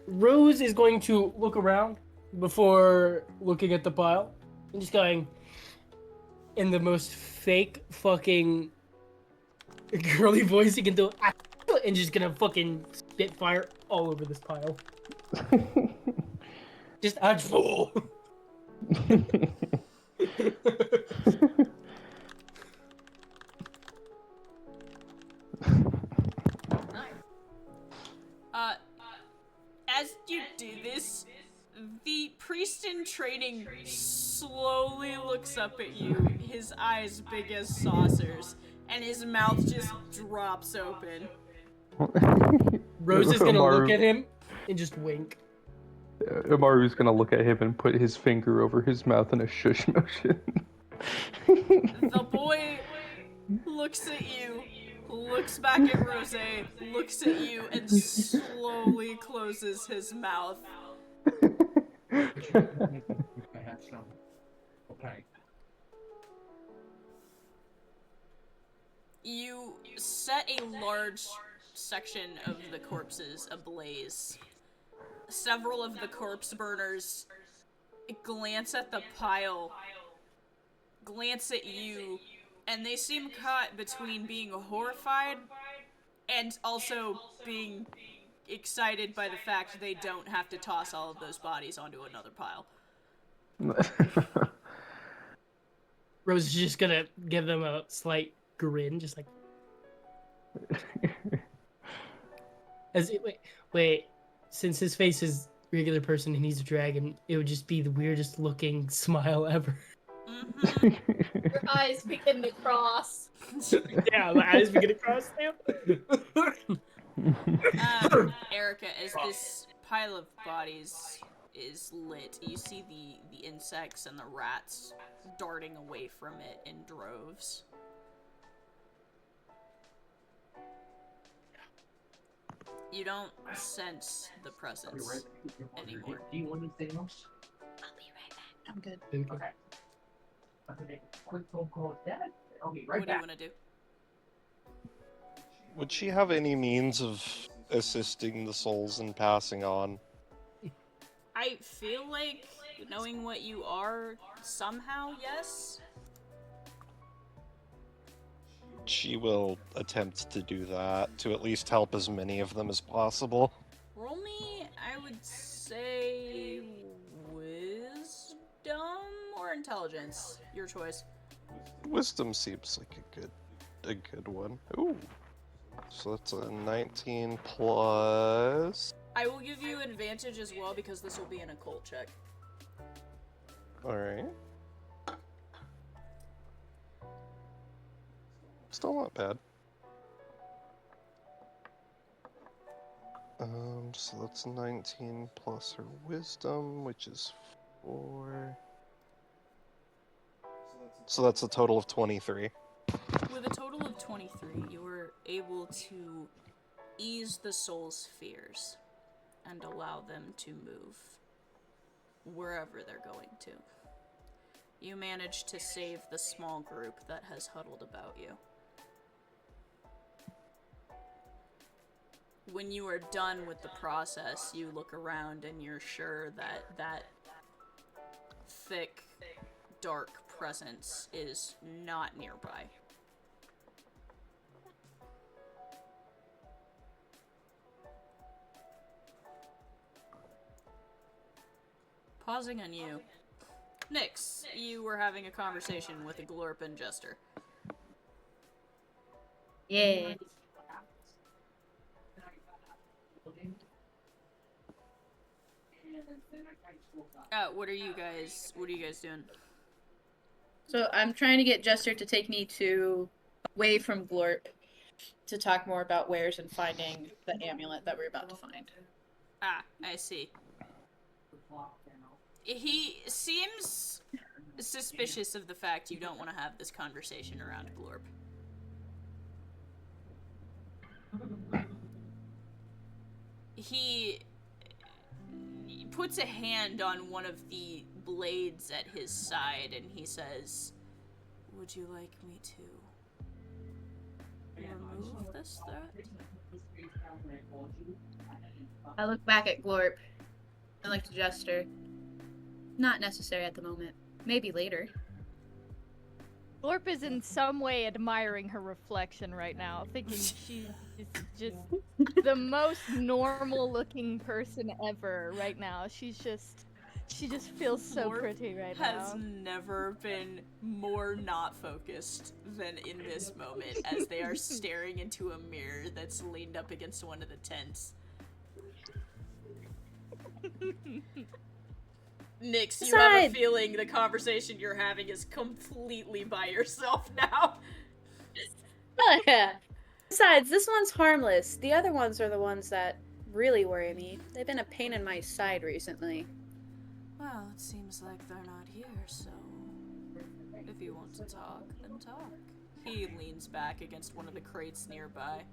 Rose is going to look around before looking at the pile and just going in the most fake fucking girly voice you can do, and just gonna fucking spit fire all over this pile. Just full. As you do this, the priest in training slowly looks up at you, his eyes big as saucers, and his mouth just drops open. Rose is gonna look at him and just wink. Immaru's gonna look at him and put his finger over his mouth in a shush motion. The boy looks at you, looks back at Rose, looks at you, and slowly closes his mouth. Okay. You set a large section of the corpses ablaze. Several of the corpse burners glance at the pile, glance at you, and they seem caught between being horrified and also being excited by the fact they don't have to toss all of those bodies onto another pile. Rose is just gonna give them a slight grin, just like. Wait. Since his face is regular person and he's a dragon, it would just be the weirdest looking smile ever. Mm-hmm. Your eyes begin to cross. Yeah, my eyes begin to cross now. Erika, as this pile of bodies is lit, you see the insects and the rats darting away from it in droves. You don't sense the presence anymore. Do you want anything else? I'll be right back. I'm good. Okay. I'm gonna make a quick phone call with Dad. I'll be right What do you back. want to do? Would she have any means of assisting the souls in passing on? I feel like, knowing what you are, somehow, yes? She will attempt to do that, to at least help as many of them as possible. Roll me, I would say, wisdom or intelligence. Your choice. Wisdom seems like a good one. Ooh. So that's a 19 plus... I will give you advantage as well because this will be an occult check. Alright. Still not bad. So that's 19 plus her wisdom, which is 4. So that's a total of 23. With a total of 23, you were able to ease the soul's fears and allow them to move wherever they're going to. You managed to save the small group that has huddled about you. When you are done with the process, you look around and you're sure that that thick, dark presence is not nearby. Pausing on you. Nyx, you were having a conversation with a Glorpin Jester. Yeah. What are you guys doing? So I'm trying to get Jester to take me away from Glorp to talk more about wares and finding the amulet that we're about to find. Ah, I see. He seems suspicious of the fact you don't want to have this conversation around Glorp. He puts a hand on one of the blades at his side and he says, "Would you like me to remove this threat?" I look back at Glorp. I look to Jester. Not necessary at the moment. Maybe later. Glorp is in some way admiring her reflection right now, thinking she's just the most normal-looking person ever right now. She just feels so Glorp pretty right has now. never been more not focused than in this moment as they are staring into a mirror that's leaned up against one of the tents. Nyx, you have a feeling the conversation you're having is completely by yourself now. Oh, yeah. Besides, this one's harmless. The other ones are the ones that really worry me. They've been a pain in my side recently. Well, it seems like they're not here, so if you want to talk, then talk. He leans back against one of the crates nearby.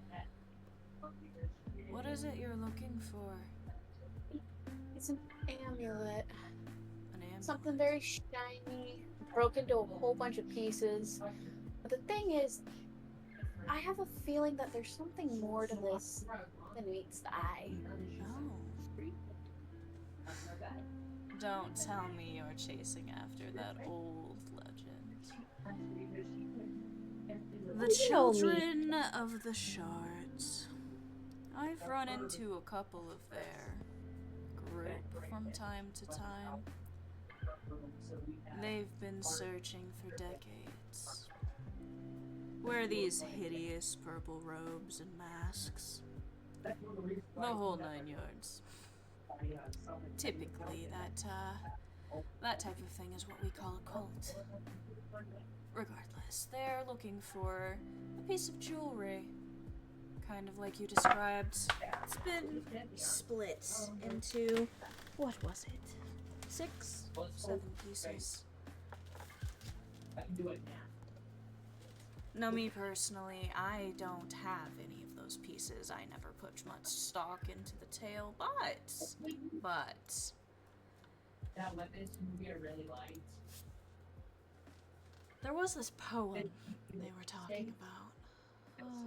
What is it you're looking for? It's an amulet. An amulet? Something very shiny, broke into a whole bunch of pieces. But the thing is, I have a feeling that there's something more to this than meets the eye. Oh. Don't tell me you're chasing after that old legend. The Children of the Shards. I've run into a couple of their group from time to time. They've been searching for decades. Wear these hideous purple robes and masks. The whole 9 yards. Typically, that type of thing is what we call a cult. Regardless, they're looking for a piece of jewelry. Kind of like you described. It's been split into, what was it? 6, 7 pieces. Now, me personally, I don't have any of those pieces. I never put much stock into the tale, but That weapon movie I really liked. there was this poem they were talking about.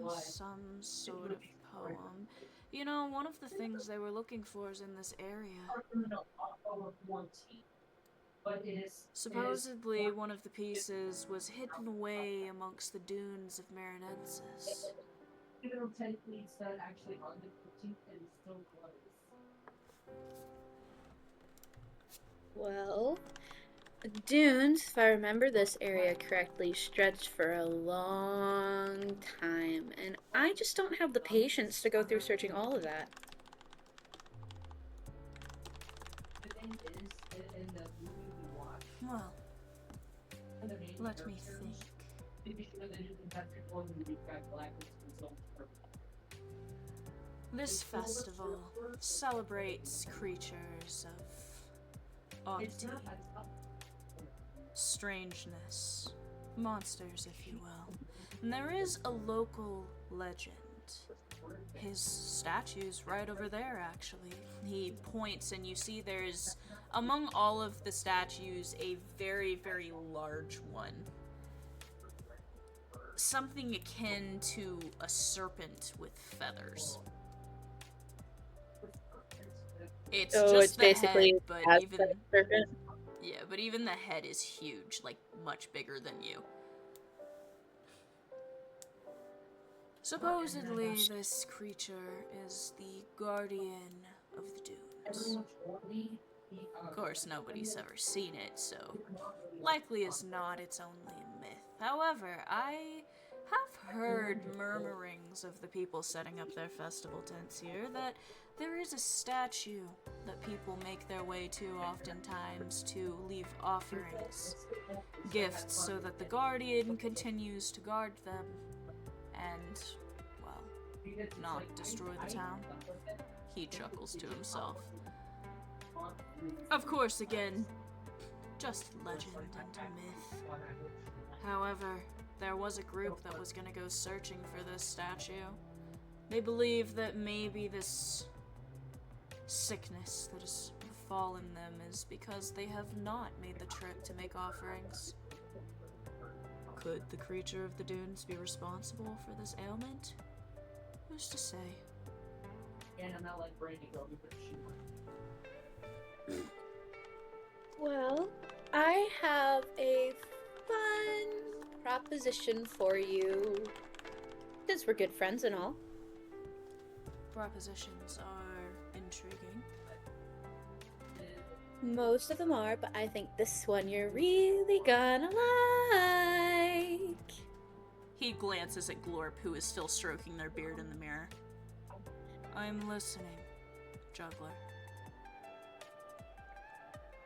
Oh, some sort of poem. You know, one of the things they were looking for is in this area. Supposedly, one of the pieces was hidden away amongst the dunes of Marinensis. Even though technically it's not actually on the 15th and it's still close. Well, the dunes, if I remember this area correctly, stretched for a long time, and I just don't have the patience to go through searching all of that. The thing is, in the movie we watched, Well, let me think. This festival celebrates creatures of oddity, strangeness, monsters, if you will. And there is a local legend. His statue's right over there, actually. He points, and you see there's, among all of the statues, a very, very large one. Something akin to a serpent with feathers. It's So just it's the basically head, but as even the serpent. yeah, but even the head is huge, like much bigger than you. Supposedly, this creature is the guardian of the dunes. Of course, nobody's ever seen it, so likely as not, it's only a myth. However, I have heard murmurings of the people setting up their festival tents here that there is a statue that people make their way to oftentimes to leave offerings, gifts, so that the guardian continues to guard them and, well, not destroy the town. He chuckles to himself. Of course, again, just legend and myth. However, there was a group that was gonna go searching for this statue. They believe that maybe this sickness that has befallen them is because they have not made the trip to make offerings. Could the creature of the dunes be responsible for this ailment? Who's to say? Well, I have a fun proposition for you. Since we're good friends and all. Propositions are intriguing. Most of them are, but I think this one you're really gonna like. He glances at Glorp, who is still stroking their beard in the mirror. I'm listening, juggler.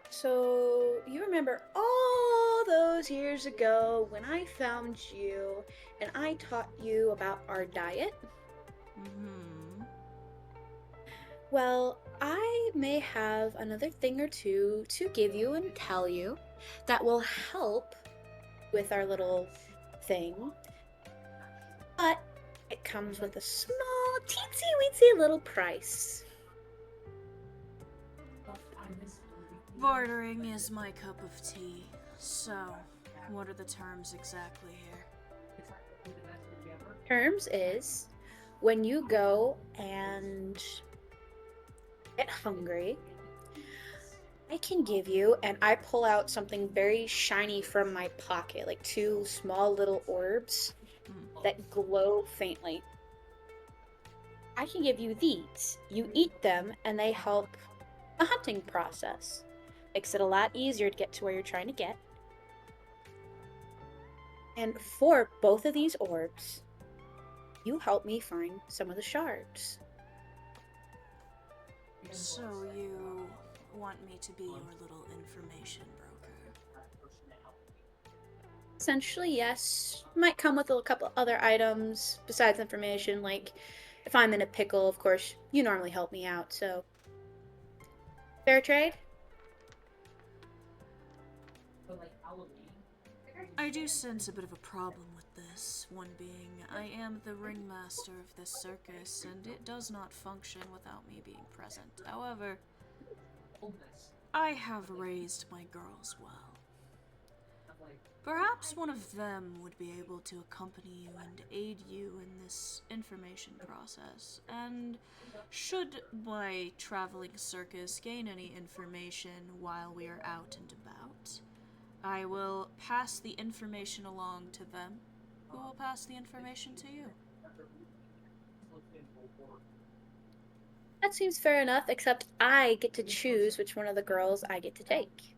So, you remember all those years ago when I found you and I taught you about our diet? Mm-hmm. Well, I may have another thing or two to give you and tell you that will help with our little thing. But it comes with a small, teensy-weensy little price. Bartering is my cup of tea. So, what are the terms exactly here? Terms is when you go and get hungry, I can give you, and I pull out something very shiny from my pocket, like 2 small little orbs that glow faintly. I can give you these. You eat them, and they help the hunting process. Makes it a lot easier to get to where you're trying to get. And for both of these orbs, you help me find some of the shards. So you want me to be your little information broker? Essentially, yes. Might come with a couple other items besides information, like if I'm in a pickle, of course, you normally help me out, so. Fair trade? I do sense a bit of a problem with this, one being I am the ringmaster of this circus, and it does not function without me being present. However, I have raised my girls well. Perhaps one of them would be able to accompany you and aid you in this information process, and should my traveling circus gain any information while we are out and about, I will pass the information along to them, who will pass the information to you. That seems fair enough, except I get to choose which one of the girls I get to take.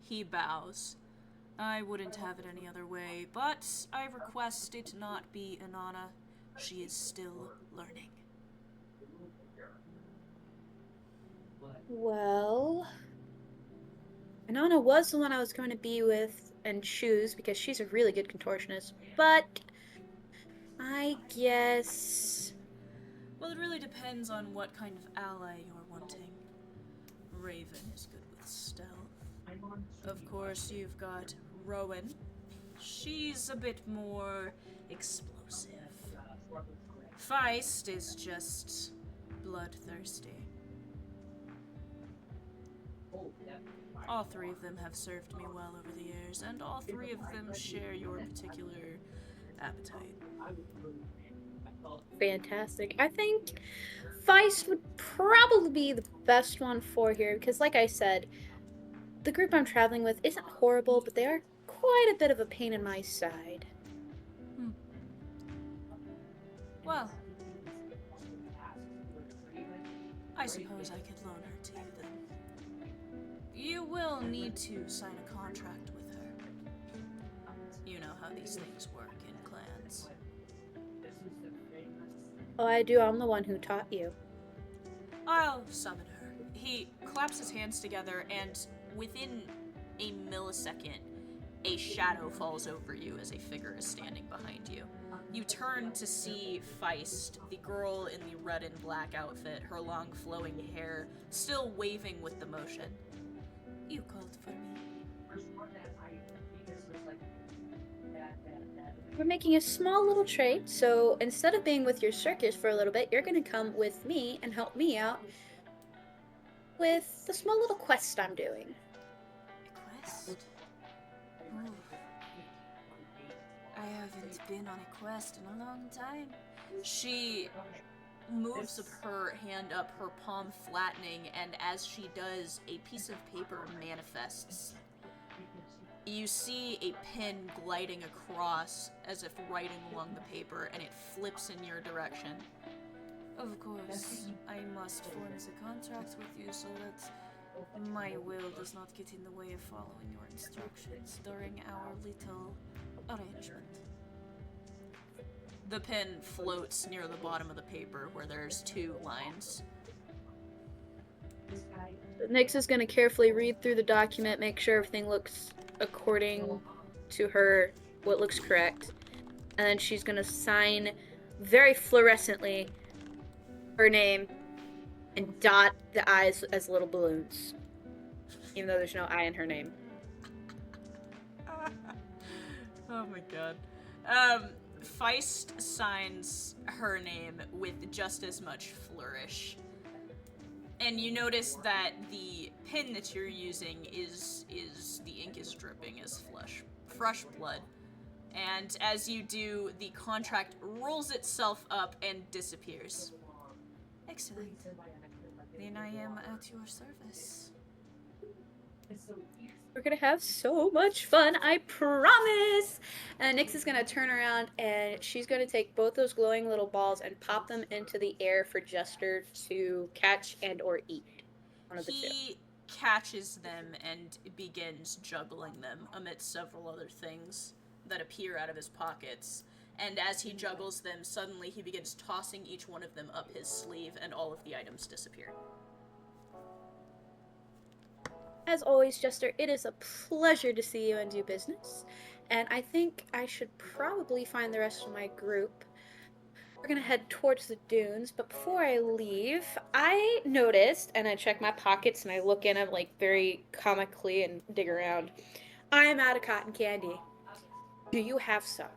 He bows. I wouldn't have it any other way, but I request it not be Inanna. She is still learning. Well, Inanna was the one I was going to be with and choose because she's a really good contortionist, but I guess... Well, it really depends on what kind of ally you're wanting. Raven is good with stealth. Of course, you've got Rowan. She's a bit more explosive. Feist is just bloodthirsty. All three of them have served me well over the years, and all three of them share your particular appetite. Fantastic. I think Feist would probably be the best one for here because, like I said, the group I'm traveling with isn't horrible, but they are quite a bit of a pain in my side. Well, I suppose I could loan her to you then. You will need to sign a contract with her. You know how these things work in clans. Oh, I do. I'm the one who taught you. I'll summon her. He claps his hands together, and within a millisecond, a shadow falls over you as a figure is standing behind you. You turn to see Feist, the girl in the red and black outfit, her long flowing hair still waving with the motion. You called for me. We're making a small little trade, so instead of being with your circus for a little bit, you're gonna come with me and help me out with the small little quest I'm doing. A quest? Oh. I haven't been on a quest in a long time. She moves her hand up, her palm flattening, and as she does, a piece of paper manifests. You see a pin gliding across as if writing along the paper, and it flips in your direction. Of course, I must form the contract with you so that my will does not get in the way of following your instructions during our little arrangement. The pen floats near the bottom of the paper where there's 2 lines. Nyx is going to carefully read through the document, make sure everything looks according to her, what looks correct. And then she's going to sign very fluorescently her name and dot the I's as little balloons. Even though there's no I in her name. Oh my god. Feist signs her name with just as much flourish. And you notice that the pen that you're using is the ink is dripping as fresh blood. And as you do, the contract rolls itself up and disappears. Excellent. Then I am at your service. We're gonna have so much fun, I promise! And Nyx is gonna turn around and she's gonna take both those glowing little balls and pop them into the air for Jester to catch and or eat. One of the two. He catches them and begins juggling them amidst several other things that appear out of his pockets. And as he juggles them, suddenly he begins tossing each one of them up his sleeve and all of the items disappear. As always, Jester, it is a pleasure to see you and do business. And I think I should probably find the rest of my group. We're gonna head towards the dunes, but before I leave, I noticed, and I check my pockets and I look in them like very comically and dig around. I am out of cotton candy. Do you have some?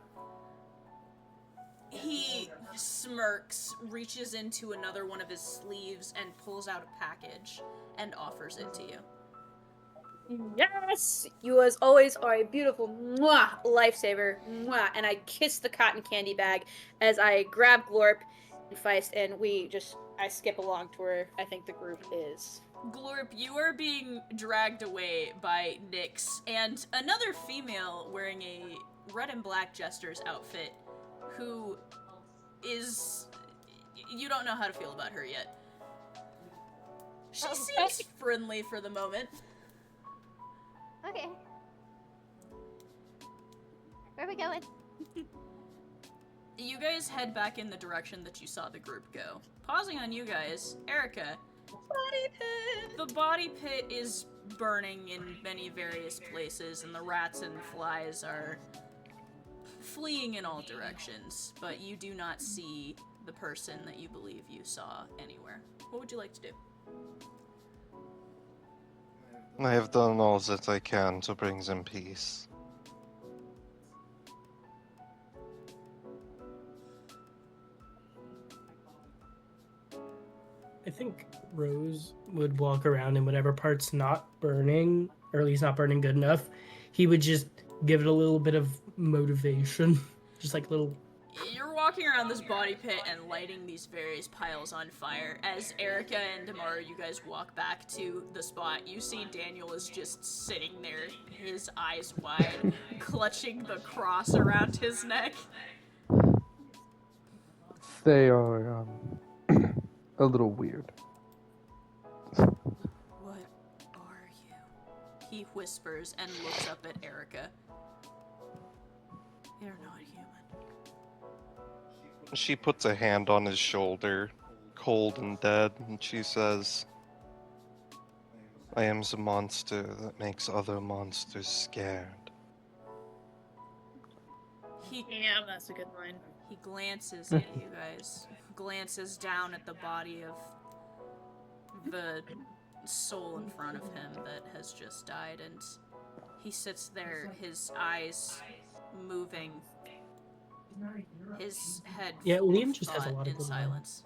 He smirks, reaches into another one of his sleeves, and pulls out a package and offers it to you. Yes! You as always are a beautiful lifesaver. And I kiss the cotton candy bag as I grab Glorp and Feist and I skip along to where I think the group is. Glorp, you are being dragged away by Nyx and another female wearing a red and black Jester's outfit who is... You don't know how to feel about her yet. She seems friendly for the moment. Okay. Where are we going? You guys head back in the direction that you saw the group go. Pausing on you guys, Erika. Body pit! The body pit is burning in many various places, and the rats and flies are fleeing in all directions, but you do not see the person that you believe you saw anywhere. What would you like to do? I have done all that I can to bring them peace. I think Rose would walk around and whatever part's not burning, or at least not burning good enough, he would just give it a little bit of motivation. Just like little. You're walking around this body pit and lighting these various piles on fire. As Erika and Immaru, you guys walk back to the spot, you see Daniel is just sitting there, his eyes wide, clutching the cross around his neck. They are a little weird. What are you? He whispers and looks up at Erika. You're not human. She puts a hand on his shoulder, cold and dead, and she says, I am the monster that makes other monsters scared. Yeah, that's a good line. He glances at you guys, glances down at the body of the soul in front of him that has just died, and he sits there, his eyes moving, his head full Liam of just has a thought lot of in good silence.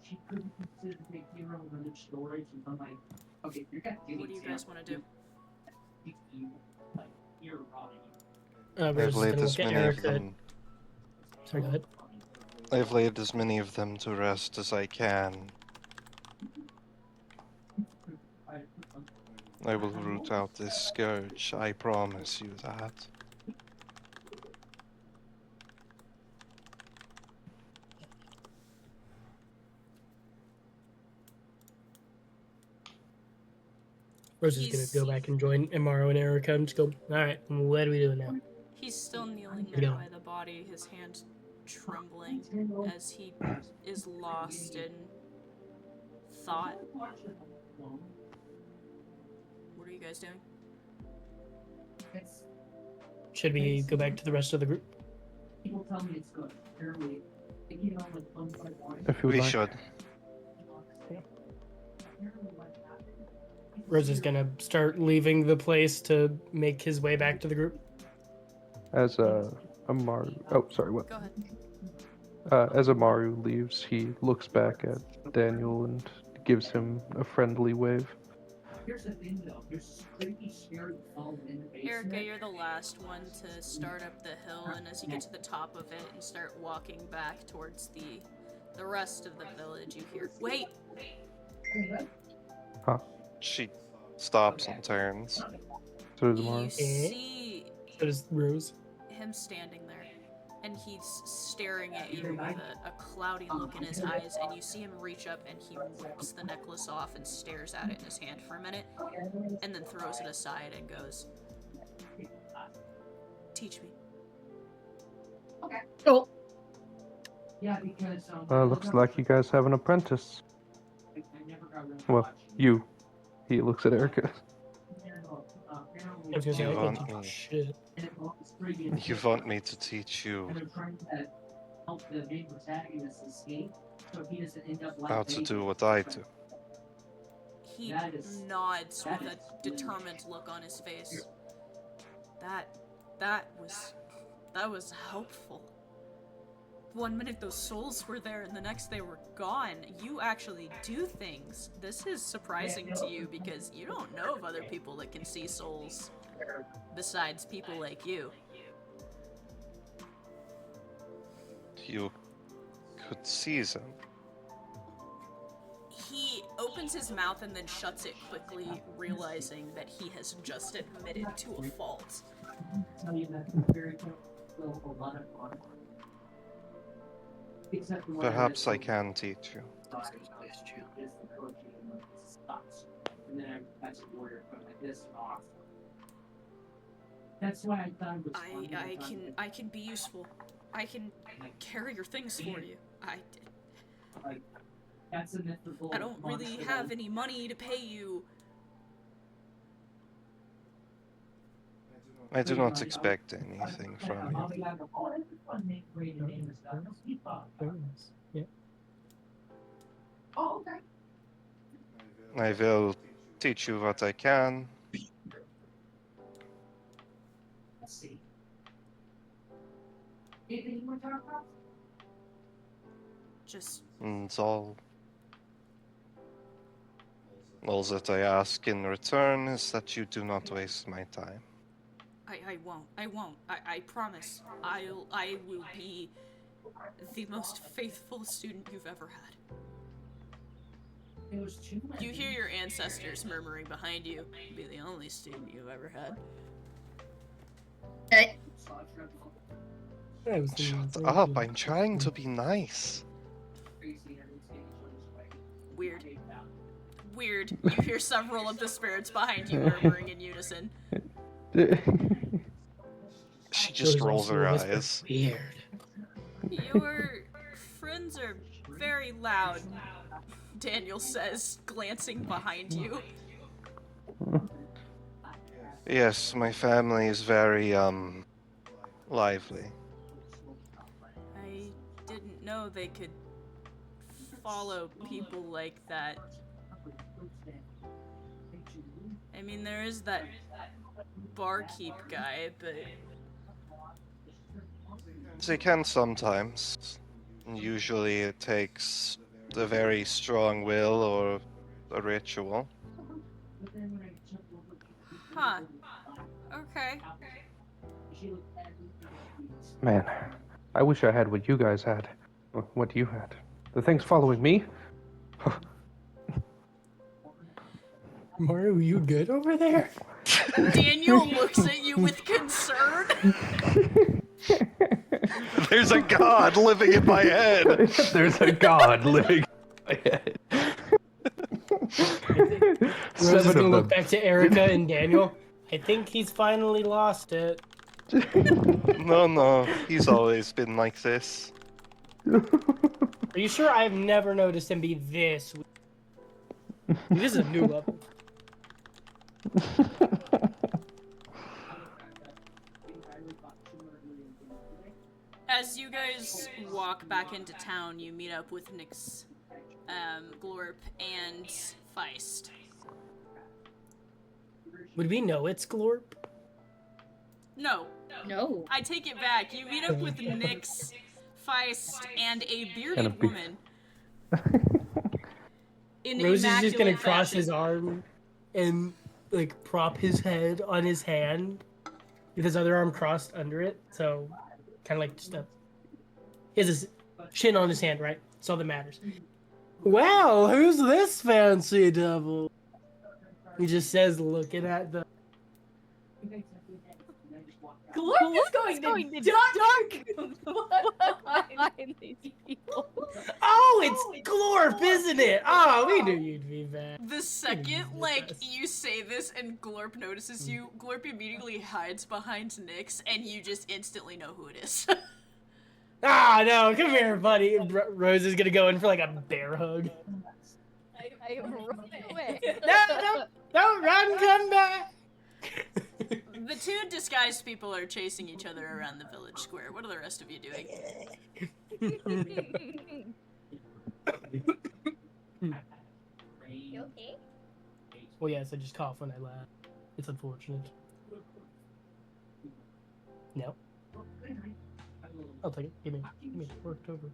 She couldn't consider the big hero in the storage, and I'm like, okay, you're gonna What do you guys want to do? I've Rose is laid gonna as look at many of Erika. them. Sorry, go ahead. I've laid as many of them to rest as I can. I will root out this scourge, I promise you that. Rose is gonna go back and join Immaru and Erika and just go, alright, what are we doing now? He's still kneeling Yeah. there by the body, his hand trembling as he is lost in thought. What are you guys doing? Should we go back to the rest of the group? People tell me it's good. Apparently, you know, like one by one. If you would We like. should. Rose is gonna start leaving the place to make his way back to the group. As Immaru. Oh, sorry. What? Go ahead. As Immaru leaves, he looks back at Daniel and gives him a friendly wave. Here's the thing, though. There's this creepy, scary phone in the basement. Erika, you're the last one to start up the hill, and as you get to the top of it and start walking back towards the rest of the village, you hear, wait! Huh? She stops and turns. So does You Immaru. see So does Rose. him standing there, and he's staring at you with a cloudy look in his eyes, and you see him reach up and he rips the necklace off and stares at it in his hand for a minute, and then throws it aside and goes, teach me. Oh. Yeah, because Looks like you guys have an apprentice. I never got rid of Well, watch. you. He looks at Erika. I was gonna say, You I want can't do me. shit. You want me to teach you And they're trying to help the main protagonist escape, so he doesn't end up like how to do what I do. He That is- nods that with is a determined look on his face. That was helpful. One minute those souls were there and the next they were gone. You actually do things. This is surprising to you because you don't know of other people that can see souls besides people like you. You could see them. He opens his mouth and then shuts it quickly, realizing that he has just admitted to a fault. Tell you that very well, a lot of fun. Except the one Perhaps that I can teach you. is the coaching and stops. And then I catch a warrior from like this off. That's why I thought it was fun. I can be useful. I can carry your things for you. That's a mythical I don't really monster have that- any money to pay you. I do not expect anything from you. Very nice. Yeah. Oh, okay. I will teach you what I can. Let's see. Anything you want to talk about? Just And it's all that I ask in return is that you do not waste my time. I won't. I promise. I will be the most faithful student you've ever had. You hear your ancestors murmuring behind you. Be the only student you've ever had. Okay. Shut up, I'm trying to be nice. Weird. Weird. You hear several of the spirits behind you murmuring in unison. She just rolls her eyes. Weird. Your friends are very loud, Daniel says, glancing behind you. Yes, my family is very, lively. I didn't know they could follow people like that. I mean, there is that barkeep guy, but... They can sometimes. Usually it takes a very strong will or a ritual. Huh. Okay. Man, I wish I had what you guys had. What you had. The thing's following me? Maru, you good over there? Daniel looks at you with concern. There's a god living in my head! There's a god living in my head. Rose is gonna look back to Erika and Daniel. I think he's finally lost it. No, he's always been like this. Are you sure I've never noticed him be this weak? This is a new level. As you guys walk back into town, you meet up with Nyx, Glorp, and Feist. Would we know it's Glorp? No. No. I take it back. You meet up with Nyx, Feist, and a bearded And a beard. woman. In Rose is just gonna immaculate cross fashion. his arm and like prop his head on his hand with his other arm crossed under it. So kind of like just he has his chin on his hand, right? That's all that matters. Wow, who's this fancy devil? He just says, looking at the. Glorp is going to dark behind these people. Oh, it's Glorp, isn't it? Oh, we knew you'd be back. The second, like, you say this and Glorp notices you, Glorp immediately hides behind Nyx, and you just instantly know who it is. Ah, no, come here, buddy. Rose is gonna go in for like a bear hug. I run away. No, don't run, come back. The two disguised people are chasing each other around the village square. What are the rest of you doing? You okay? Well, yes, I just cough when I laugh. It's unfortunate. No. I'll take it. Give me. Worked over.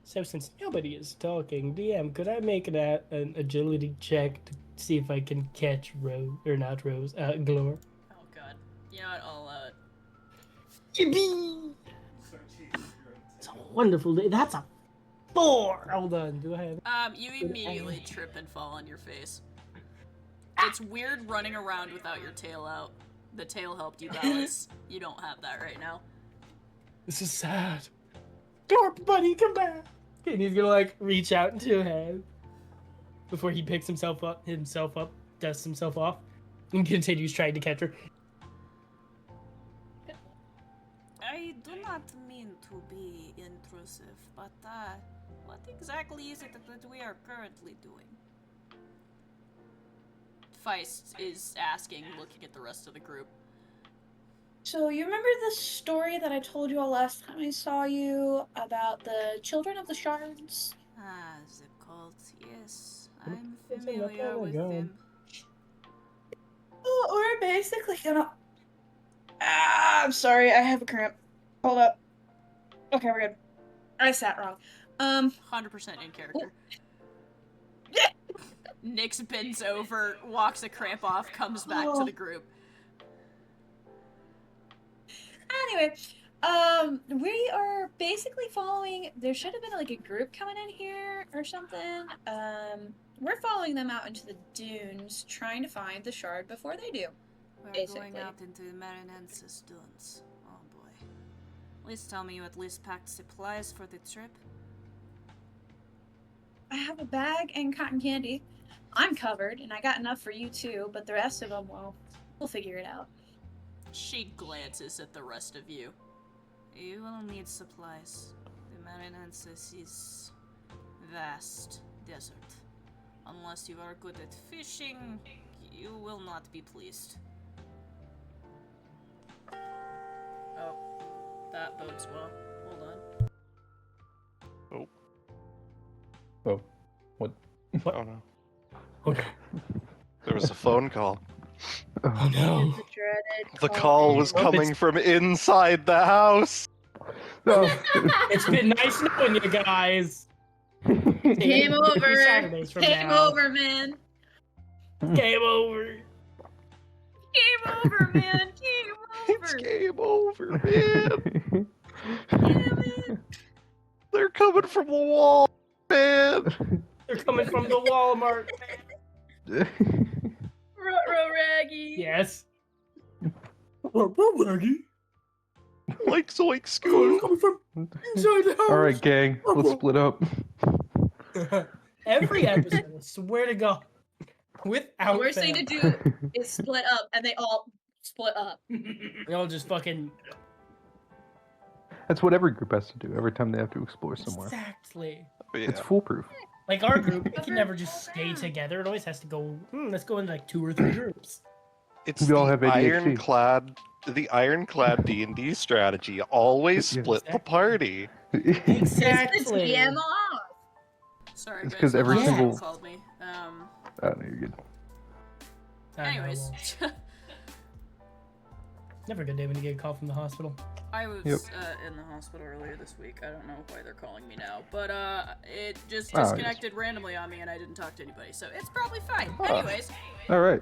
So since nobody is talking, DM, could I make an agility check to see if I can catch Rose, or not Rose, Glor? Oh god. You know what, I'll allow it. Yippee! It's a wonderful day. That's a 4! Hold on, do I have... You immediately trip and fall on your face. It's weird running around without your tail out. The tail helped you balance. You don't have that right now. This is sad. Glorp, buddy, come back! And he's gonna, like, reach out into her hand before he picks himself up, dusts himself off, and continues trying to catch her. I do not mean to be intrusive, but, what exactly is it that we are currently doing? Feist is asking, looking at the rest of the group. So you remember the story that I told you all last time I saw you about the Children of the Shards? Ah, the cult, yes. I'm familiar with them. Well, we're basically gonna I'm sorry, I have a cramp. Hold up. Okay, we're good. I sat wrong. 100% in character. Nyx bends over, walks a cramp off, comes back to the group. Anyway, we are basically following. There should have been like a group coming in here or something. We're following them out into the dunes, trying to find the shard before they do. We're Basically. going out into the Marinensis dunes. Oh boy. Please tell me you at least packed supplies for the trip. I have a bag and cotton candy. I'm covered, and I got enough for you too. But the rest of them, well, we'll figure it out. She glances at the rest of you. You will need supplies. The Marinensis is vast desert. Unless you are good at fishing, you will not be pleased. Oh, that bodes well. Hold on. Oh, what? Oh no. Okay. There was a phone call. Oh no. The dreaded The call was Oh, coming from inside the house. Oh. It's been nice knowing you guys. Game over. Saturdays from Game now. over, man. Game over. Game over, man. Game It's over. game over, man. Damn it. They're coming from the wall, man. They're coming from the Walmart. Ruh-roh, Raggy. Yes. Raggy. Like Zoink Scoot. Coming from inside the house. All right, gang, let's split up. Every episode, I swear to God. Without The worst thing to fail. do is split up, and they all split up. They all just fucking. That's what every group has to do every time they have to explore somewhere. Exactly. Yeah. It's foolproof. Like our group, it can never just stay together. It always has to go. Let's go in like 2 or 3 groups. It's We all the have ADHD. ironclad D&D strategy. Always Yeah. split the party. It's Exactly. the DM off. Sorry, It's guys. 'cause every my mom single- called me. Oh, no, you're good. Anyways, Never a good day when you get a call from the hospital. I was Yep. in the hospital earlier this week. I don't know why they're calling me now, but it just Oh, yes. disconnected randomly on me, and I didn't talk to anybody, so it's probably fine. Oh. Anyways, All right.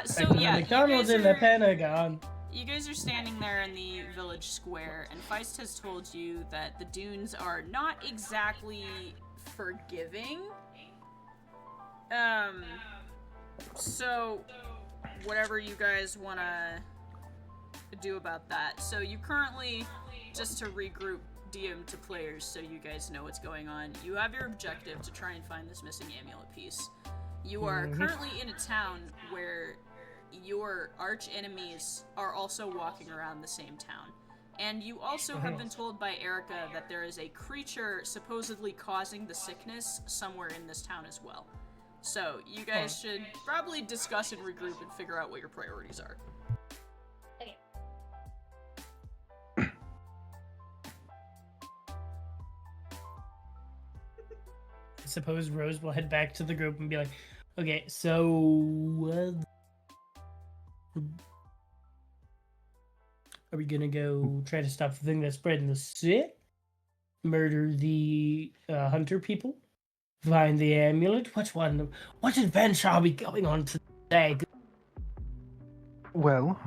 so Like the yeah, McDonald's you in guys the are, Pentagon. you guys are standing there in the village square, and Feist has told you that the dunes are not exactly forgiving. So whatever you guys want to do about that. So you currently, just to regroup DM to players so you guys know what's going on, you have your objective to try and find this missing amulet piece. You are currently in a town where your arch enemies are also walking around the same town. And you also have been told by Erika that there is a creature supposedly causing the sickness somewhere in this town as well. So, you guys should probably discuss and regroup and figure out what your priorities are. I suppose Rose will head back to the group and be like, okay, so are we gonna go try to stop the thing that's spreading the sick? Murder the hunter people? Find the amulet? What adventure are we going on today? Well,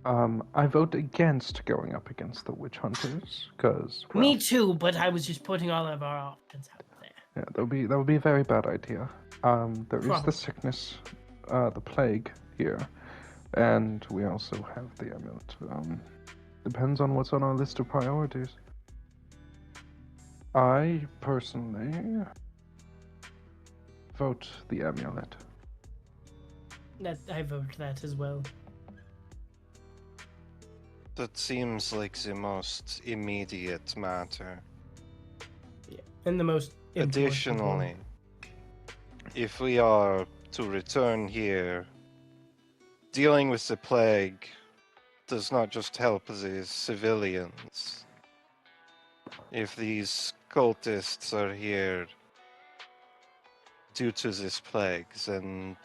I vote against going up against the witch hunters, because Me too, but I was just putting all of our options out there. yeah, that would be a very bad idea. There is Probably. the sickness, the plague here, and we also have the amulet. Depends on what's on our list of priorities. I personally vote the amulet. I vote that as well. That seems like the most immediate matter. And the most important one. Additionally, if we are to return here, dealing with the plague does not just help the civilians. If these cultists are here due to this plague, then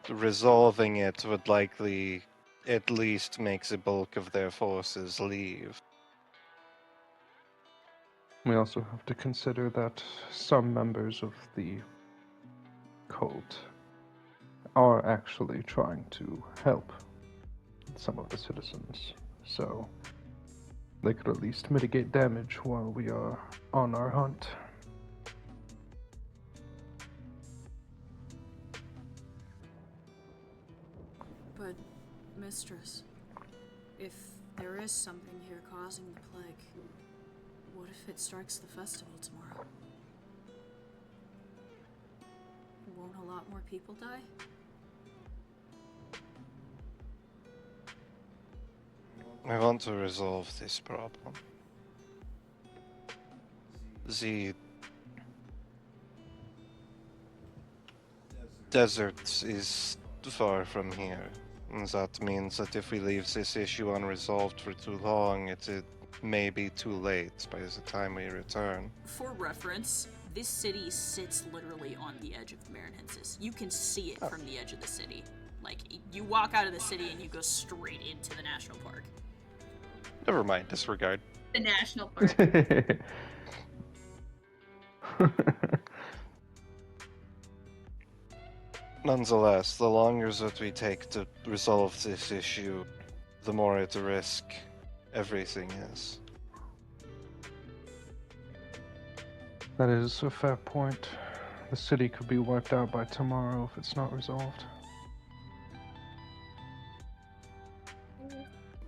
resolving it would likely at least make the bulk of their forces leave. We also have to consider that some members of the cult are actually trying to help some of the citizens, so they could at least mitigate damage while we are on our hunt. But, Mistress, if there is something here causing the plague, what if it strikes the festival tomorrow? Won't a lot more people die? I want to resolve this problem. The desert is far from here. And that means that if we leave this issue unresolved for too long, it may be too late by the time we return. For reference, this city sits literally on the edge of the Marinhensis. You can see it from the edge of the city. Like, you walk out of the city and you go straight into the national park. Never mind, disregard. The national park. Nonetheless, the longer that we take to resolve this issue, the more at risk everything is. That is a fair point. The city could be wiped out by tomorrow if it's not resolved.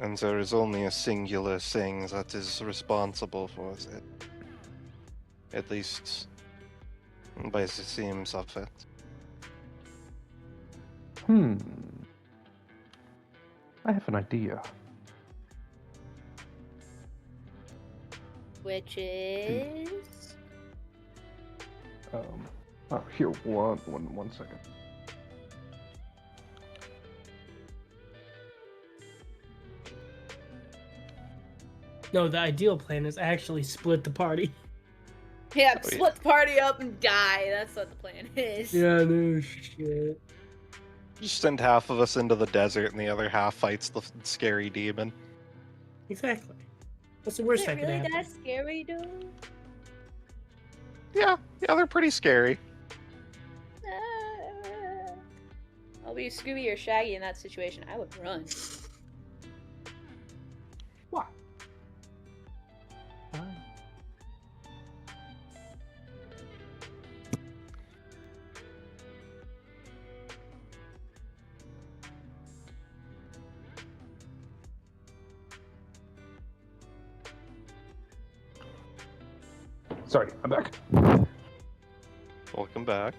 And there is only a singular thing that is responsible for it. At least by the seams of it. I have an idea. Which is... Here, one second. No, the ideal plan is actually split the party. Yeah, Oh, yeah. split the party up and die. That's what the plan is. Yeah, no shit. Just send half of us into the desert and the other half fights the scary demon. Exactly. What's the Is worst it that could really happen? that scary, dude? Yeah, they're pretty scary. I'll be Scooby or Shaggy in that situation. I would run. What? Fine. Sorry, I'm back. Welcome back.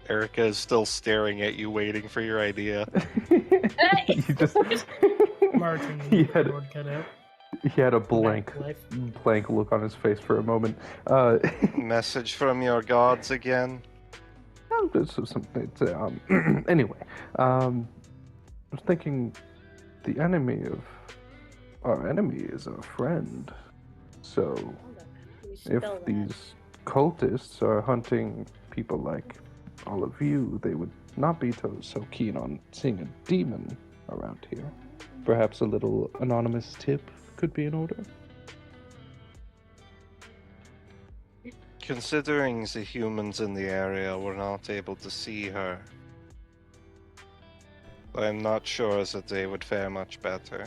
Erika is still staring at you, waiting for your idea. You just Martin, He had- road cut out. he had a blank look on his face for a moment. Message from your gods again? Anyway, I was thinking the enemy of our enemy is our friend. So if these cultists are hunting people like all of you, they would not be so keen on seeing a demon around here. Perhaps a little anonymous tip could be in order. Considering the humans in the area were not able to see her, I'm not sure that they would fare much better.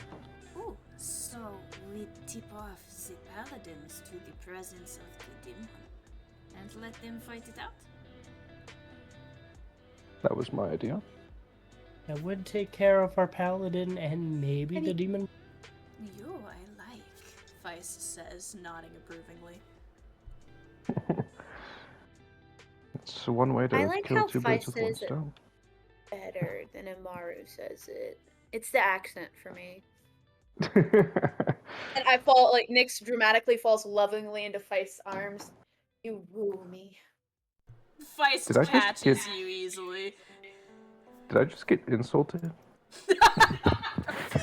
Oh, so we tip off the paladins to the presence of the demon and let them fight it out? That was my idea. That would take care of our paladin and maybe the demon. You, I like, Feist says, nodding approvingly. It's one way to I like kill how two birds Feist with one says it stone. better than Immaru says it. It's the accent for me. And I fall, like, Nyx dramatically falls lovingly into Feist's arms. You woo me. Feist Did I just catches get- you easily. Did I just get insulted?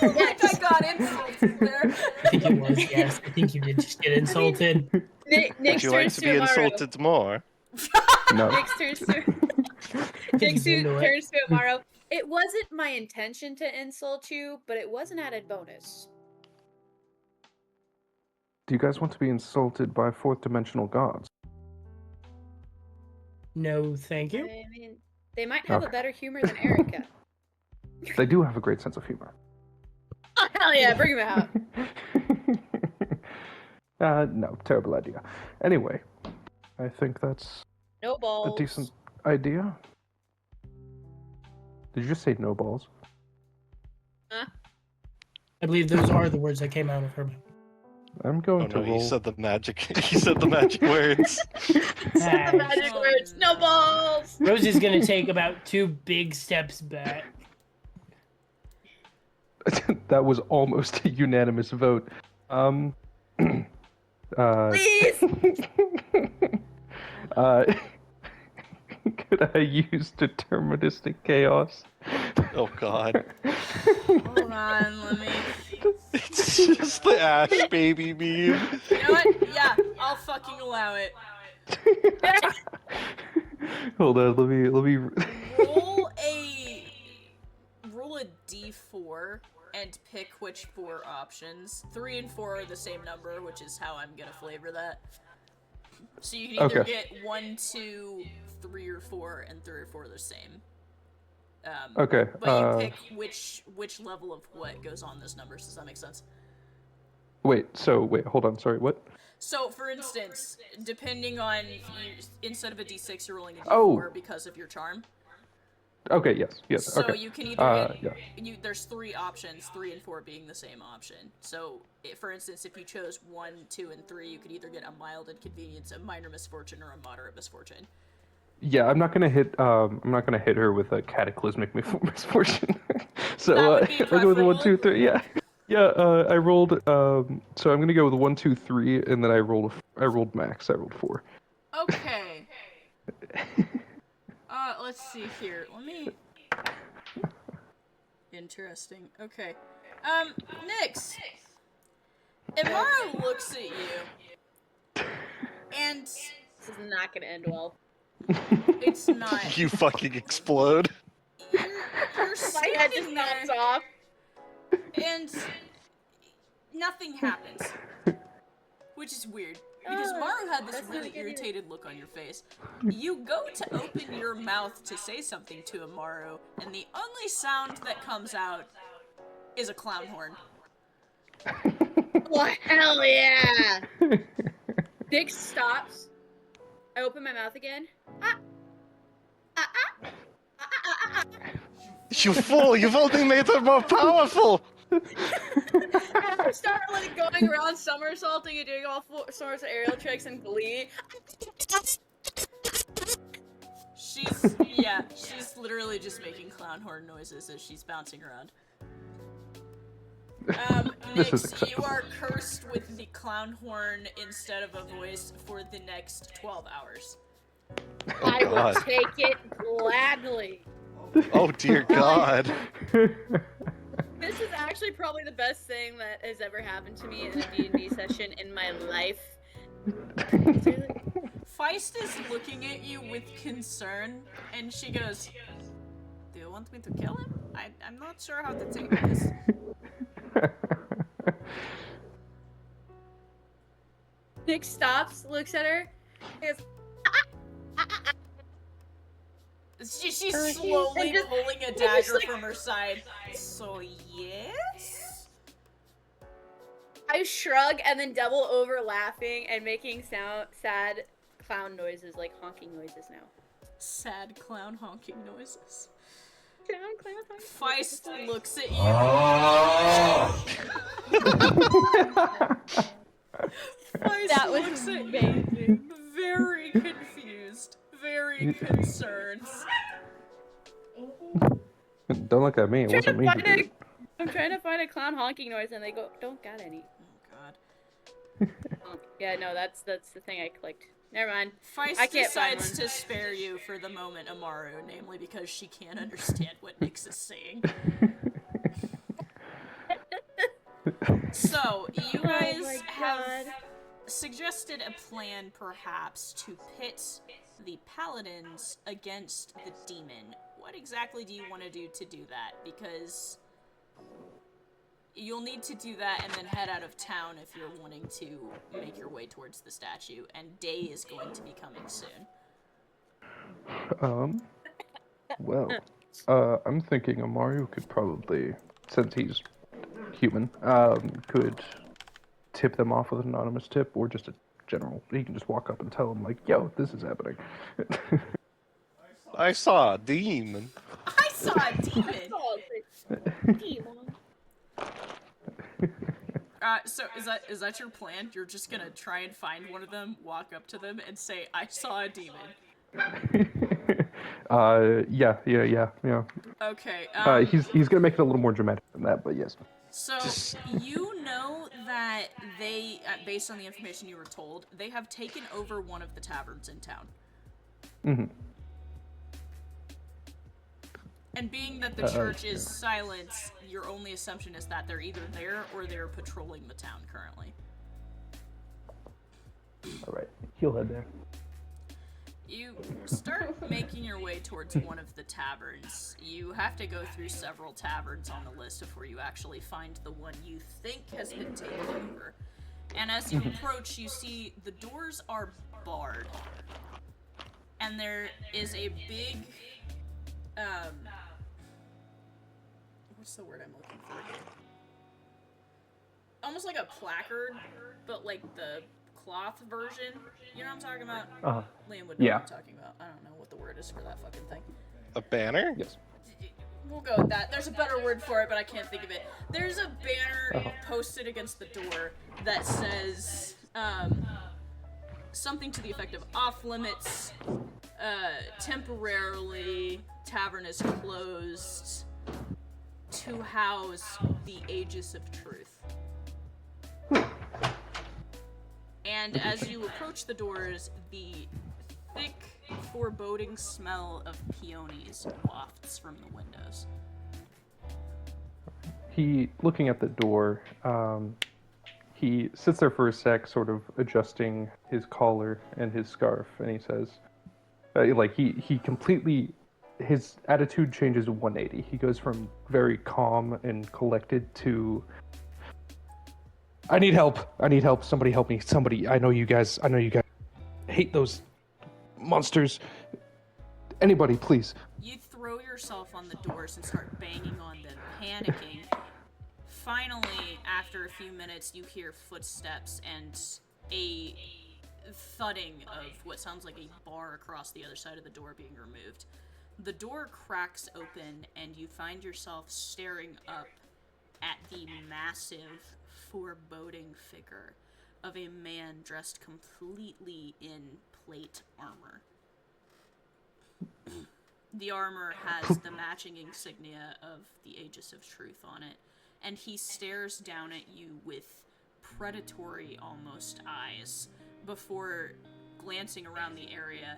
Like I got insulted there. I think it was, yes. I think you did just get insulted. Nyx Would you like turns to to be Immaru. insulted more? No. Nyx turns to He's into it. turns to Immaru. It wasn't my intention to insult you, but it was an added bonus. Do you guys want to be insulted by fourth dimensional gods? No, thank you. I mean, they might have a Okay. better humor than Erika. They do have a great sense of humor. Oh, hell yeah, bring him out. No, terrible idea. Anyway, I think that's No a balls. decent idea. Did you just say no balls? Huh? I believe those are the words that came out of her mouth. I'm Oh going to no, roll. he said the magic. He said the magic words. The magic Oh, words, no no. balls! Rosie's gonna take about 2 big steps back. That was almost a unanimous vote. Please! Could I use deterministic chaos? Oh god. Hold on, let me. It's just the Ash baby meme. You know what? Yeah, I'll fucking allow it. Hold on, let me Roll a d4 and pick which 4 options. 3 and 4 are the same number, which is how I'm gonna flavor that. So you can either Okay. get 1, 2, 3, or 4, and 3 or 4 are the same. Okay. But you pick which level of what goes on those numbers. Does that make sense? Wait, hold on, sorry, what? So, for instance, depending on instead of a d6, you're rolling a d4 Oh. because of your charm. Okay, yes, So okay. you can either get, yeah. there's 3 options, 3 and 4 being the same option. So, for instance, if you chose 1, 2, and 3, you could either get a mild inconvenience, a minor misfortune, or a moderate misfortune. Yeah, I'm not gonna hit her with a cataclysmic misfortune. So That would be I'll go with the 1, preferable. 2, 3. Yeah, yeah. I rolled. So I'm gonna go with the 1, 2, 3, and then I rolled max. I rolled 4. Okay. Let's see here. Let me. Interesting. Okay. Nyx. Immaru looks at you, and This is not gonna end well. it's not. You fucking explode. You're My head just standing there, knocks off. and nothing happens, which is weird. Because Maru had this that's not really a good idea. irritated look on your face. You go to open your mouth to say something to Immaru, and the only sound that comes out is a clown horn. Oh, hell yeah! Nick stops. I open my mouth again. You fool! You've only made her more powerful. And I start like going around somersaulting and doing all sorts of aerial tricks and glee. She's literally just making clown horn noises as she's bouncing around. This is Nyx, you acceptable. are cursed with the clown horn instead of a voice for the next 12 hours. I will God. take it gladly. Oh dear God. This is actually probably the best thing that has ever happened to me in a D&D session in my life. Feist is looking at you with concern, and she goes, "Do you want me to kill him? I'm not sure how to take this." Nick stops, looks at her, and goes, She's and slowly just- pulling a just dagger like- from her side. So, yes? I shrug and then double over laughing and making sad clown noises, like honking noises now. Sad clown honking noises. Clown honking. Feist looks at you. Feist That was looks at amazing. you, very confused, very concerned. Don't look at me. It wasn't me who did it. I'm trying to find a clown honking noise and they go, don't got any. Oh god. Yeah, no, that's the thing I clicked. Never mind. Feist I can't find decides one. to spare you for the moment, Immaru, namely because she can't understand what Nyx is saying. So, you guys Oh my have God. suggested a plan, perhaps, to pit the paladins against the demon. what exactly do you want to do that? Because you'll need to do that and then head out of town if you're wanting to make your way towards the statue, and day is going to be coming soon. Well, I'm thinking Immaru could probably, since he's human, could tip them off with an anonymous tip, or just a general. He can just walk up and tell them, like, yo, this is happening. I saw a demon. I saw a demon! Demon. So is that your plan? You're just gonna try and find one of them, walk up to them, and say, I saw a demon. Yeah. Okay, He's gonna make it a little more dramatic than that, but yes. So, you know that they, based on the information you were told, they have taken over one of the taverns in town. Mm-hmm. And being that the church is silent, your only assumption is that they're either there or they're patrolling the town currently. Alright, he'll head there. You start making your way towards one of the taverns. You have to go through several taverns on the list before you actually find the one you think has been taken over. And as you approach, you see the doors are barred. And there is a big, what's the word I'm looking for here? Almost like a placard, but like the cloth version. You know what I'm talking about? Liam would know what I'm talking about. I don't know what the word is for that fucking thing. A banner? Yes. We'll go with that. There's a better word for it, but I can't think of it. There's a banner posted against the door that says something to the effect of off limits, temporarily, tavern is closed to house the Aegis of Truth. And as you approach the doors, the thick, foreboding smell of peonies wafts from the windows. He, looking at the door, he sits there for a sec, sort of adjusting his collar and his scarf, and he says, he completely, his attitude changes 180. He goes from very calm and collected to, I need help. Somebody help me. Somebody. I know you guys hate those monsters. Anybody, please. You throw yourself on the doors and start banging on them, panicking. Finally, after a few minutes, you hear footsteps and a thudding of what sounds like a bar across the other side of the door being removed. The door cracks open and you find yourself staring up at the massive, foreboding figure of a man dressed completely in plate armor. The armor has the matching insignia of the Aegis of Truth on it, and he stares down at you with predatory almost eyes before glancing around the area.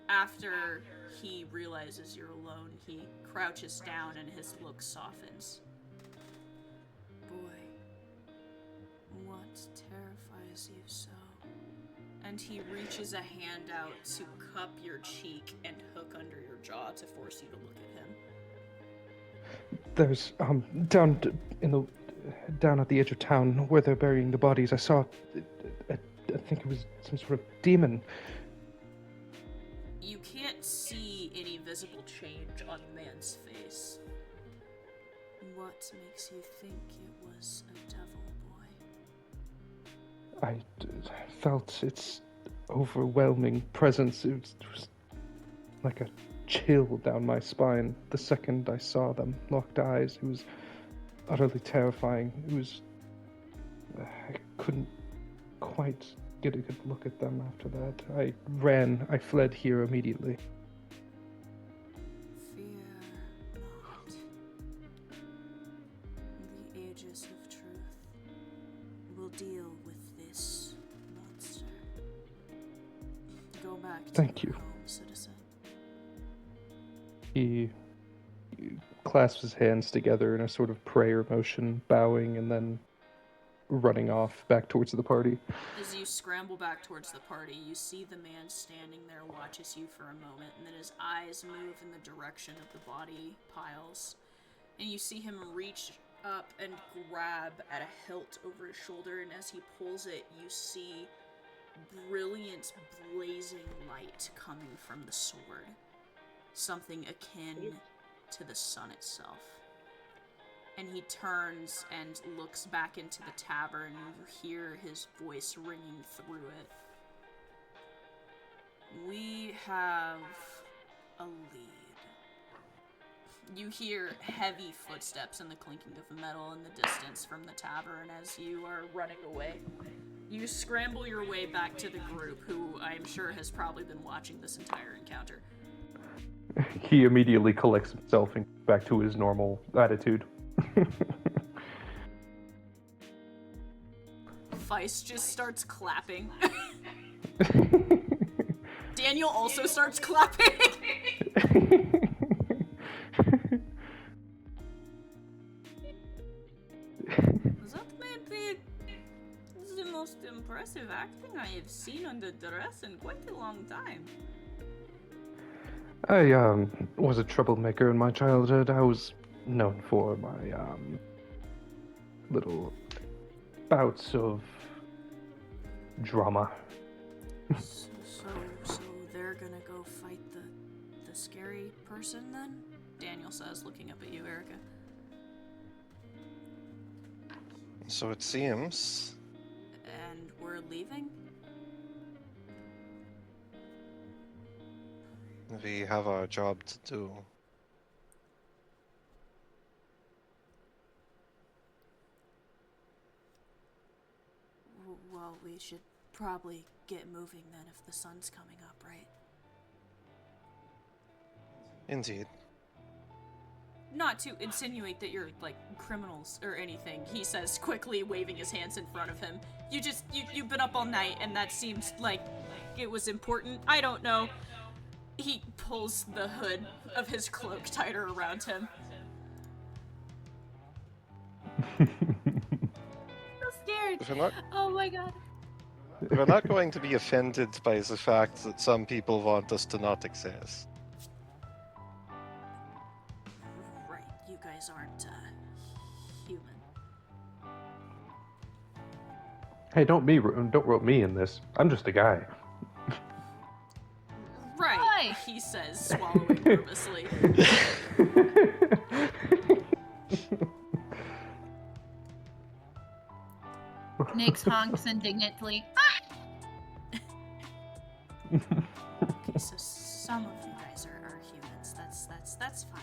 After he realizes you're alone, he crouches down and his look softens. Boy, what terrifies you so? And he reaches a hand out to cup your cheek and hook under your jaw to force you to look at him. There's down at the edge of town where they're burying the bodies. I saw, I think it was some sort of demon. You can't see any visible change on the man's face. What makes you think it was a devil, boy? I felt its overwhelming presence. It was like a chill down my spine the second I saw them, locked eyes. It was utterly terrifying. It was... I couldn't quite get a good look at them after that. I fled here immediately. Fear not. The Aegis of Truth will deal with this monster. Go back to Thank your you. home, citizen. He clasps his hands together in a sort of prayer motion, bowing, and then running off back towards the party. As you scramble back towards the party, you see the man standing there watches you for a moment, and then his eyes move in the direction of the body piles. And you see him reach up and grab at a hilt over his shoulder, and as he pulls it, you see brilliant, blazing light coming from the sword. Something akin to the sun itself. And he turns and looks back into the tavern, and you hear his voice ringing through it. We have a lead. You hear heavy footsteps and the clinking of metal in the distance from the tavern as you are running away. You scramble your way back to the group, who I'm sure has probably been watching this entire encounter. He immediately collects himself and gets back to his normal attitude. Feist just starts clapping. Daniel also starts clapping. That may be the most impressive acting I have seen under duress in quite a long time. I was a troublemaker in my childhood. I was known for my little bouts of drama. So they're gonna go fight the scary person then? Daniel says, looking up at you, Erika. So it seems. And we're leaving? We have our job to do. Well, we should probably get moving then if the sun's coming up, right? Indeed. Not to insinuate that you're, like, criminals or anything, he says, quickly waving his hands in front of him. You've been up all night, and that seemed like it was important. I don't know. He pulls the hood of his cloak tighter around him. So scared. If we're not, Oh my god. we're not going to be offended by the fact that some people want us to not exist. Right, you guys aren't, human. Hey, don't rope me in this. I'm just a guy. Right, he says, swallowing nervously. Nyx honks indignantly. Okay, so some of you guys are humans. That's fine.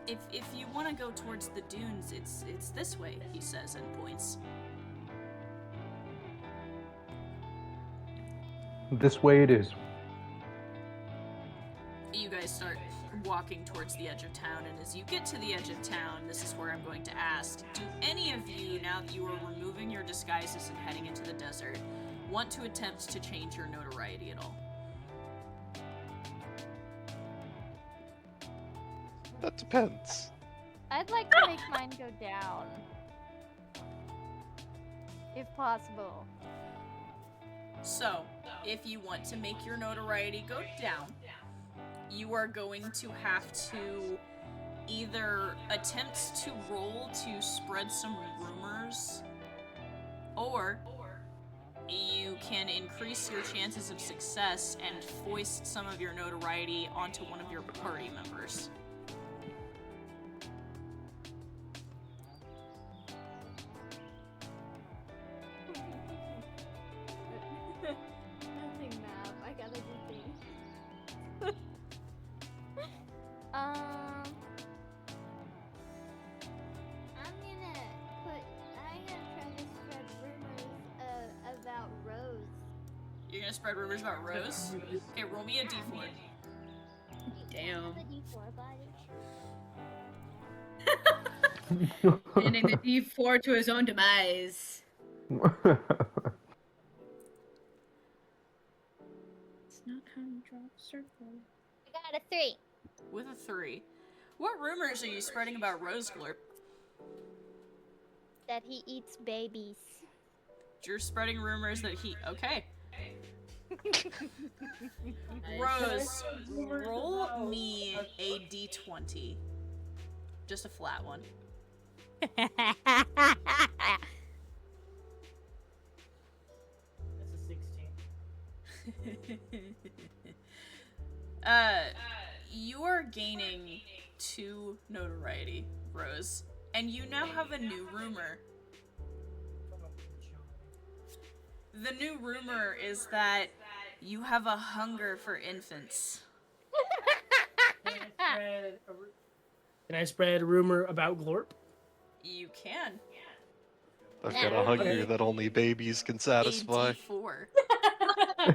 If you want to go towards the dunes, it's this way, he says and points. This way it is. You guys start walking towards the edge of town, and as you get to the edge of town, this is where I'm going to ask, do any of you, now that you are removing your disguises and heading into the desert, want to attempt to change your notoriety at all? That depends. I'd like to make mine go down. If possible. So, if you want to make your notoriety go down, you are going to have to either attempt to roll to spread some rumors, or you can increase your chances of success and foist some of your notoriety onto one of your party members. Nothing, map. I gotta do things. I'm gonna try to spread rumors about Rose. You're gonna spread rumors about Rose? Okay, roll me a d4. Damn. The D4 body. Handing the D4 to his own demise. It's not how you draw a circle. I got a 3. With a 3. What rumors are you spreading about Rose, Glurp? that he eats babies. You're spreading rumors that he. Okay. Rose, roll me a d20. Just a flat one. That's a 16. You are gaining 2 notoriety, Rose, and you now have a new rumor. The new rumor is that you have a hunger for infants. Can I spread a rumor about Glorp? You can. I've got a hunger that only babies can satisfy. A D4.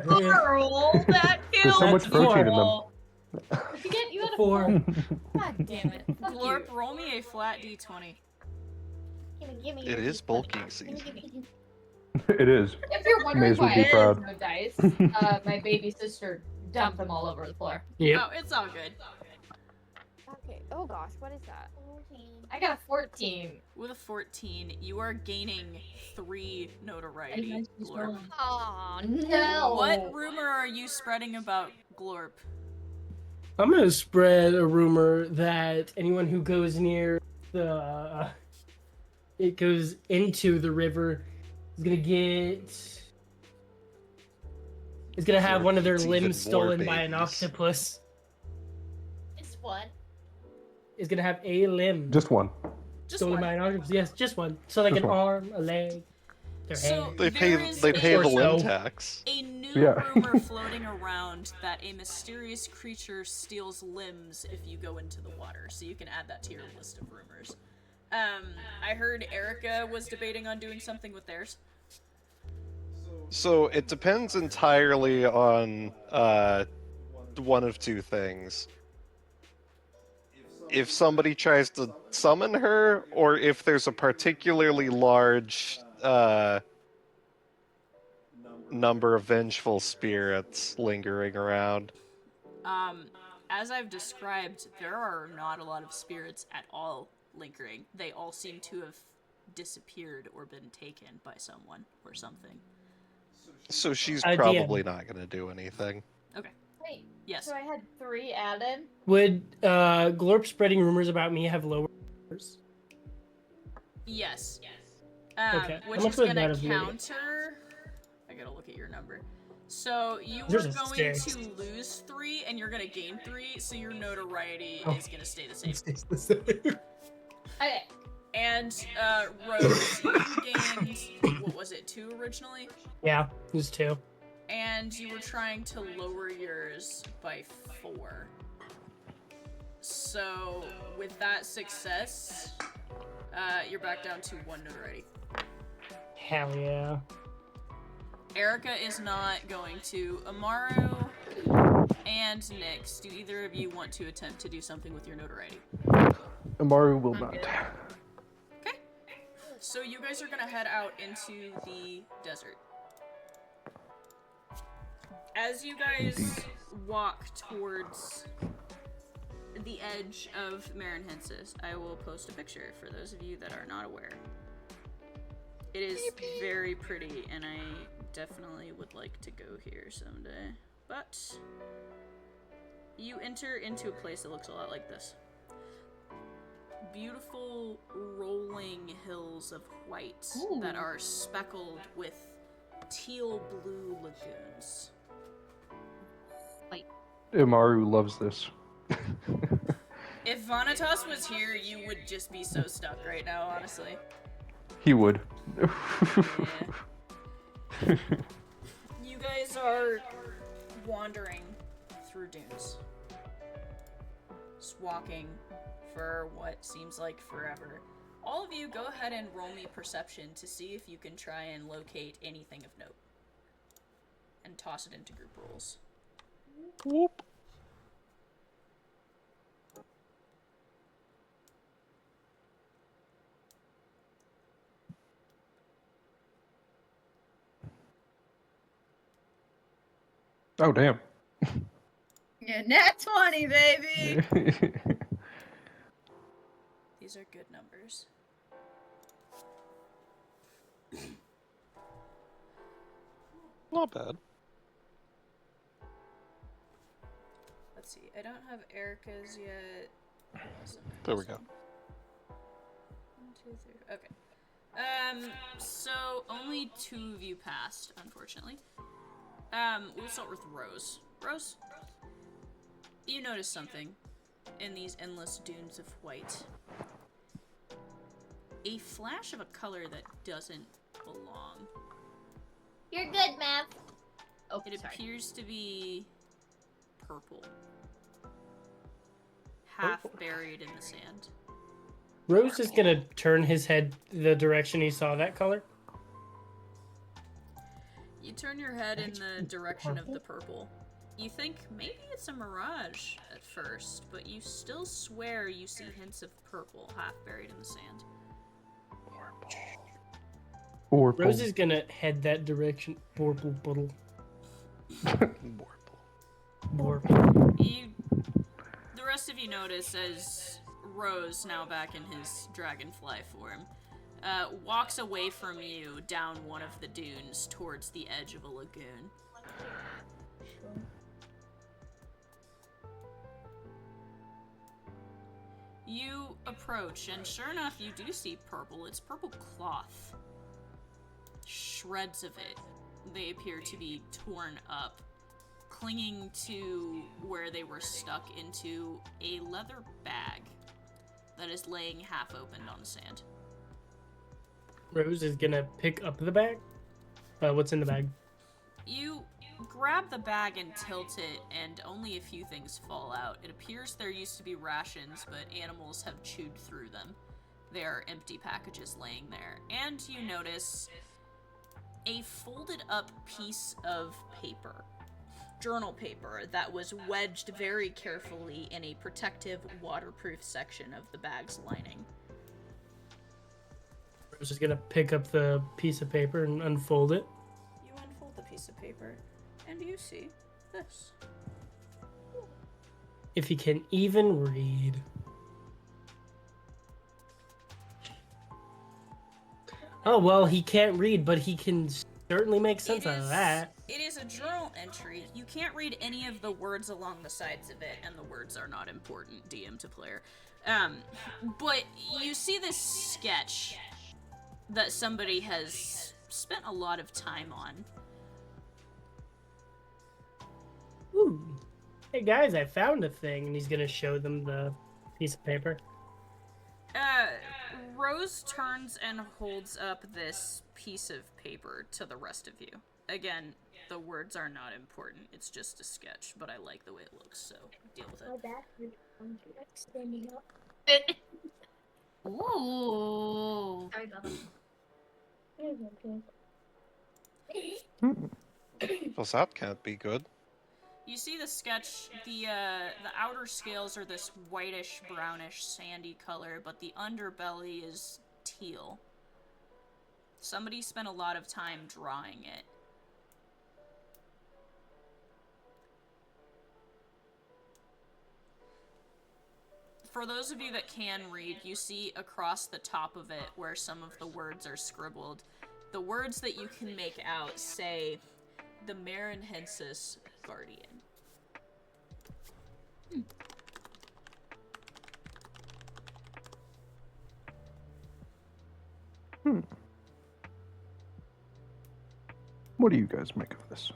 Carl, that There's so much protein in them. You had a 4. God damn it. Fuck Glorp, roll me a flat D20. Gimme It is bulking Gimme, season. gimme. It is. If you're wondering Maze would why be there's proud. no dice, my baby sister dumped them all over the floor. Yep. Oh, it's all good. Okay. Oh gosh, what is that? I got a 14. With a 14, you are gaining 3 notoriety, Glorp. Oh No. What rumor are you spreading about Glorp? I'm gonna spread a rumor that anyone who goes near the it goes into the river is gonna have one of their Eats even limbs more stolen by an babies. octopus. It's what? Is gonna have a limb Just one. stolen by an octopus. Yes, just one. So like Just an one. arm, a leg, their So head. They pay there is they pay a- the limb Torso. tax. A new Yeah. rumor floating around that a mysterious creature steals limbs if you go into the water, so you can add that to your list of rumors. I heard Erika was debating on doing something with theirs. So it depends entirely on one of two things. If somebody tries to summon her, or if there's a particularly large number of vengeful spirits lingering around. As I've described, there are not a lot of spirits at all lingering. They all seem to have disappeared or been taken by someone or something. So she's DM. probably not going to do anything. Okay. Wait, Yes. so I had 3 added? Would Glorp spreading rumors about me have lower numbers? Yes. Okay. Which How much is would gonna that have made it? counter. I gotta look at your number. So you There's were a going six. to lose 3, and you're gonna gain 3, so your notoriety Oh. is gonna stay the same. Okay. And Rose, you gained what was it, 2 originally? Yeah, there's 2. And you were trying to lower yours by 4. So with that success, you're back down to 1 notoriety. Hell yeah. Erika is not going to. Immaru and Nyx, do either of you want to attempt to do something with your notoriety? Immaru will not. Okay. So you guys are gonna head out into the desert. As you guys walk towards the edge of Marinhensis, I will post a picture for those of you that are not aware. It is very pretty, and I definitely would like to go here someday. But you enter into a place that looks a lot like this. Beautiful rolling hills of white that are speckled with teal blue lagoons. Immaru loves this. If Vanitas was here, you would just be so stuck right now, honestly. He would. You guys are wandering through dunes. Just walking for what seems like forever. All of you go ahead and roll me perception to see if you can try and locate anything of note. And toss it into group rolls. Whoop. Oh, damn. Yeah, nat 20, baby! These are good numbers. Not bad. Let's see. I don't have Erika's yet. There we go. 1, 2, 3. Okay. So only 2 of you passed, unfortunately. We'll start with Rose. Rose, you notice something in these endless dunes of white. A flash of a color that doesn't belong. You're good, Mav. Oh, It sorry. appears to be purple. Half buried in the sand. Rose is gonna turn his head the direction he saw that color. You turn your head in the direction of the purple. You think maybe it's a mirage at first, but you still swear you see hints of purple half buried in the sand. Or Rose is gonna head that direction. Borble, bottle. The rest of you notice as Rose, now back in his dragonfly form, walks away from you down one of the dunes towards the edge of a lagoon. You approach, and sure enough, you do see purple. It's purple cloth. Shreds of it. They appear to be torn up, clinging to where they were stuck into a leather bag that is laying half opened on the sand. Rose is gonna pick up the bag. What's in the bag? You grab the bag and tilt it, and only a few things fall out. It appears there used to be rations, but animals have chewed through them. There are empty packages laying there. And you notice a folded up piece of paper. Journal paper that was wedged very carefully in a protective, waterproof section of the bag's lining. Rose is gonna pick up the piece of paper and unfold it. You unfold the piece of paper, and you see this. If he can even read. Oh, well, he can't read, but he can certainly make sense out of that. It is a journal entry. You can't read any of the words along the sides of it, and the words are not important, DM to player. But you see this sketch that somebody has spent a lot of time on. Ooh. Hey guys, I found a thing, and he's gonna show them the piece of paper. Rose turns and holds up this piece of paper to the rest of you. Again, the words are not important. It's just a sketch, but I like the way it looks, so deal with it. Standing up. Ooh. Sorry about that. Well, that can't be good. You see the sketch, the outer scales are this whitish, brownish, sandy color, but the underbelly is teal. Somebody spent a lot of time drawing it. For those of you that can read, you see across the top of it where some of the words are scribbled. The words that you can make out say, the Marinhensis Guardian. What do you guys make of this?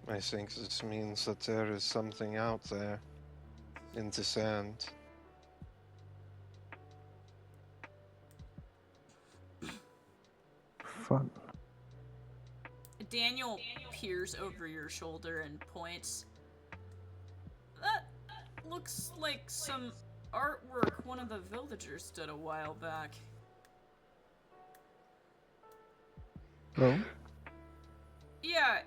I think this means that there is something out there in the sand. Fun. Daniel peers over your shoulder and points. That looks like some artwork one of the villagers did a while back. Oh? Yeah,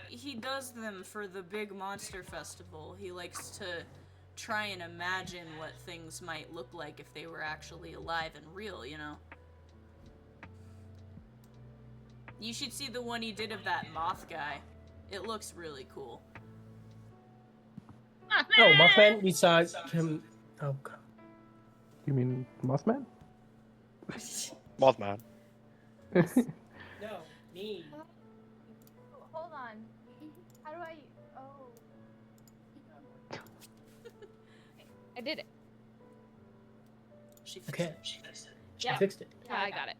he does them for the big monster festival. He likes to try and imagine what things might look like if they were actually alive and real, you know? You should see the one he did of that moth guy. It looks really cool. Oh, Mothman, we saw him. Oh, God. You mean Mothman? Mothman. No, me. Hold on. How do I? Oh. I did it. She fixed Okay. it. She fixed it. She Yeah. fixed it. Yeah, I got it.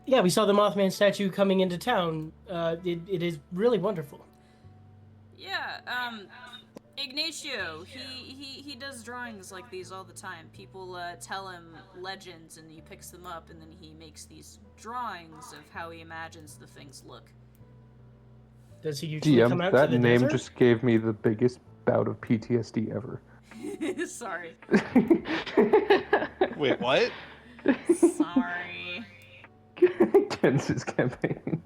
Yeah, we saw the Mothman statue coming into town. It is really wonderful. Yeah, Ignacio, he does drawings like these all the time. People tell him legends and he picks them up and then he makes these drawings of how he imagines the things look. Does he usually come DM, out that to the name desert? just gave me the biggest bout of PTSD ever. Sorry. Wait, what? Sorry. Tense's campaign.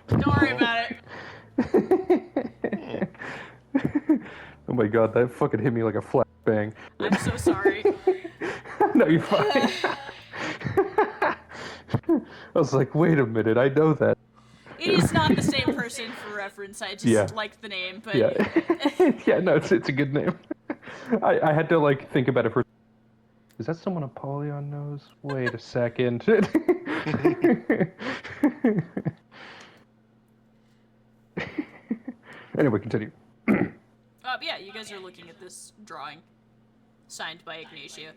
Don't worry about it. Oh my god, that fucking hit me like a flashbang. I'm so sorry. No, you're fine. I was like, wait a minute, I know that. It is not the same person for reference. I just liked the name, but Yeah. Yeah, no, it's a good name. I had to like think about it for. Is that someone Apollyon knows? Wait a second. Anyway, continue. yeah, you guys are looking at this drawing signed by Ignacio.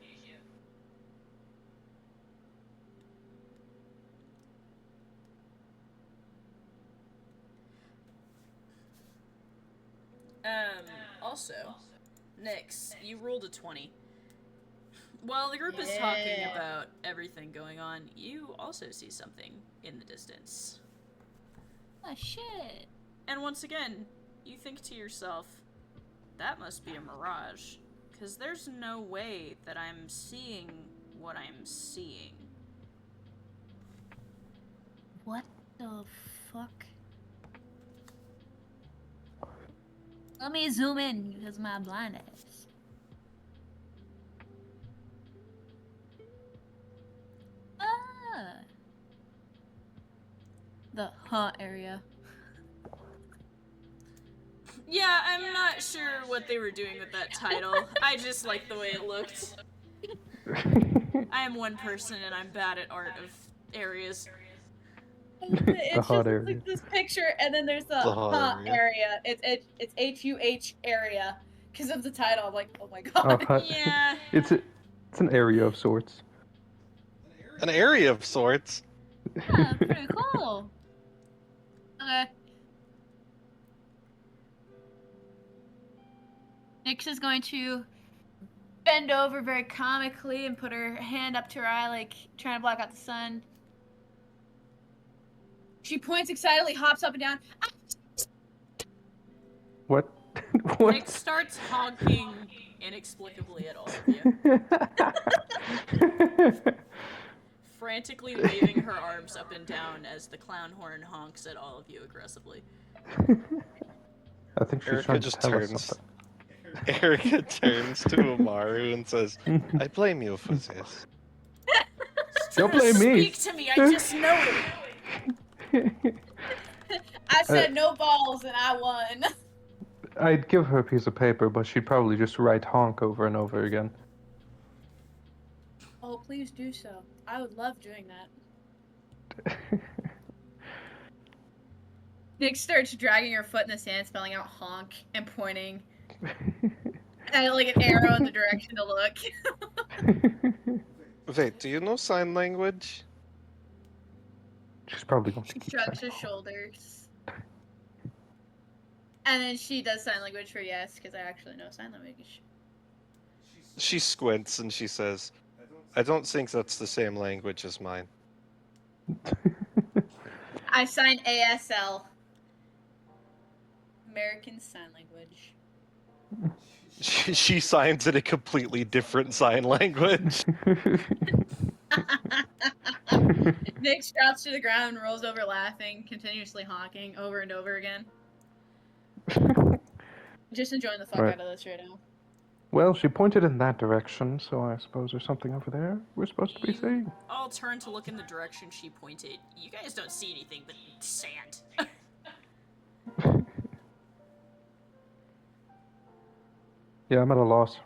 Also, Nyx, you rolled a 20. While the group is talking about everything going on, you also see something in the distance. Oh, shit. And once again, you think to yourself, that must be a mirage, because there's no way that I'm seeing what I'm seeing. What the fuck? Let me zoom in because my blind eyes. Ah. The area. Yeah, I'm not sure what they were doing with that title. I just like the way it looked. I am one person and I'm bad at art of areas. It's hot just area. like this picture, and then there's the hot area. It's HUH area because of the title. I'm like, oh my Oh, god. Yeah. it's an area of sorts. An area of sorts. Yeah, pretty cool. Okay. Nyx is going to bend over very comically and put her hand up to her eye, like trying to block out the sun. She points excitedly, hops up and down. What? What? Nick starts honking inexplicably at all of you. Frantically waving her arms up and down as the clown horn honks at all of you aggressively. I think she's Erika trying to just tell us turns. something. Erika turns to Immaru and says, I blame you for this. Don't blame me. Speak to me, I just know it. I said no balls and I won. I'd give her a piece of paper, but she'd probably just write honk over and over again. Oh, please do so. I would love doing that. Nyx starts dragging her foot in the sand, spelling out honk and pointing. And like an arrow in the direction to look. Wait, do you know sign language? She's probably going to She keep shrugs saying her shoulders. And then she does sign language for yes, because I actually know sign language. She squints and she says, I don't think that's the same language as mine. I sign ASL. American Sign Language. She signs in a completely different sign language. Nyx drops to the ground and rolls over laughing, continuously honking over and over again. Just enjoying the fuck Right. out of this right now. Well, she pointed in that direction, so I suppose there's something over there we're supposed to be seeing. All turn to look in the direction she pointed. You guys don't see anything but sand. Yeah, I'm at a loss.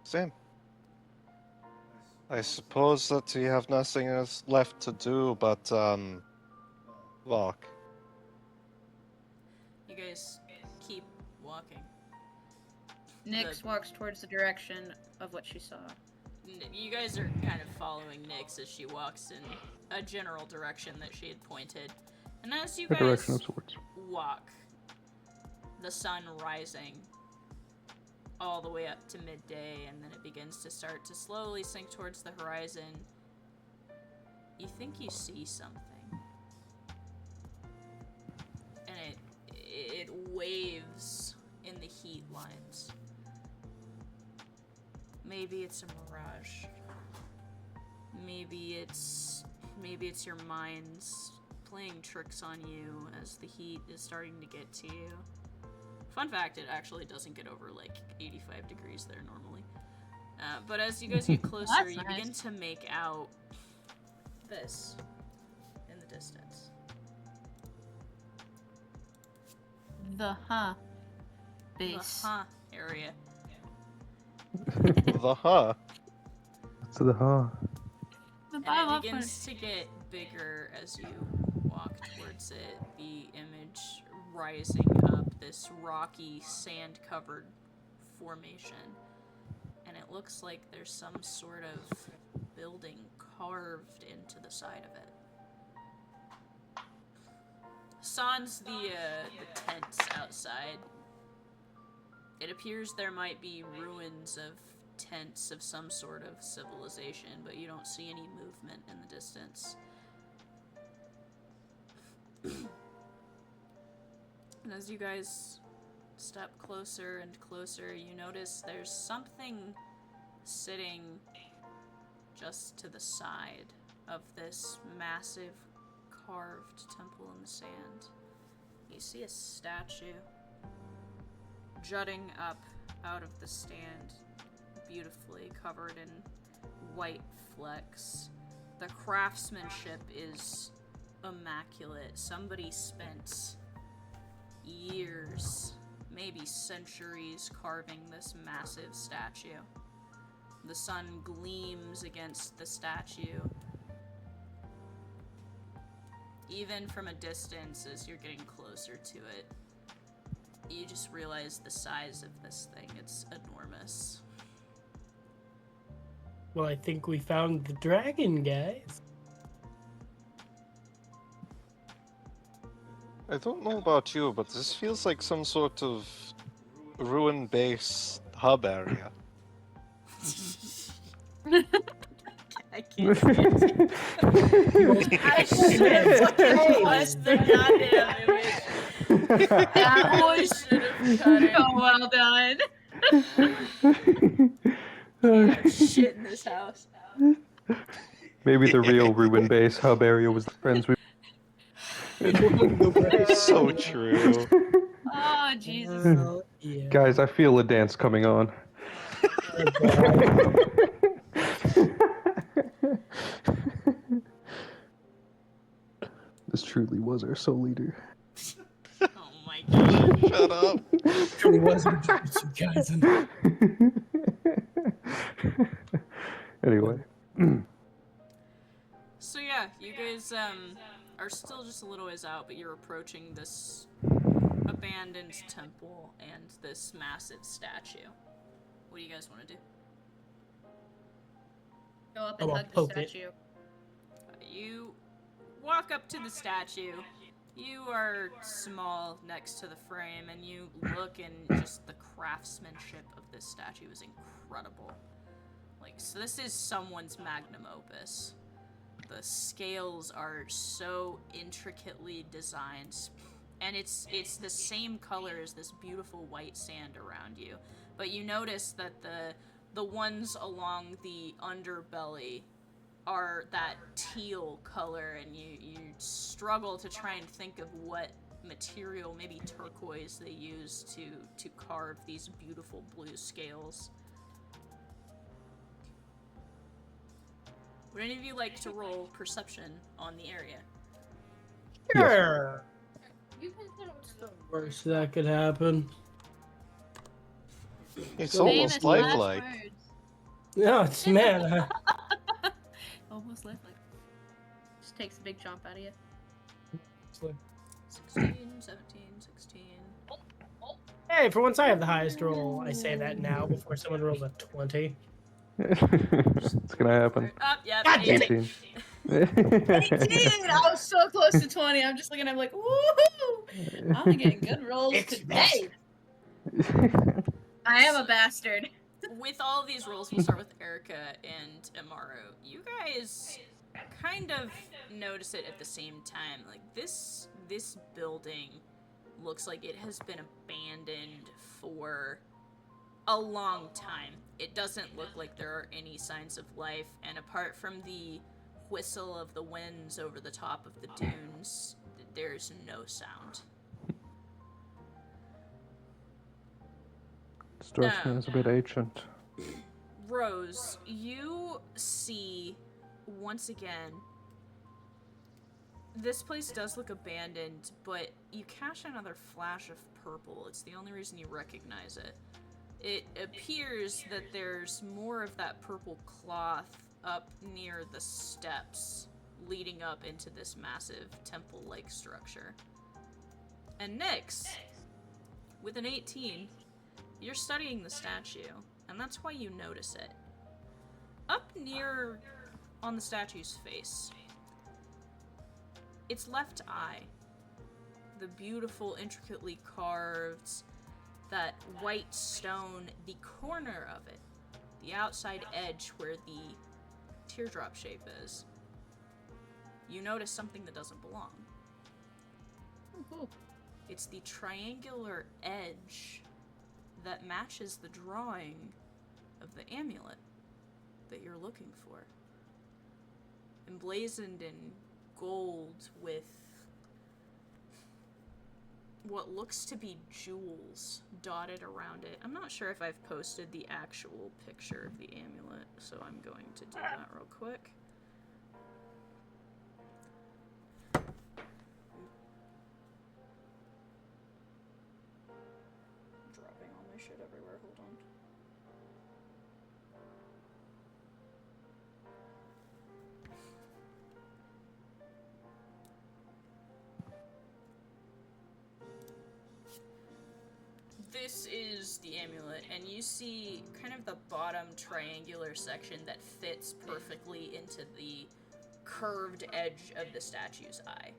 Same. I suppose that we have nothing else left to do but, walk. You guys keep walking. Nyx walks towards the direction of what she saw. You guys are kind of following Nyx as she walks in a general direction that she had pointed. And as you The direction guys of swords. walk, the sun rising all the way up to midday, and then it begins to start to slowly sink towards the horizon. You think you see something. And it waves in the heat lines. Maybe it's a mirage. Maybe it's your mind's playing tricks on you as the heat is starting to get to you. Fun fact, it actually doesn't get over like 85 degrees there normally. But as you guys get closer, you begin to make out this in the distance. The base. The area. The To the And it begins to get bigger as you walk towards it, the image rising up this rocky, sand-covered formation. And it looks like there's some sort of building carved into the side of it. Sans the tents outside. It appears there might be ruins of tents of some sort of civilization, but you don't see any movement in the distance. And as you guys step closer and closer, you notice there's something sitting just to the side of this massive carved temple in the sand. You see a statue jutting up out of the stand, beautifully covered in white flecks. The craftsmanship is immaculate. Somebody spent years, maybe centuries, carving this massive statue. The sun gleams against the statue. Even from a distance, as you're getting closer to it, you just realize the size of this thing. It's enormous. Well, I think we found the dragon, guys. I don't know about you, but this feels like some sort of ruin base hub area. I can't see it. I should have fucking pressed the goddamn image. That boy should have cut it. Oh, well done. Shit in this house. Maybe the real ruin base hub area was the friends we. So true. Oh, Jesus. Guys, I feel a dance coming on. This truly was our soul leader. Oh my god. Shut up. Truly was you guys. Anyway. So yeah, you guys are still just a little ways out, but you're approaching this abandoned temple and this massive statue. What do you guys want to do? Go up and I'll hug the poke it. statue. You walk up to the statue. You are small next to the frame, and you look, and just the craftsmanship of this statue is incredible. Like, so this is someone's magnum opus. The scales are so intricately designed, and it's the same color as this beautiful white sand around you. But you notice that the ones along the underbelly are that teal color, and you struggle to try and think of what material, maybe turquoise, they use to carve these beautiful blue scales. Would any of you like to roll perception on the area? Sure. You can do What's the worst that could happen? It's Famous almost lifelike. No, it's man. almost lift, like, just takes a big jump out of you. 16, 17, 16. Hey, for once I have the highest roll. I say that now before someone rolls a 20. It's gonna happen. Up, yep. God damn 18. it! 18! I was so close to 20. I'm just looking at him like, woohoo! I'm getting good rolls It's today. I am a bastard. With all of these rolls, we'll start with Erika and Immaru. You guys kind of notice it at the same time. Like, this building looks like it has been abandoned for a long time. It doesn't look like there are any signs of life, and apart from the whistle of the winds over the top of the dunes, there's no sound. Strikes me as a bit ancient. Rose, you see, once again, this place does look abandoned, but you catch another flash of purple. It's the only reason you recognize it. It appears that there's more of that purple cloth up near the steps leading up into this massive temple-like structure. And Nyx, with an 18, you're studying the statue, and that's why you notice it. Up near on the statue's face, its left eye, the beautiful, intricately carved, that white stone, the corner of it, the outside edge where the teardrop shape is, you notice something that doesn't belong. It's the triangular edge that matches the drawing of the amulet that you're looking for. Emblazoned in gold with what looks to be jewels dotted around it. I'm not sure if I've posted the actual picture of the amulet, so I'm going to do that real quick. Dropping all my shit everywhere, hold on. This is the amulet, and you see kind of the bottom triangular section that fits perfectly into the curved edge of the statue's eye.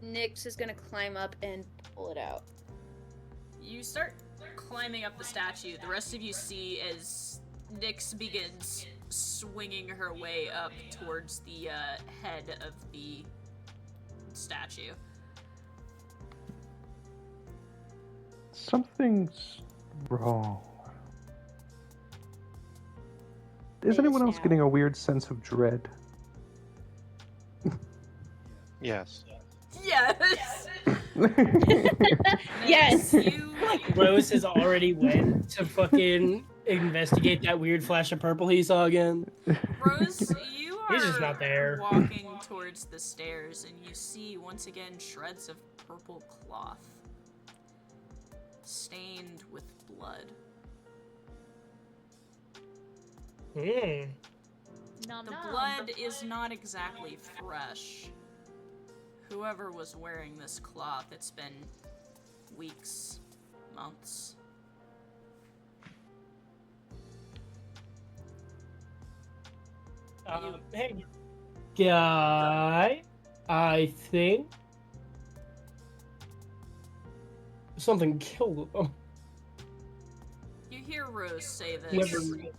Nyx is gonna climb up and pull it out. You start climbing up the statue. The rest of you see as Nyx begins swinging her way up towards the head of the statue. Something's wrong. Is anyone else getting a weird sense of dread? Yes. Yes! Yes! You... Like, Rose has already went to fucking investigate that weird flash of purple he saw again. Rose, you are He's just not there. walking towards the stairs, and you see, once again, shreds of purple cloth stained with blood. Mm. The blood is not exactly fresh. Whoever was wearing this cloth, it's been weeks, months. Hey, guy, I think something killed them. You hear Rose say this. Whoever-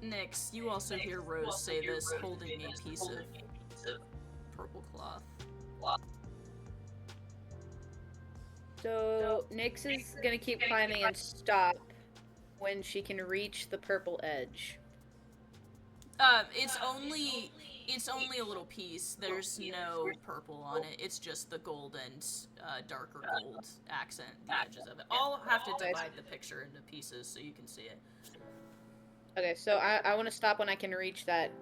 Nyx, you also hear Rose say this, holding a piece of purple cloth. So Nyx is gonna keep climbing and stop when she can reach the purple edge. It's only a little piece. There's no purple on it. It's just the gold and darker gold accent the edges of it. I'll have to divide the picture into pieces so you can see it. Okay, so I want to stop when I can reach that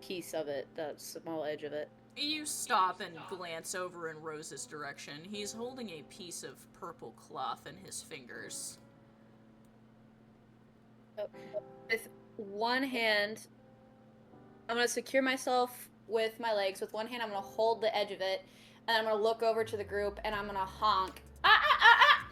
piece of it, that small edge of it. You stop and glance over in Rose's direction. He's holding a piece of purple cloth in his fingers. With one hand, I'm gonna secure myself with my legs. With one hand, I'm gonna hold the edge of it, and I'm gonna look over to the group, and I'm gonna honk. Ah, ah, ah, ah!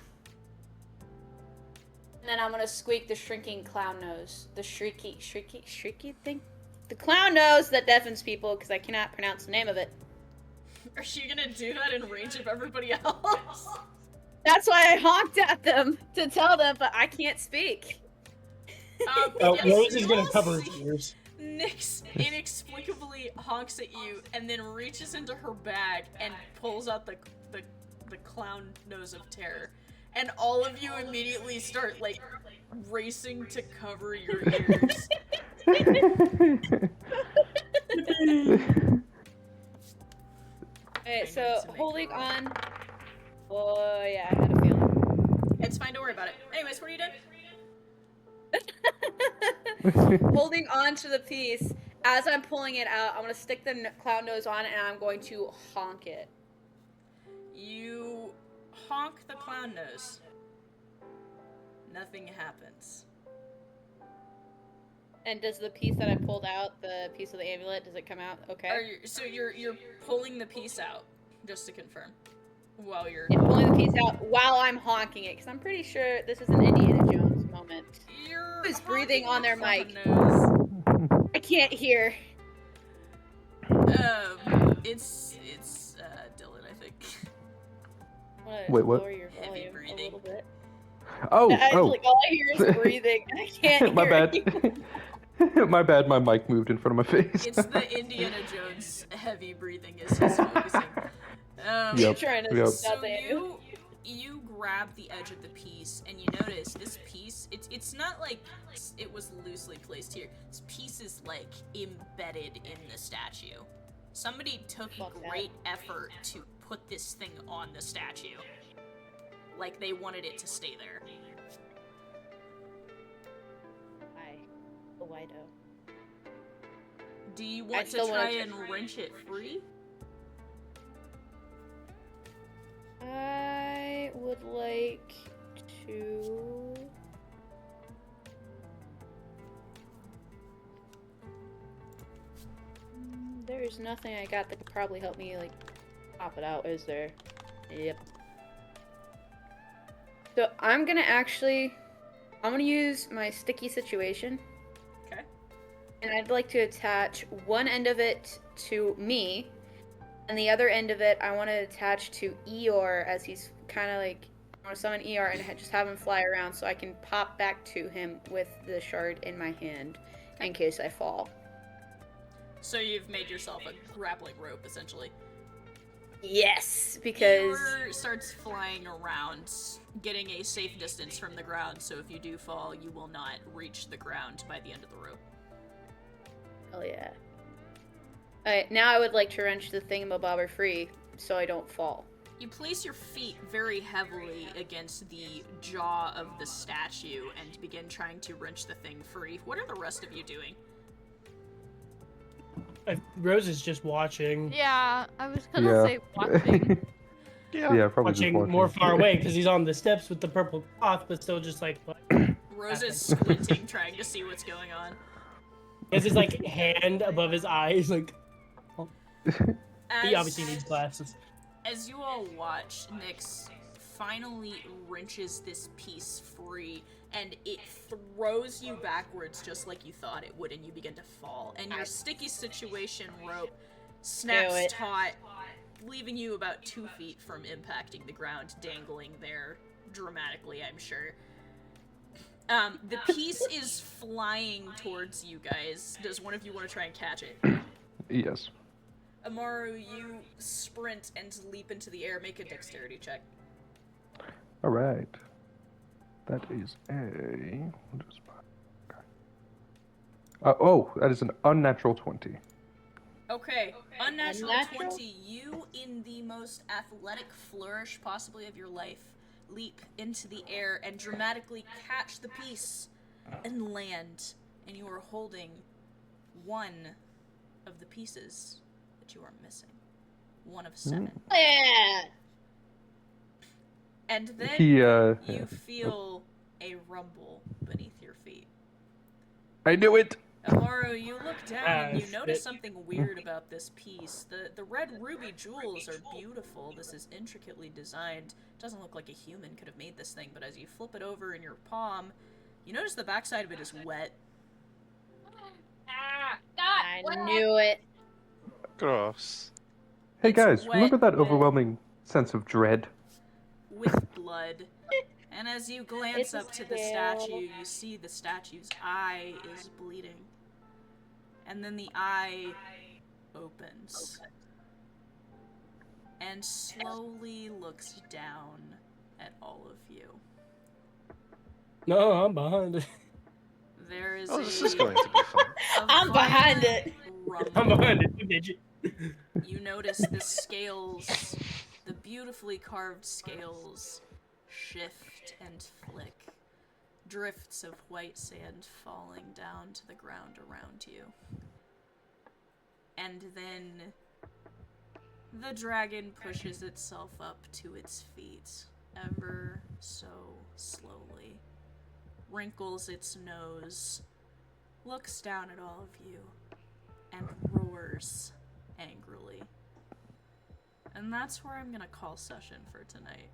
And then I'm gonna squeak the shrinking clown nose. The shrieky thing? The clown nose that deafens people, because I cannot pronounce the name of it. Are you gonna do that in range of everybody else? That's why I honked at them, to tell them, but I can't speak. Yes, Rose is gonna you'll cover his see ears. Nyx inexplicably honks at you and then reaches into her bag and pulls out the clown nose of terror. And all of you immediately start, like, racing to cover your ears. Okay, so holding on. Oh yeah, I had a feeling. It's fine, don't worry about it. Anyways, what are you doing? Holding on to the piece, as I'm pulling it out, I'm gonna stick the clown nose on and I'm going to honk it. You honk the clown nose. Nothing happens. And does the piece that I pulled out, the piece of the amulet, does it come out okay? So you're pulling the piece out, just to confirm, while you're pulling the piece out while I'm honking it, because I'm pretty sure this is an Indiana Jones moment. Who's breathing on their mic? I can't hear. It's Dylan, I think. Wait, what? Lower your volume a little bit. Oh, Like, all I hear is breathing, and I can't my hear bad. you. My bad. My mic moved in front of my face. It's the Indiana Jones heavy breathing is his focusing. Yep. So you grab the edge of the piece, and you notice this piece. It's not like it was loosely placed here. This piece is like embedded in the statue. Somebody took great effort to put this thing on the statue. Like they wanted it to stay there. Why though? Do you want to try and wrench it free? I would like to. There's nothing I got that could probably help me, like, pop it out, is there? Yep. So I'm gonna use my sticky situation. Okay. And I'd like to attach one end of it to me, and the other end of it I want to attach to Eeyore, as he's kind of like, I want to summon Eeyore and just have him fly around so I can pop back to him with the shard in my hand in case I fall. So you've made yourself a grappling rope, essentially. Yes, because Eeyore starts flying around, getting a safe distance from the ground, so if you do fall, you will not reach the ground by the end of the rope. Oh yeah. Alright, now I would like to wrench the thingamabobber free so I don't fall. You place your feet very heavily against the jaw of the statue and begin trying to wrench the thing free. What are the rest of you doing? Rose is just watching. Yeah, I was gonna say watching. Yeah, probably just watching more far away because he's on the steps with the purple cloth, but still just like. What? Rose is squinting, trying to see what's going on. He has his like hand above his eyes, like. He obviously needs glasses. As you all watch, Nyx finally wrenches this piece free, and it throws you backwards just like you thought it would, and you begin to fall. And your sticky situation rope snaps taut, leaving you about 2 feet from impacting the ground, dangling there dramatically, I'm sure. The piece is flying towards you guys. Does one of you want to try and catch it? Yes. Immaru, you sprint and leap into the air. Make a dexterity check. All right. That is a. That is an unnatural 20. Okay, unnatural 20. You, in the most athletic flourish possibly of your life, leap into the air and dramatically catch the piece and land. And you are holding one of the pieces that but you are missing. One of 7. Yeah. And then you feel a rumble beneath your feet. I knew it. Immaru, you look down and you Ah, notice shit. something weird about this piece. The red ruby jewels are beautiful. This is intricately designed. It doesn't look like a human could have made this thing, but as you flip it over in your palm, you notice the backside of it is wet. I knew it. Gross. Hey It's guys, wet remember that overwhelming sense of dread? with blood. And as you glance It's a up to the scale. statue, you see the statue's eye is bleeding. And then the eye opens. And slowly looks down at all of you. No, I'm behind it. There is Oh, this is going to be fun. I'm behind it. I'm behind it, you midget. You notice the scales, the beautifully carved scales, shift and flick. Drifts of white sand falling down to the ground around you. And then the dragon pushes itself up to its feet, ever so slowly, wrinkles its nose, looks down at all of you, and roars angrily. And that's where I'm gonna call session for tonight.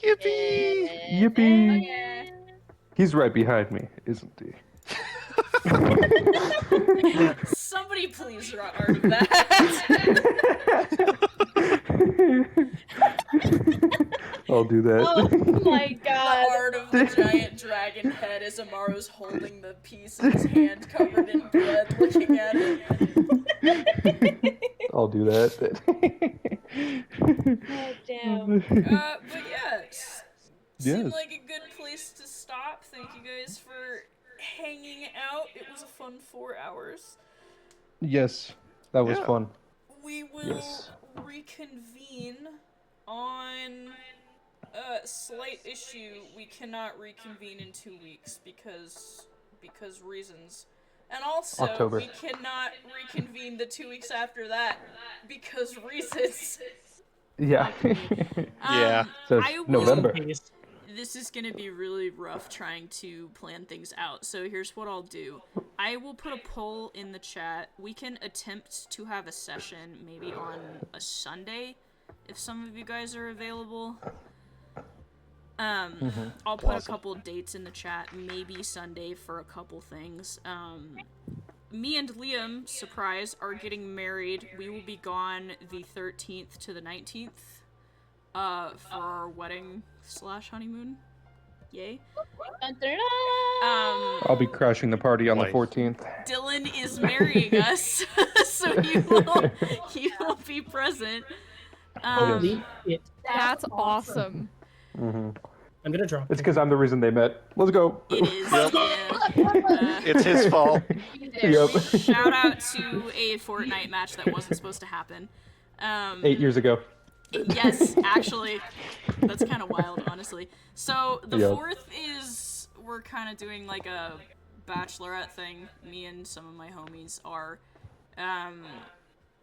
Yippee! Yippee! Yeah. He's right behind me, isn't he? Somebody please art that. I'll do that. Oh my god. The art of the giant dragon head as Immaru's holding the piece in his hand covered in blood, looking at it. I'll do that. Oh, damn. But yeah, seemed Yes. like a good place to stop. Thank you guys for hanging out. It was a fun 4 hours. Yes, that was Yeah. fun. We will Yes. reconvene on a slight issue. We cannot reconvene in 2 weeks because reasons. And also, October. we cannot reconvene the 2 weeks after that because reasons. Yeah. Yeah. So I will- November. This is going to be really rough trying to plan things out, so here's what I'll do. I will put a poll in the chat. We can attempt to have a session maybe on a Sunday, if some of you guys are available. I'll put a couple dates in the chat, maybe Sunday for a couple things. Me and Liam, surprise, are getting married. We will be gone the 13th to the 19th. For our wedding / honeymoon. Yay. Dun, dun, dun. I'll be crashing the party on the Wife. 14th. Dylan is marrying us, so you will be present. Holy shit. That's awesome. Mm-hmm. I'm gonna drop. It's because I'm the reason they met. Let's go. It is. Yep. Yeah. It's his fault. Yep. Shout out to a Fortnite match that wasn't supposed to happen. 8 years ago. Yes, actually, that's kind of wild, honestly. So the Yep. 4th is we're kind of doing like a bachelorette thing. Me and some of my homies are.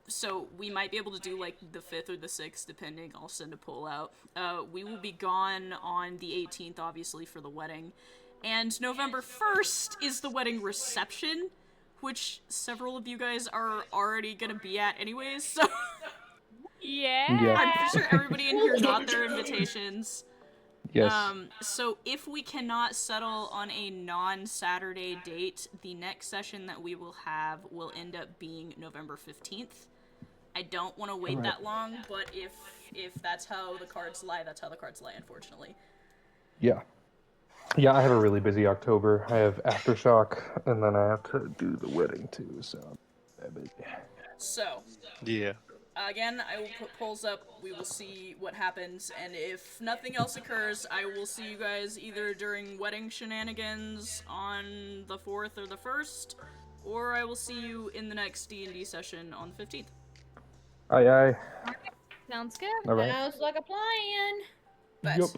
So we might be able to do like the 5th or the 6th, depending. I'll send a poll out. We will be gone on the 18th, obviously, for the wedding. And November 1st is the wedding reception, which several of you guys are already gonna be at anyways, so... Yeah. I'm pretty sure everybody in here got their invitations. Yes. So if we cannot settle on a non-Saturday date, the next session that we will have will end up being November 15th. I don't want to wait Alright. that long, but if that's how the cards lie, that's how the cards lie, unfortunately. Yeah. Yeah, I have a really busy October. I have Aftershock, and then I have to do the wedding too, so I'm busy. So, Yeah. again, I will put polls up, we will see what happens, and if nothing else occurs, I will see you guys either during wedding shenanigans on the 4th or the 1st, or I will see you in the next D&D session on the 15th. Aye, aye. Sounds good. All right. Sounds like a plan. But Yup.